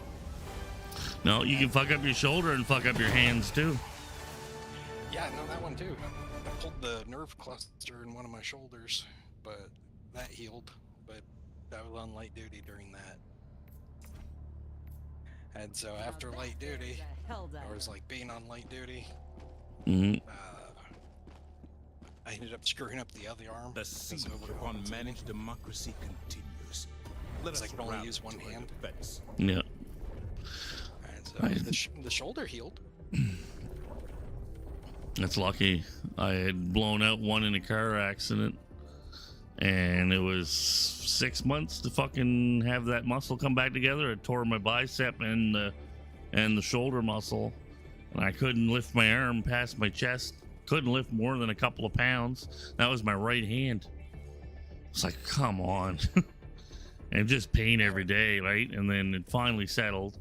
No, you can fuck up your shoulder and fuck up your hands too. Yeah, no, that one too. I pulled the nerve cluster in one of my shoulders, but that healed. But I was on light duty during that. And so after light duty, I was like being on light duty. I ended up screwing up the other arm. The siege upon managed democracy continues. Let us I can only use one hand. Yeah. And so the shoulder healed. That's lucky. I had blown out one in a car accident, and it was 6 months to fucking have that muscle come back together. It tore my bicep and the shoulder muscle, and I couldn't lift my arm past my chest. Couldn't lift more than a couple of pounds. That was my right hand. It's like, come on. And just pain every day, right? And then it finally settled.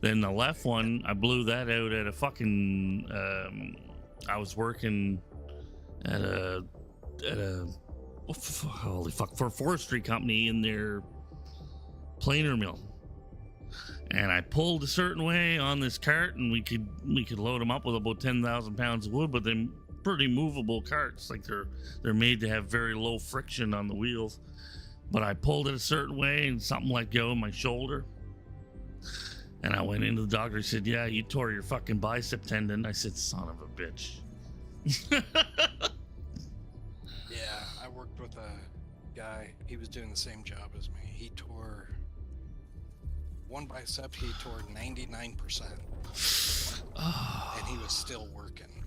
Then the left one, I blew that out at a fucking I was working at a holy fuck, for a forestry company in their planer mill, and I pulled a certain way on this cart, and we could load them up with about 10,000 pounds of wood, but they're pretty movable carts. Like they're made to have very low friction on the wheels. But I pulled it a certain way, and something let go in my shoulder. And I went into the doctor. He said, "Yeah, you tore your fucking bicep tendon." I said, "Son of a bitch." Yeah, I worked with a guy. He was doing the same job as me. He tore one bicep. He tore 99%, and he was still working.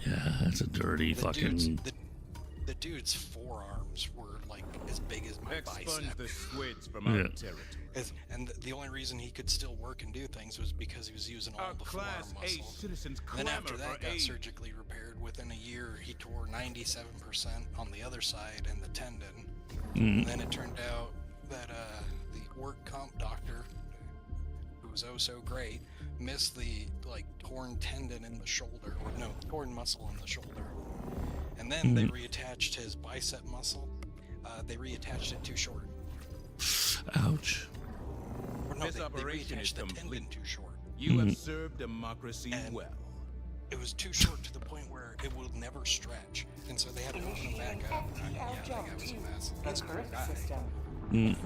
Yeah, that's a dirty fucking. The dude's forearms were like as big as my bicep. The squids from our territory. And the only reason he could still work and do things was because he was using all the forearm muscle. Citizens Then after that for got aid. surgically repaired. Within a year, he tore 97% on the other side and the tendon. And then it turned out that the work comp doctor, who was oh so great, missed the like torn tendon in the shoulder, or no, torn muscle in the shoulder. And then they reattached his bicep muscle. They reattached it too short. Ouch. Or no, This they operation is reattached the tendon complete. too short. You have served democracy And- well. It was too short to the point where it will never stretch. And so they had to open him back Initiating up. FTL Yeah, that jump guy was a to mess. the That's a cool Earth guy. system. It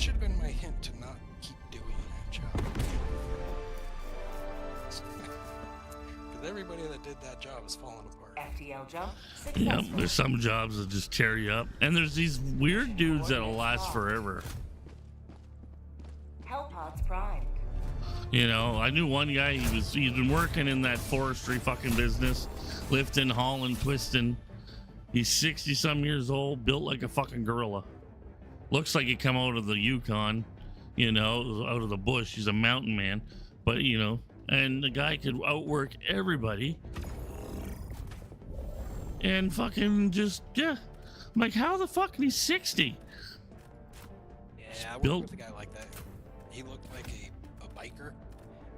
should have been my hint to not keep doing that job. Because everybody that did that job is falling apart. FTL jump Yeah, successful. there's some jobs that just tear you up, and there's these weird dudes that'll last forever. Hellpods primed. You know, I knew one guy. He's been working in that forestry fucking business, lifting, hauling, twisting. He's 60 some years old, built like a fucking gorilla. Looks like he come out of the Yukon, you know, out of the bush. He's a mountain man, but you know, and the guy could outwork everybody. And fucking just, yeah. I'm like, how the fuck? And he's 60. Yeah, I worked Built- with a guy like that. He looked like a biker,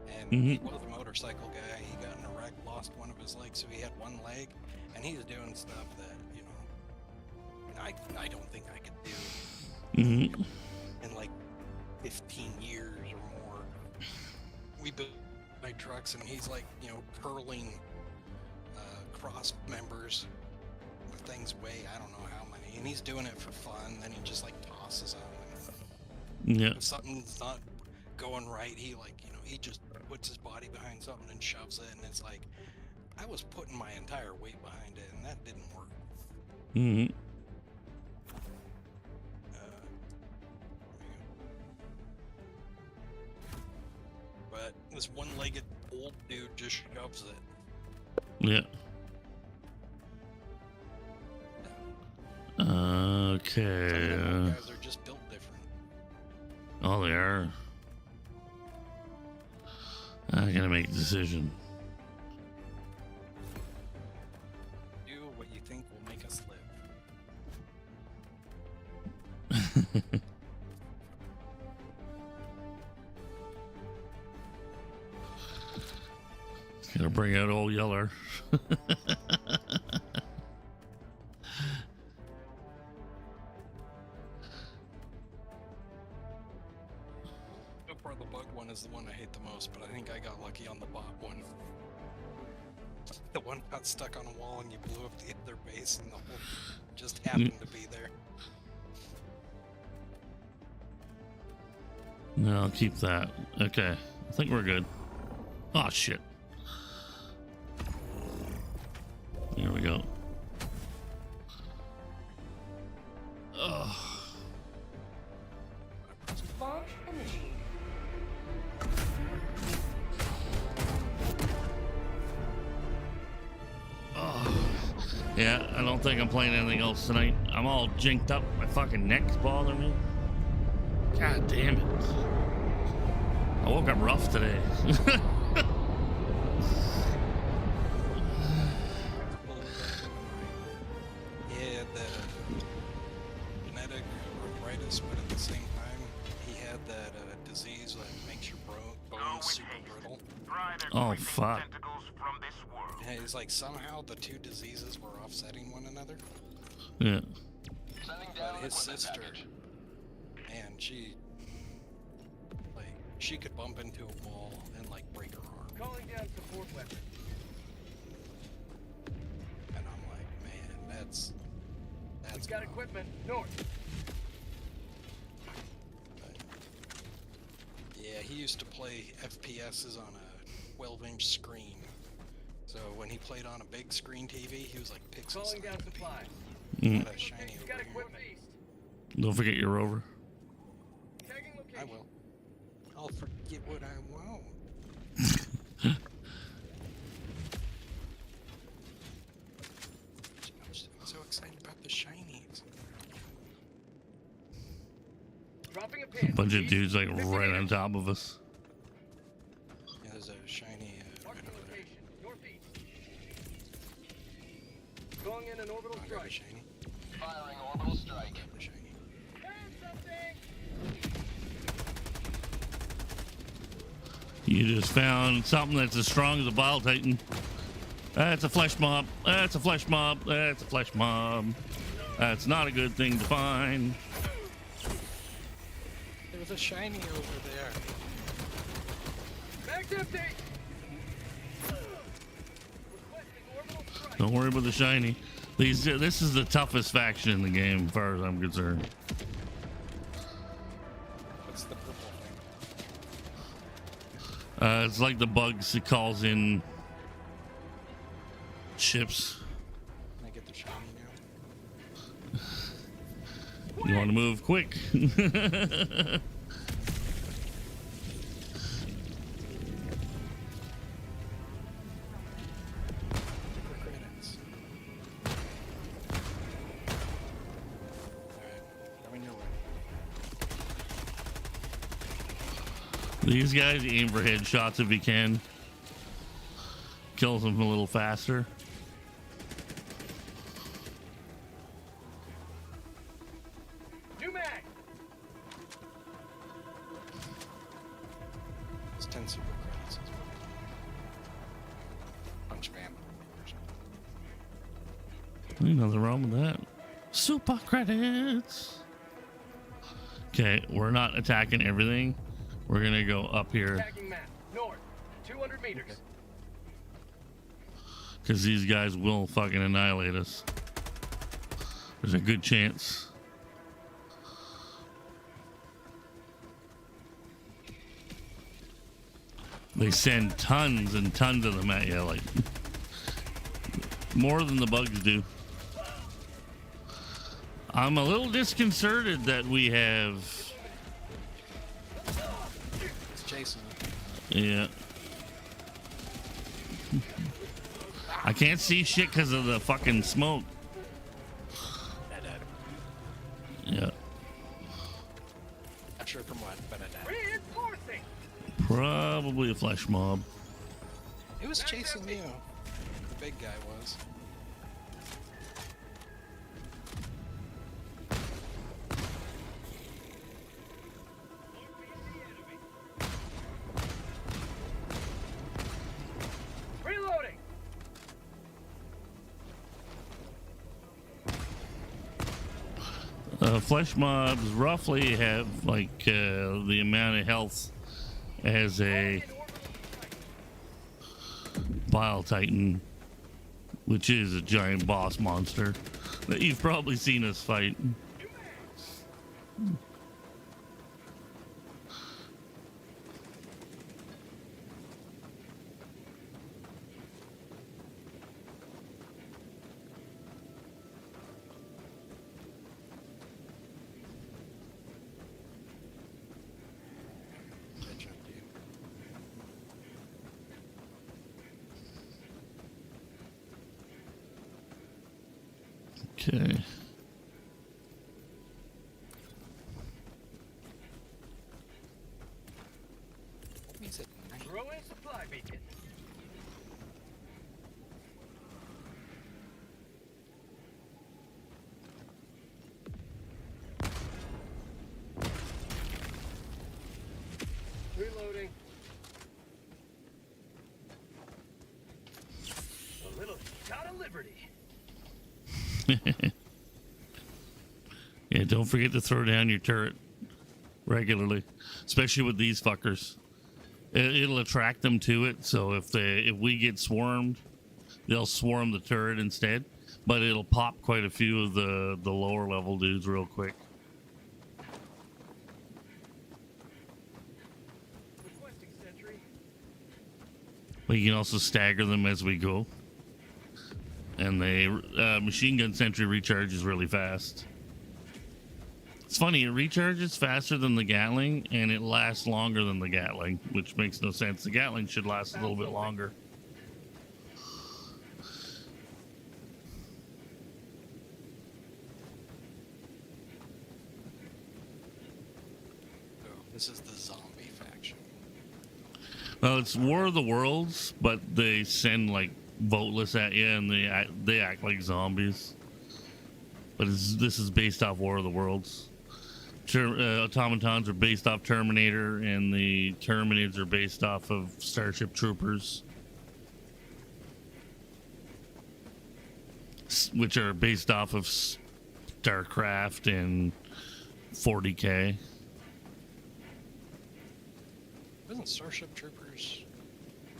and Mhm. he was a motorcycle guy. He got in a wreck, lost one of his legs, so he had one leg, and he was doing stuff that, you know, I don't think I could do Mm-hmm. in like 15 years or more. We built my trucks, and he's like, you know, curling cross members. The things weigh, I don't know how many, and he's doing it for fun. Then he just like tosses them. And Yeah. if something's not going right, he like, you know, he just puts his body behind something and shoves it, and it's like, I was putting my entire weight behind it, and that didn't work. Mm-hmm. But this one-legged old dude just shoves it. Yeah. Okay. Some of them old guys are just built different. Oh, they are. I gotta make a decision. Do what you think will make us live. Gonna bring out old Yeller. So far, the bug one is the one I hate the most, but I think I got lucky on the bot one. The one got stuck on a wall and you blew up the other base, and the whole just happened to be there. No, I'll keep that. Okay. I think we're good. Oh, shit. Here we go. Ugh. Launch initiated. Yeah, I don't think I'm playing anything else tonight. I'm all jinked up. My fucking neck's bothering me. God damn it. I woke up rough today. He had that genetic arthritis, but at the same time, he had that disease that makes your bones super brittle. Pride and Oh, breathing fuck. tentacles from this world. And it's like somehow the two diseases were offsetting one another. Yeah. But his sister, man, she could bump into a wall and like break her arm. Calling down support weapon. And I'm like, man, that's We've got rough. equipment north. But, yeah, he used to play FPSs on a 12-inch screen. So when he played on a big screen TV, he was like pixels. Calling down supplies. Got a shiny We've got over here. equipment. Don't forget your rover. Tagging location. I will. I'll forget what I want. I'm so excited about the shinies. Dropping a pin. Bunch of East, dudes like 50 right on meters. top of us. Yeah, there's a shiny Marking right over there. location. Northeast. Going in an orbital I got a strike. shiny. Firing orbital strike. Got the shiny. Heard something. You just found something that's as strong as a Bile Titan. That's a flesh mob. That's a flesh mob. That's a flesh mob. That's not a good thing to find. There was a shiny over there. Back to empty. Requesting orbital strike. Don't worry about the shiny. This is the toughest faction in the game, as far as I'm concerned. What's the purple thing? It's like the bugs it calls in ships. You want to move quick. Credits. Alright, coming your way. These guys aim for headshots if you can. Kills them a little faster. New mag. It's 10 super credits as well. Bunch of ammo. Ain't nothing wrong with that. Super credits. Okay, we're not attacking everything. We're gonna go up here Tagging map. North. 200 meters. because these guys will fucking annihilate us. There's a good chance. They send tons and tons of them at you, like more than the bugs do. I'm a little disconcerted that we have. It's chasing me. Yeah. I can't see shit because of the fucking smoke. Yeah. Not sure from what, but I died. Reinforcing. Probably a flesh mob. It was chasing you. The big guy was. Reloading. Flesh mobs roughly have like the amount of health as a Bile Titan, which is a giant boss monster that you've probably seen us fight. I jumped you. Okay. He's at night. Throw in supply beacon. Reloading. A little shot of liberty. Yeah, don't forget to throw down your turret regularly, especially with these fuckers. It'll attract them to it. So if we get swarmed, they'll swarm the turret instead. But it'll pop quite a few of the lower level dudes real quick. Requesting sentry. But you can also stagger them as we go. And the machine gun sentry recharges really fast. It's funny, it recharges faster than the Gatling, and it lasts longer than the Gatling, which makes no sense. The Gatling should last a little bit longer. Oh, this is the zombie faction. Well, it's War of the Worlds, but they send like voteless at you, and they act like zombies. But this is based off War of the Worlds. Automatons are based off Terminator, and the Terminids are based off of Starship Troopers, which are based off of StarCraft and 40K. Wasn't Starship Troopers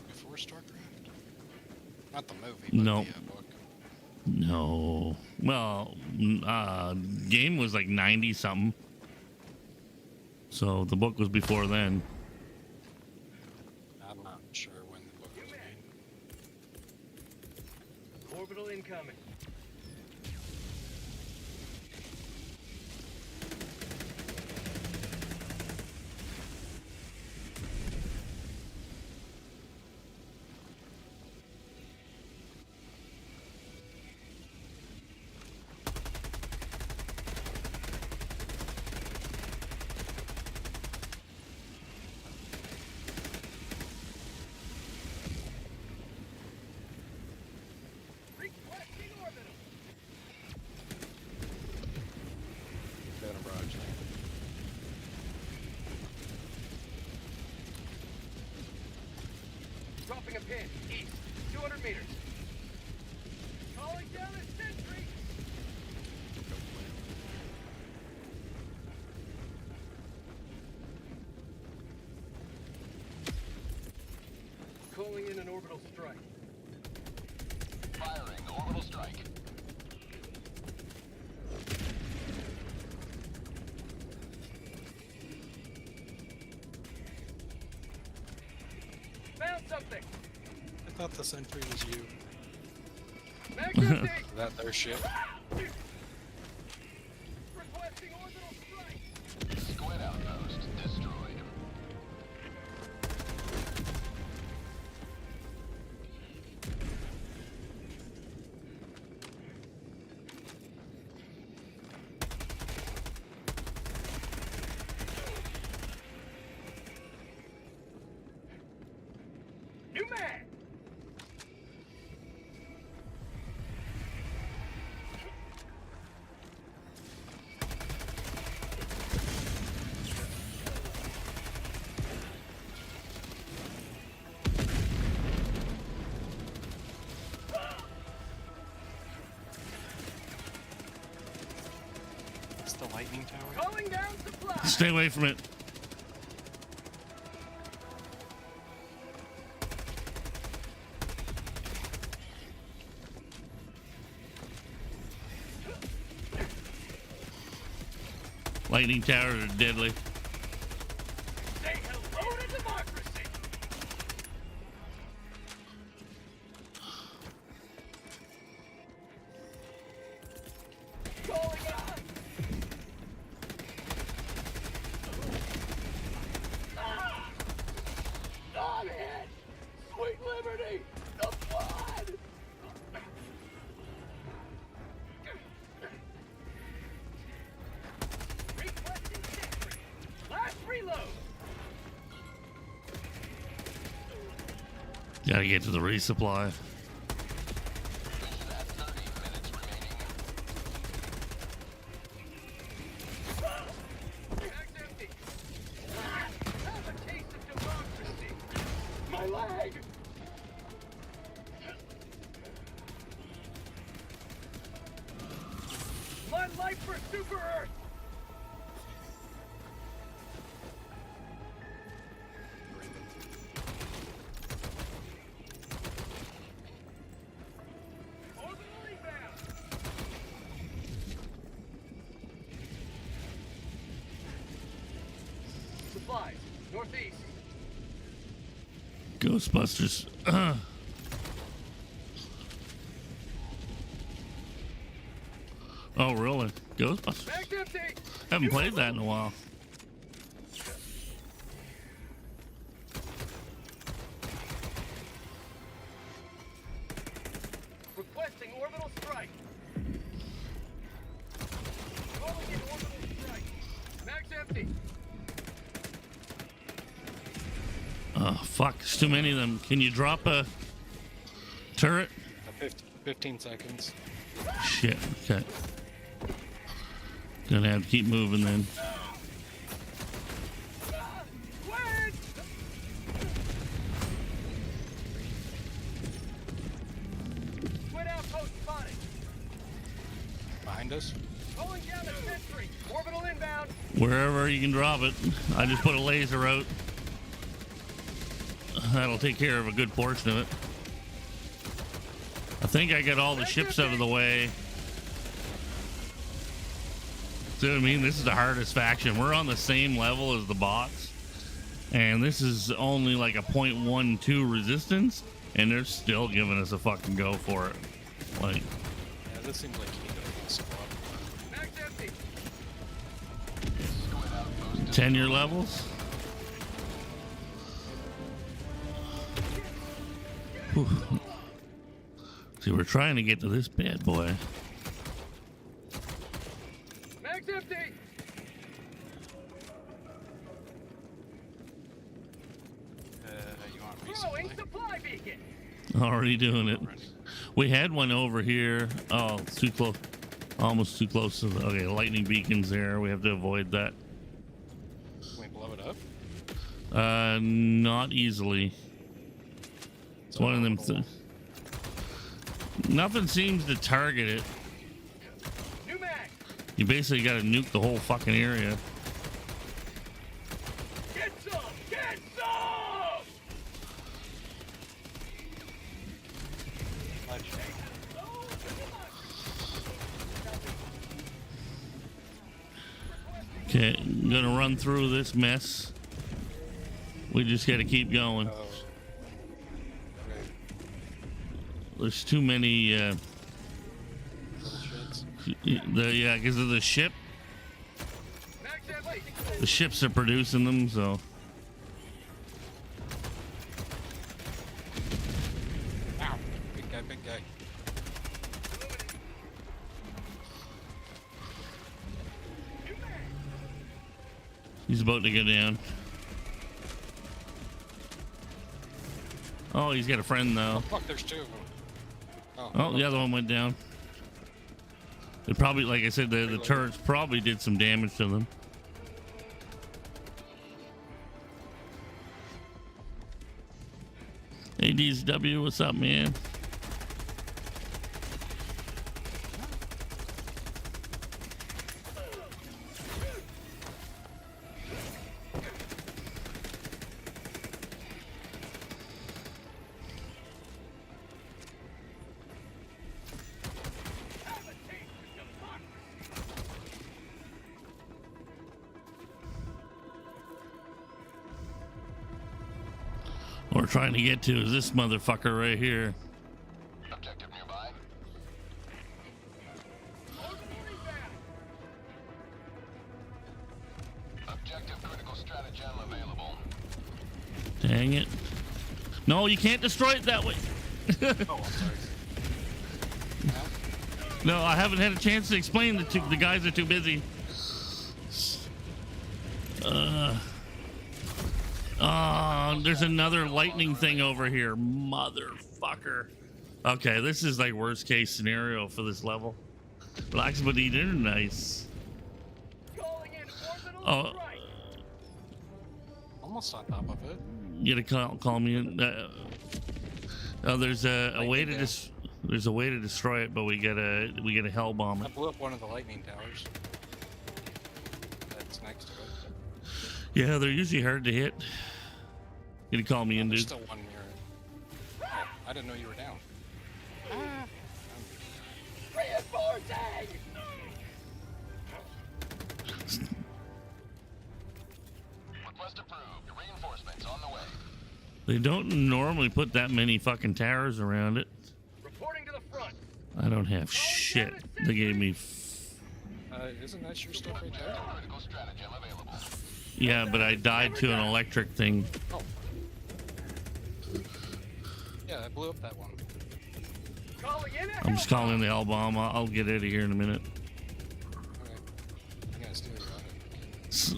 before StarCraft? Not the movie, but No. the book. No. Well, game was like 90 something. So the book was before then. I'm not sure when the book was made. Orbital incoming. Roger. Dropping a pin. East. 200 meters. Calling down a sentry. Calling in an orbital strike. Firing orbital strike. Found something. I thought the sentry was you. Mag empty. Is that their ship? Requesting orbital strike. Squid outpost destroyed. New mag. It's the lightning tower. Calling down supply. Stay away from it. Lightning towers are deadly. Say hello to democracy. Calling out. On it. Sweet liberty. The blood. Requesting sentry. Last reload. Gotta get to the resupply. At 30 minutes remaining. Mag's empty. Have a taste of democracy. My leg. My life for Super Earth. Orbital rebound. Supplies. Northeast. Ghostbusters. Oh, really? Ghostbusters? Mag's empty. Haven't played that in a while. Requesting orbital strike. Calling in orbital strike. Mag's empty. Oh, fuck. There's too many of them. Can you drop a turret? 15 seconds. Shit. Okay. Gonna have to keep moving then. Wait! Squid outpost spotted. Behind us. Calling down a sentry. Orbital inbound. Wherever you can drop it. I just put a laser out. That'll take care of a good portion of it. I think I got all the ships out of the way. See what I mean? This is the hardest faction. We're on the same level as the bots. And this is only like a 0.12 resistance. And they're still giving us a fucking go for it. Like, Yeah, this seems like you need a full squad. Mag's empty. 10-year levels. Whew. See, we're trying to get to this bad boy. Mag's empty. You want Throwing resupply? supply beacon. Already doing it. We had one over here. Oh, it's too close. Almost too close to the... Okay, lightning beacons there. We have to avoid that. Can we blow it up? Not easily. It's one of them... Nothing seems to target it. New mag. You basically got to nuke the whole fucking area. Get some. Get some. Okay, I'm gonna run through this mess. We just gotta keep going. Oh. Okay. There's too many, Little shits. yeah, because of the ship. Max that light. The ships are producing them, so. Ow. Big guy, big guy. He's about to go down. Oh, he's got a friend though. Fuck, there's two of them. Oh, the other one went down. It probably, like I said, the turrets probably did some damage to them. Hey, DSW, what's up, man? What we're trying to get to is this motherfucker right here. Objective nearby. Objective critical stratagem available. Dang it. No, you can't destroy it that way. Oh, I'm sorry. No, I haven't had a chance to explain. The guys are too busy. There's another lightning thing over here. Motherfucker. Okay, this is like worst case scenario for this level. Relax, but eat dinner. Nice. Calling in orbital Oh, strike. Almost on top of it. you gotta call me in. There's a way to there's a way to destroy it, but we gotta hell bomb I it. blew up one of the lightning towers. That's next to it. Yeah, they're usually hard to hit. You gotta call me in, There's dude. still one near it. Oh, I didn't know you were down. Reinforcing. Request approved. Reinforcements on the way. They don't normally put that many fucking towers around it. Reporting to the front. I don't have shit. They gave me. Isn't that your stuff right there? Critical stratagem available. Yeah, but I died to an electric thing. Oh. Yeah, I blew up that one. Calling in. I'm just calling the hell bomb. I'll get out of here in a minute. Okay. I'm gonna steal your other. S-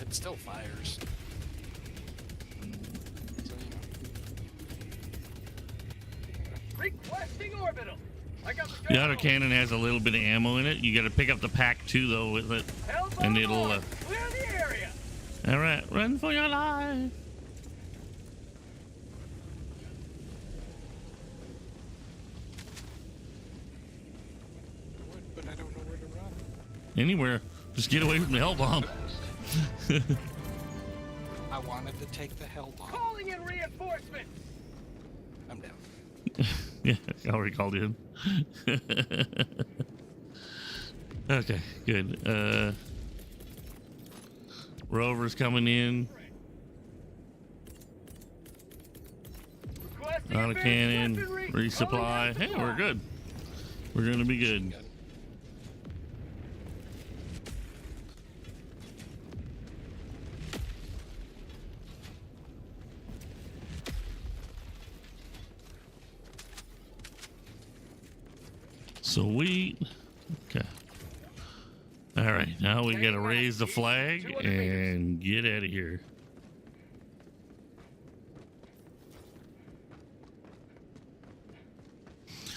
It still fires. So, you know. Requesting orbital. I got the The autocannon has a little bit of ammo in it. You got to pick up the pack too, though, with it, and it'll. Clear the area. All right, run for your life. I would, but I don't know where to run. Anywhere, just get away from the hell bomb. I wanted to take the hell bomb. Calling in reinforcements. I'm down. Yeah, I already called in. Okay, good. Rover's coming in. Requesting Autocannon, advanced weaponry. resupply. Hey, we're good. We're gonna be good. Gun. Sweet. Okay. All right, now we gotta raise the flag and get out of here.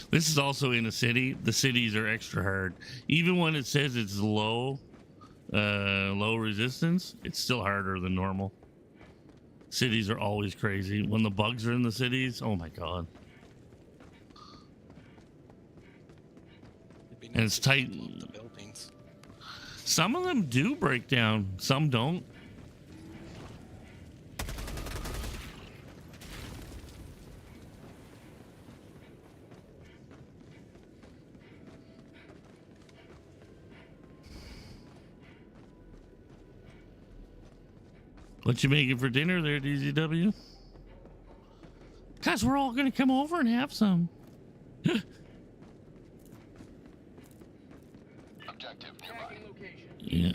This is also in a city. The cities are extra hard. Even when it says it's low resistance, it's still harder than normal. Cities are always crazy. When the bugs are in the cities, oh my god. It'd be And it's nice if they tight. could loot the buildings. Some of them do break down, some don't. What you making for dinner there, DZW? Guys, we're all gonna come over and have some. Objective nearby. Tagging location. Yeah.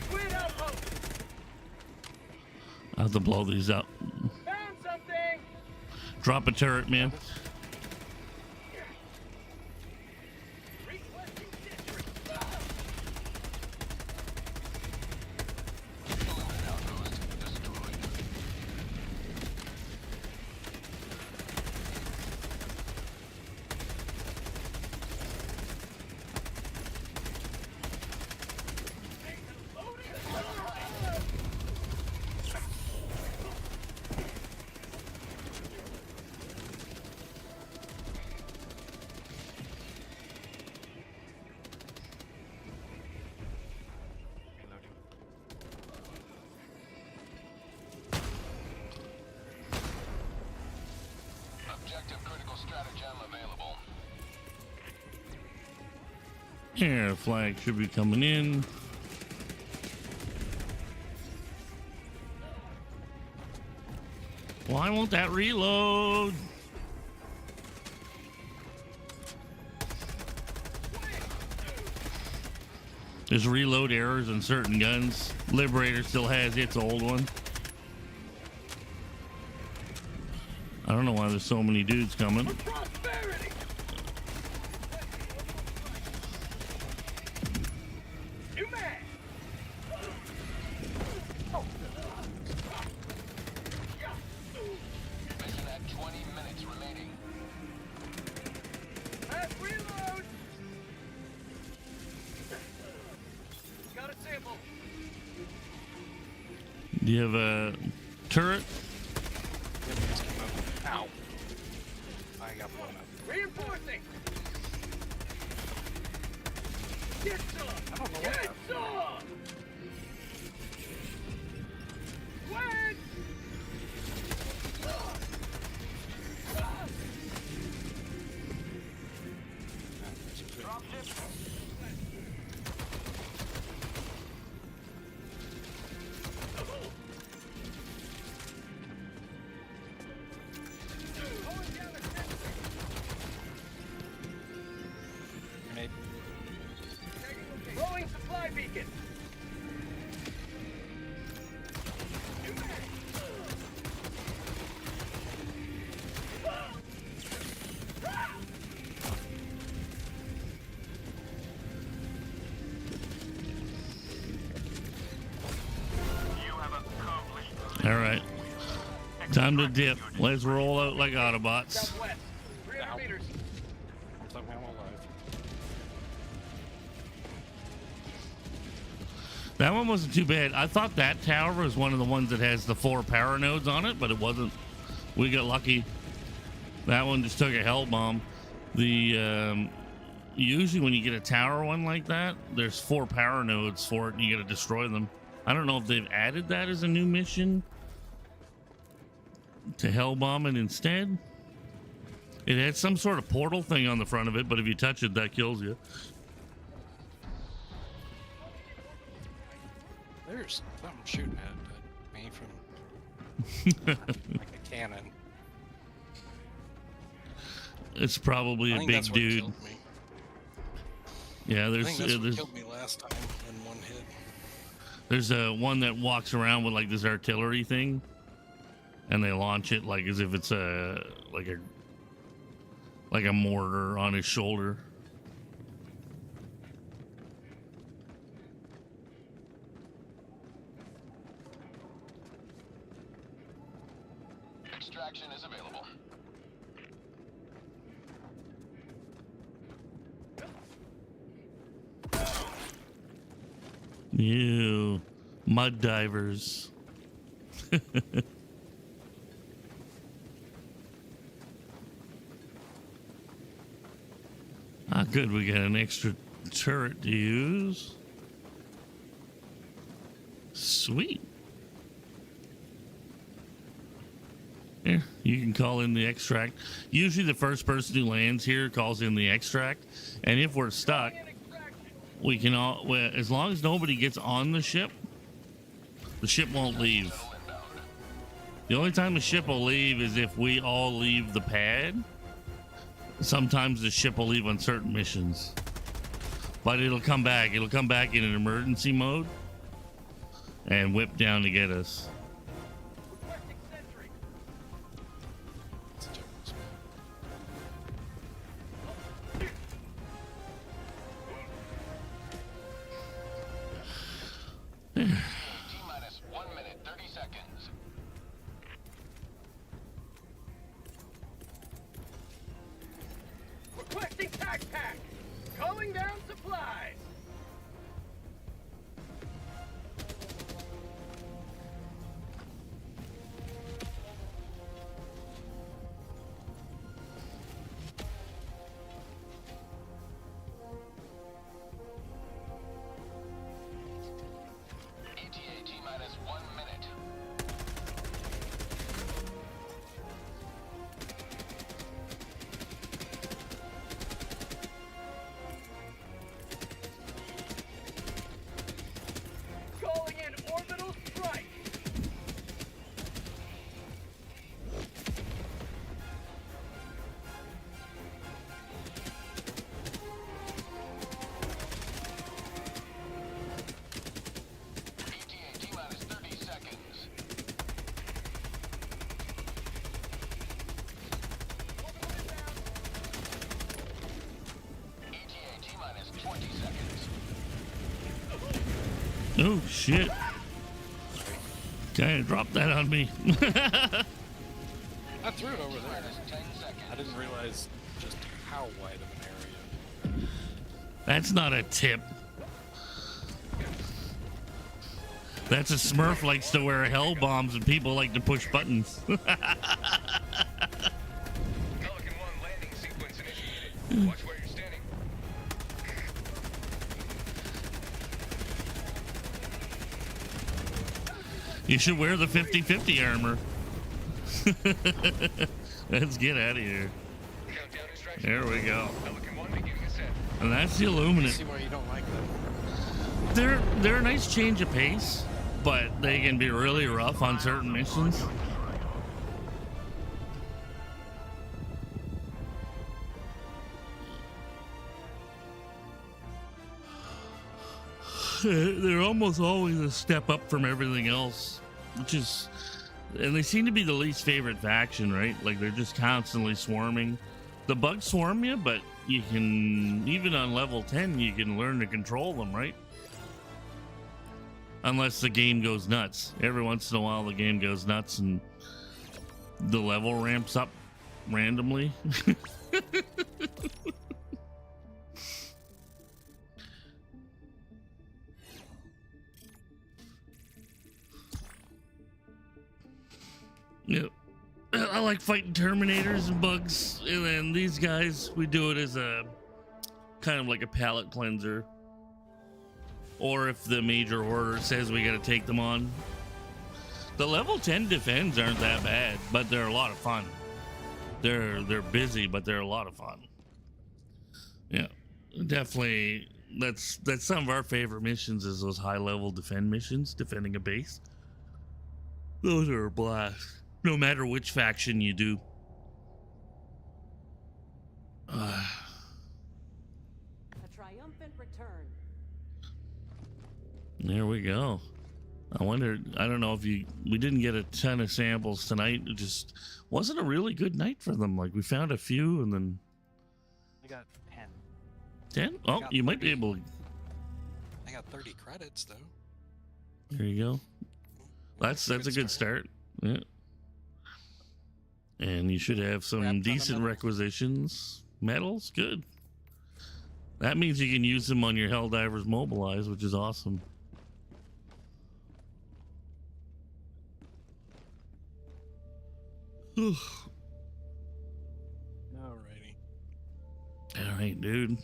Squid outpost. I'll have to blow these up. Found something. Drop a turret, man. Requesting district. Outpost destroyed. Objective critical stratagem available. Yeah, flag should be coming in. Why won't that reload? There's reload errors in certain guns. Liberator still has its old one. I don't know why there's so many dudes coming. Prosperity. New man. Mission at 20 minutes remaining. Last reload. Got a sample. Do you have a turret? Ow. I got blown up. Reinforcing. Get some. I don't know what Get happened. some. Wedge. Grenade. Rolling supply beacon. You have accomplished All right. Time to dip. Let's roll out like Autobots. Southwest. 300 Ow. meters. Somehow I'm alive. That one wasn't too bad. I thought that tower was one of the ones that has the 4 power nodes on it, but it wasn't. We got lucky. That one just took a hell bomb. The usually when you get a tower one like that, there's 4 power nodes for it, and you got to destroy them. I don't know if they've added that as a new mission to hell bomb it instead. It had some sort of portal thing on the front of it, but if you touch it, that kills you. There's something shooting at me from like a cannon. It's probably I a think big that's what dude. killed me. Yeah, I there's think that's what there's killed me last time in one hit. there's a one that walks around with like this artillery thing, and they launch it like as if it's like a mortar on his shoulder. Extraction is available. You mud divers. Ah, good. We got an extra turret to use. Sweet. Here, you can call in the extract. Usually the first person who lands here calls in the extract. And if we're stuck, we can all, well, as long as nobody gets on the ship won't leave. The only time the ship will leave is if we all leave the pad. Sometimes the ship will leave on certain missions. But it'll come back. It'll come back in an emergency mode and whip down to get us. T-minus 1 minute, 30 seconds. Requesting tac pack. Calling down supplies. ETA T-minus 1 minute. Calling in orbital strike. ETA T-minus 30 seconds. ETA T-minus 20 seconds. Oh shit. Okay, drop that on me. I threw it over there. T-minus 10 seconds. I didn't realize just how wide of an area. That's not a tip. That's a Smurf likes to wear hell bombs and people like to push buttons. Pelican 1 landing sequence initiated. Watch where you're standing. You should wear the 50-50 armor. Let's get out of here. Countdown instructions. There we go. Pelican 1 beginning ascent. And that's the Illuminate. See why you don't like them. They're a nice change of pace, but they can be really rough on certain missions. They're almost always a step up from everything else, which is, and they seem to be the least favorite faction, right? Like they're just constantly swarming. The bugs swarm you, but you can, even on level 10, you can learn to control them, right? Unless the game goes nuts. Every once in a while the game goes nuts and the level ramps up randomly. Yep. I like fighting Terminators and bugs, and then these guys, we do it as a kind of like a palate cleanser. Or if the major order says we gotta take them on. The level 10 defends aren't that bad, but they're a lot of fun. They're busy, but they're a lot of fun. Yeah, definitely. That's some of our favorite missions, is those high level defend missions, defending a base. Those are a blast, no matter which faction you do. A triumphant return. There we go. I wonder, I don't know if we didn't get a ton of samples tonight. It just wasn't a really good night for them. Like we found a few and then. I got 10. 10? Oh, got you might be 30. able to. I got 30 credits though. There you go. That's a good start. Yeah. And you should have some Grab ton of decent medals. requisitions. Medals? Good. That means you can use them on your Helldivers Mobilize, which is awesome. Alrighty. All right, dude.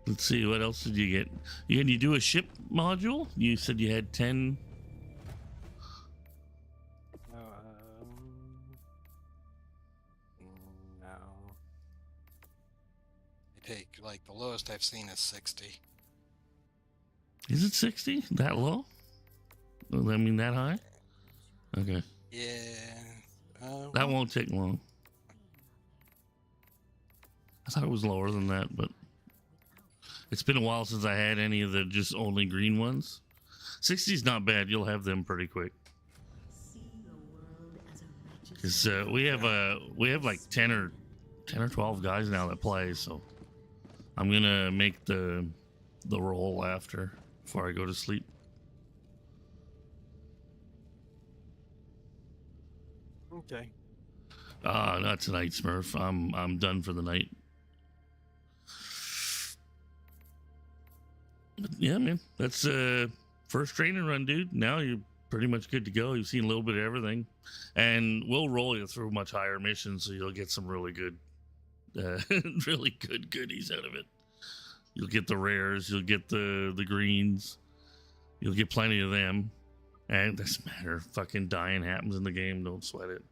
Let's see. What else did you get? Can you do a ship module? You said you had 10. No. They take, like, the lowest I've seen is 60. Is it 60? That low? I mean, that high? Okay. Yeah. That won't take long. I thought it was lower than that, but it's been a while since I had any of the just only green ones. 60's not bad. You'll have them pretty quick. Cause we have like 10 or 12 guys now that play, so I'm gonna make the roll after before I go to sleep. Okay. Not tonight, Smurf. I'm done for the night. But yeah, man, that's first training run, dude. Now you're pretty much good to go. You've seen a little bit of everything, and we'll roll you through much higher missions, so you'll get some really good, really good goodies out of it. You'll get the rares, you'll get the greens, you'll get plenty of them, and it doesn't matter. Fucking dying happens in the game. Don't sweat it.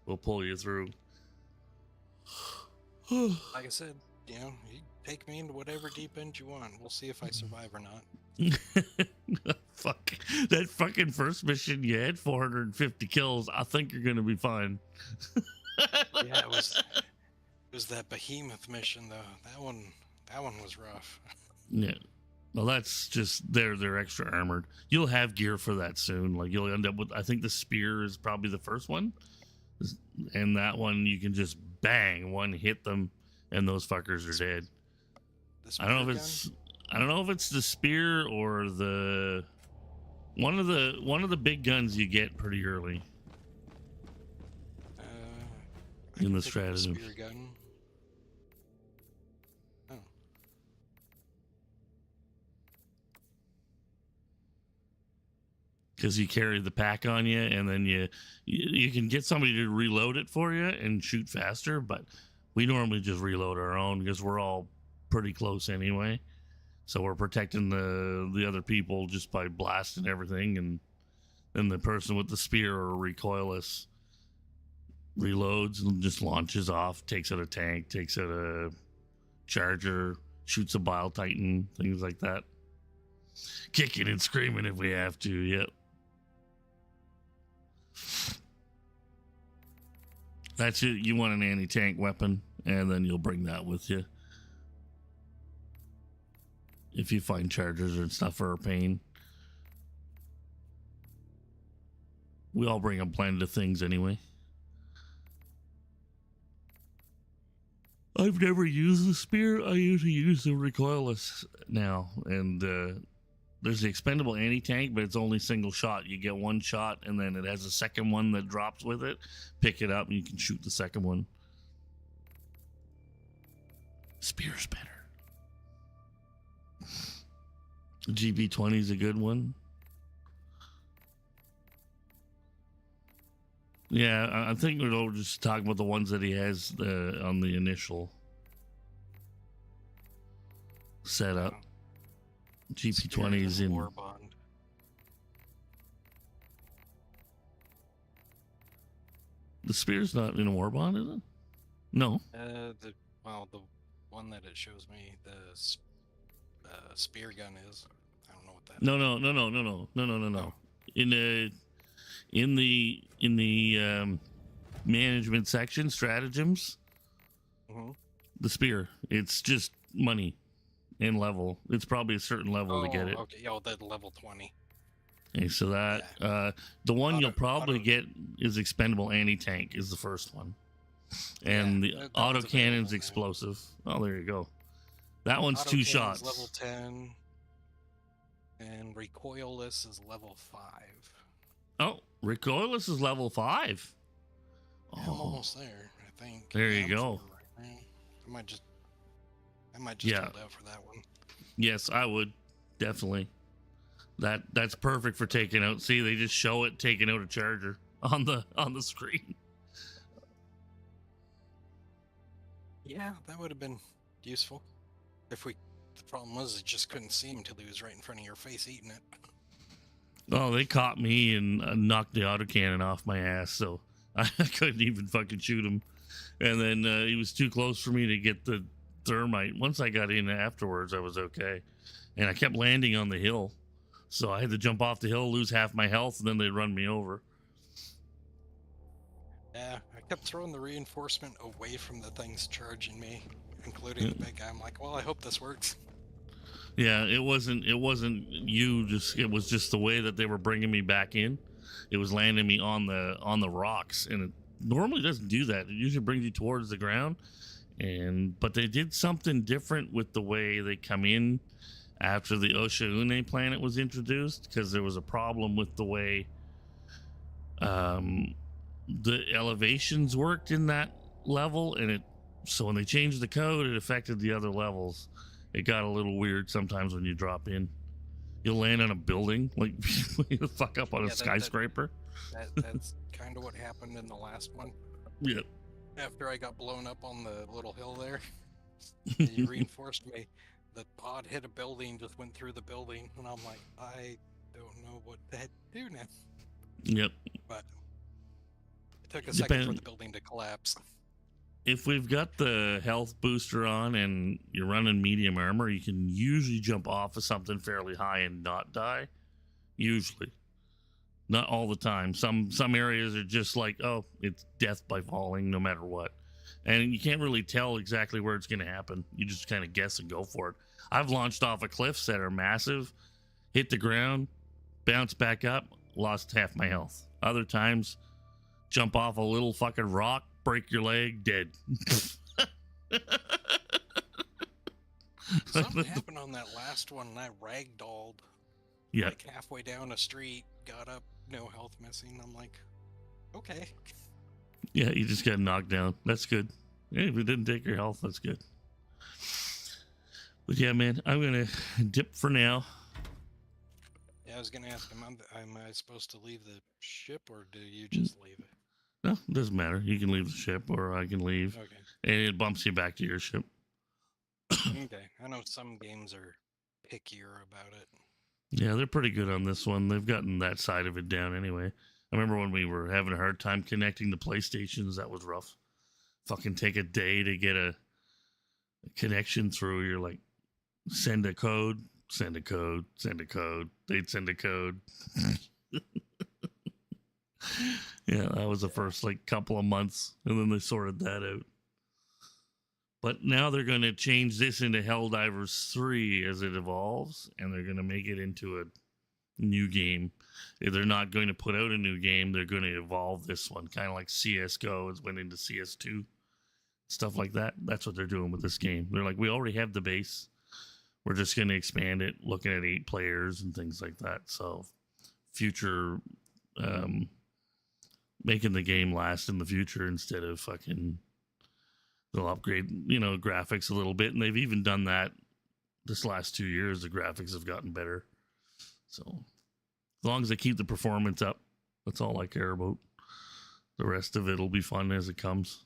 We'll pull you through. Like I said, you know, you take me into whatever deep end you want. We'll see if I survive or not. Fuck. That fucking first mission, you had 450 kills. I think you're gonna be fine. Yeah, it was that behemoth mission though. That one was rough. Yeah. Well, that's just they're extra armored. You'll have gear for that soon. Like you'll end up with, I think the spear is probably the first one, and that one you can just bang one hit them, and those fuckers are dead. I don't know if it's the spear or the one of the big guns you get pretty early in the stratagem. Spear gun. Oh. Because you carry the pack on you, and then you can get somebody to reload it for you and shoot faster, but we normally just reload our own because we're all pretty close anyway. So we're protecting the other people just by blasting everything, and then the person with the spear or recoilless reloads and just launches off, takes out a tank, takes out a charger, shoots a bile titan, things like that. Kicking and screaming if we have to, yep. That's it. You want an anti-tank weapon, and then you'll bring that with you. If you find chargers and stuff are a pain. We all bring a blend of things anyway. I've never used the spear. I usually use the recoilless now. And there's the expendable anti-tank, but it's only single shot. You get one shot, and then it has a second one that drops with it. Pick it up, and you can shoot the second one. Spear's better. GB20 is a good one. Yeah, I think we'll just talk about the ones that he has on the initial setup. GP20 is in. Warbond. The spear's not in a warbond, is it? No. The one that it shows me, the spear gun is. I don't know what that. No. In the management section, stratagems, the spear. It's just money and level. It's probably a certain level to get it. Okay, yeah, that level 20. Okay, so that the one you'll probably get is expendable anti-tank is the first one, and the autocannon's explosive. Oh, there you go. That one's 2 shots. Level 10, and recoilless is level 5. Oh, recoilless is level 5. Yeah, I'm almost there, I think. There you go. I might just hold out for that one. Yes, I would definitely. That's perfect for taking out. See, they just show it taking out a charger on the screen. Yeah, that would have been useful. If we, the problem was, I just couldn't see him until he was right in front of your face eating it. Oh, they caught me and knocked the autocannon off my ass, so I couldn't even fucking shoot him. And then he was too close for me to get the thermite. Once I got in afterwards, I was okay. And I kept landing on the hill, so I had to jump off the hill, lose half my health, and then they'd run me over. Yeah, I kept throwing the reinforcement away from the things charging me, including the big guy. I'm like, well, I hope this works. Yeah, it wasn't you, just it was just the way that they were bringing me back in. It was landing me on the rocks, and it normally doesn't do that. It usually brings you towards the ground. But they did something different with the way they come in after the Oshaune planet was introduced, because there was a problem with the way the elevations worked in that level, and so when they changed the code, it affected the other levels. It got a little weird sometimes when you drop in. You'll land on a building, like you fuck up on a skyscraper. That's kind of what happened in the last one. Yeah. After I got blown up on the little hill there, you reinforced me. The pod hit a building, just went through the building, and I'm like, I don't know what to do now. Yep. But it took a second for the building to collapse. If we've got the health booster on and you're running medium armor, you can usually jump off of something fairly high and not die. Usually. Not all the time. Some areas are just like, oh, it's death by falling no matter what. And you can't really tell exactly where it's going to happen. You just kind of guess and go for it. I've launched off of cliffs that are massive, hit the ground, bounce back up, lost half my health. Other times, jump off a little fucking rock, break your leg, dead. Something happened on that last one, and I ragdolled. Yeah. Like halfway down a street, got up, no health missing. I'm like, okay. Yeah, you just got knocked down. That's good. Hey, if it didn't take your health, that's good. But yeah, man, I'm going to dip for now. Yeah, I was going to ask him, am I supposed to leave the ship, or do you just leave it? No, it doesn't matter. You can leave the ship, or I can leave. Okay. And it bumps you back to your ship. Okay. I know some games are pickier about it. Yeah, they're pretty good on this one. They've gotten that side of it down anyway. I remember when we were having a hard time connecting the PlayStations, that was rough. Fucking take a day to get a connection through. You're like, send a code, send a code, send a code. They'd send a code. Yeah, that was the first like couple of months, and then they sorted that out. But now they're going to change this into Helldivers 3 as it evolves, and they're going to make it into a new game. They're not going to put out a new game. They're going to evolve this one, kind of like CSGO went into CS2, stuff like that. That's what they're doing with this game. They're like, we already have the base. We're just going to expand it, looking at 8 players and things like that. So future, making the game last in the future instead of fucking... They'll upgrade, graphics a little bit, and they've even done that this last 2 years. The graphics have gotten better. So, as long as they keep the performance up, that's all I care about. The rest of it will be fun as it comes.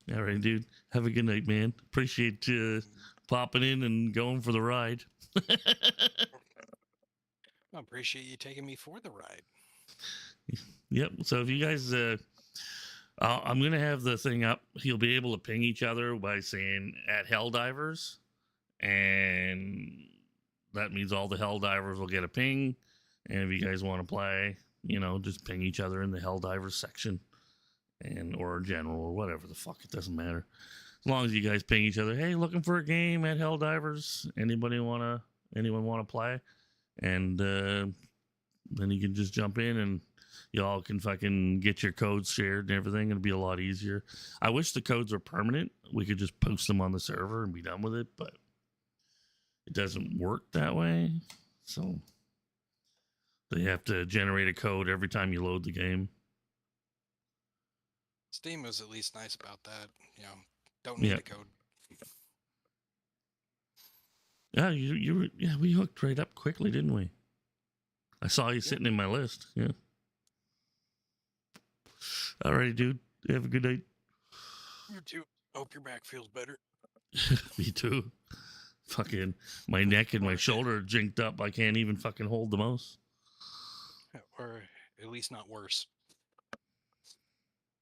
Alrighty. All right, dude. Have a good night, man. Appreciate you popping in and going for the ride. I appreciate you taking me for the ride. Yep. So if you guys, I'm going to have the thing up. You'll be able to ping each other by saying at Helldivers. And that means all the Helldivers will get a ping. And if you guys want to play, just ping each other in the Helldivers section or general or whatever the fuck. It doesn't matter. As long as you guys ping each other. Hey, looking for a game at Helldivers. Anyone want to play? And then you can just jump in and y'all can fucking get your codes shared and everything. It'll be a lot easier. I wish the codes were permanent. We could just post them on the server and be done with it, but it doesn't work that way. So they have to generate a code every time you load the game. Steam was at least nice about that. Don't need a code. Yeah, we hooked right up quickly, didn't we? I saw you sitting in my list. Yeah. Alrighty, dude. Have a good night. You too. Hope your back feels better. Me too. Fucking my neck and my shoulder are jinked up. I can't even fucking hold the mouse. Or at least not worse.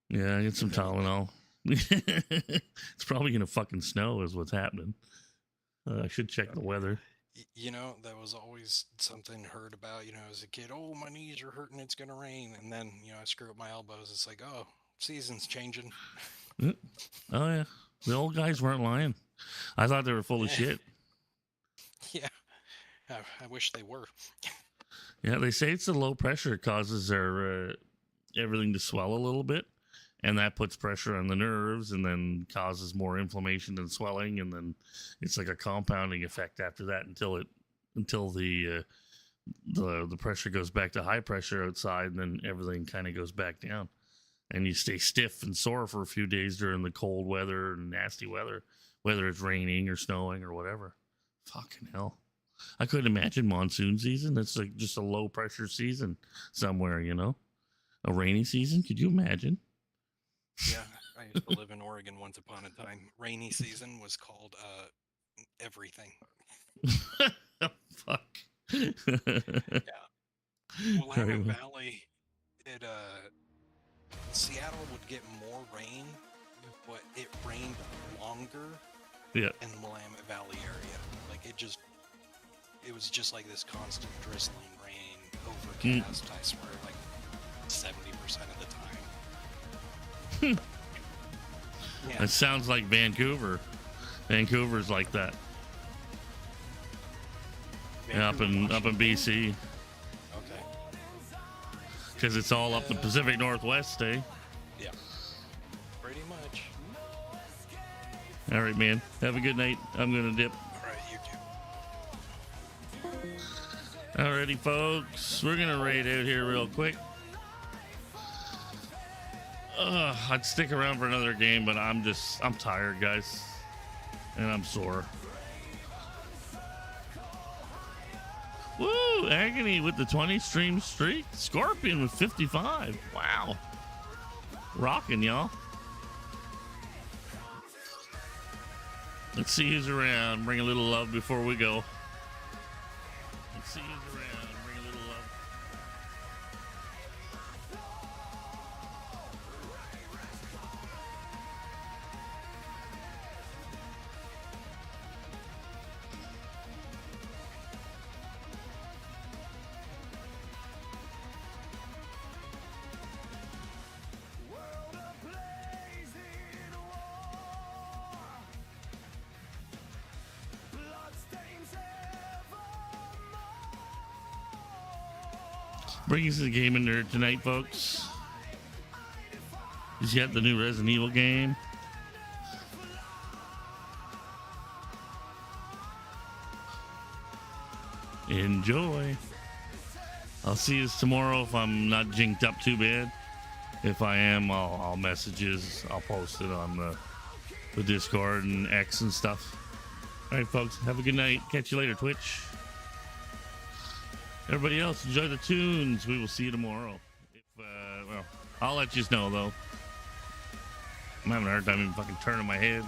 Yeah, I get some Tylenol. It's probably gonna fucking snow is what's happening. I should check the weather. You know, that was always something heard about, as a kid. Oh, my knees are hurting, it's gonna rain. And then, I screw up my elbows. It's like, oh, season's changing. Oh yeah, the old guys weren't lying. I thought they were full of shit. Yeah, I wish they were. Yeah, they say it's the low pressure causes their everything to swell a little bit, and that puts pressure on the nerves, and then causes more inflammation and swelling, and then it's like a compounding effect after that until the pressure goes back to high pressure outside, and then everything kind of goes back down, and you stay stiff and sore for a few days during the cold weather and nasty weather, whether it's raining or snowing or whatever. Fucking hell. I couldn't imagine monsoon season. It's like just a low pressure season somewhere, a rainy season. Could you imagine? Yeah, I used to live in Oregon once upon a time. Rainy season was called everything. Fuck. Yeah. Willamette Valley, Seattle would get more rain, but it rained longer Yeah. in the Willamette Valley area. Like it was just like this constant drizzling rain, overcast, I swear, like 70% of the time. Yeah. It sounds like Vancouver. Vancouver's like that. Yeah, up in BC. Okay. Because it's all up the Pacific Northwest, eh? Yeah. Pretty much. All right, man. Have a good night. I'm going to dip. All right, you too. Alrighty, folks. We're going to raid out here real quick. I'd stick around for another game, but I'm tired, guys. And I'm sore. Woo! Agony with the 20 stream streak. Scorpion with 55. Wow. Rocking, y'all. Let's see who's around. Bring a little love before we go. Let's see who's around. Bring a little love. Bring us the game in there tonight, folks. He's got the new Resident Evil game. Enjoy. I'll see you tomorrow if I'm not jinked up too bad. If I am, I'll messages. I'll post it on the Discord and X and stuff. All right, folks. Have a good night. Catch you later, Twitch. Everybody else, enjoy the tunes. We will see you tomorrow. Well, I'll let you know, though. I'm having a hard time even fucking turning my head.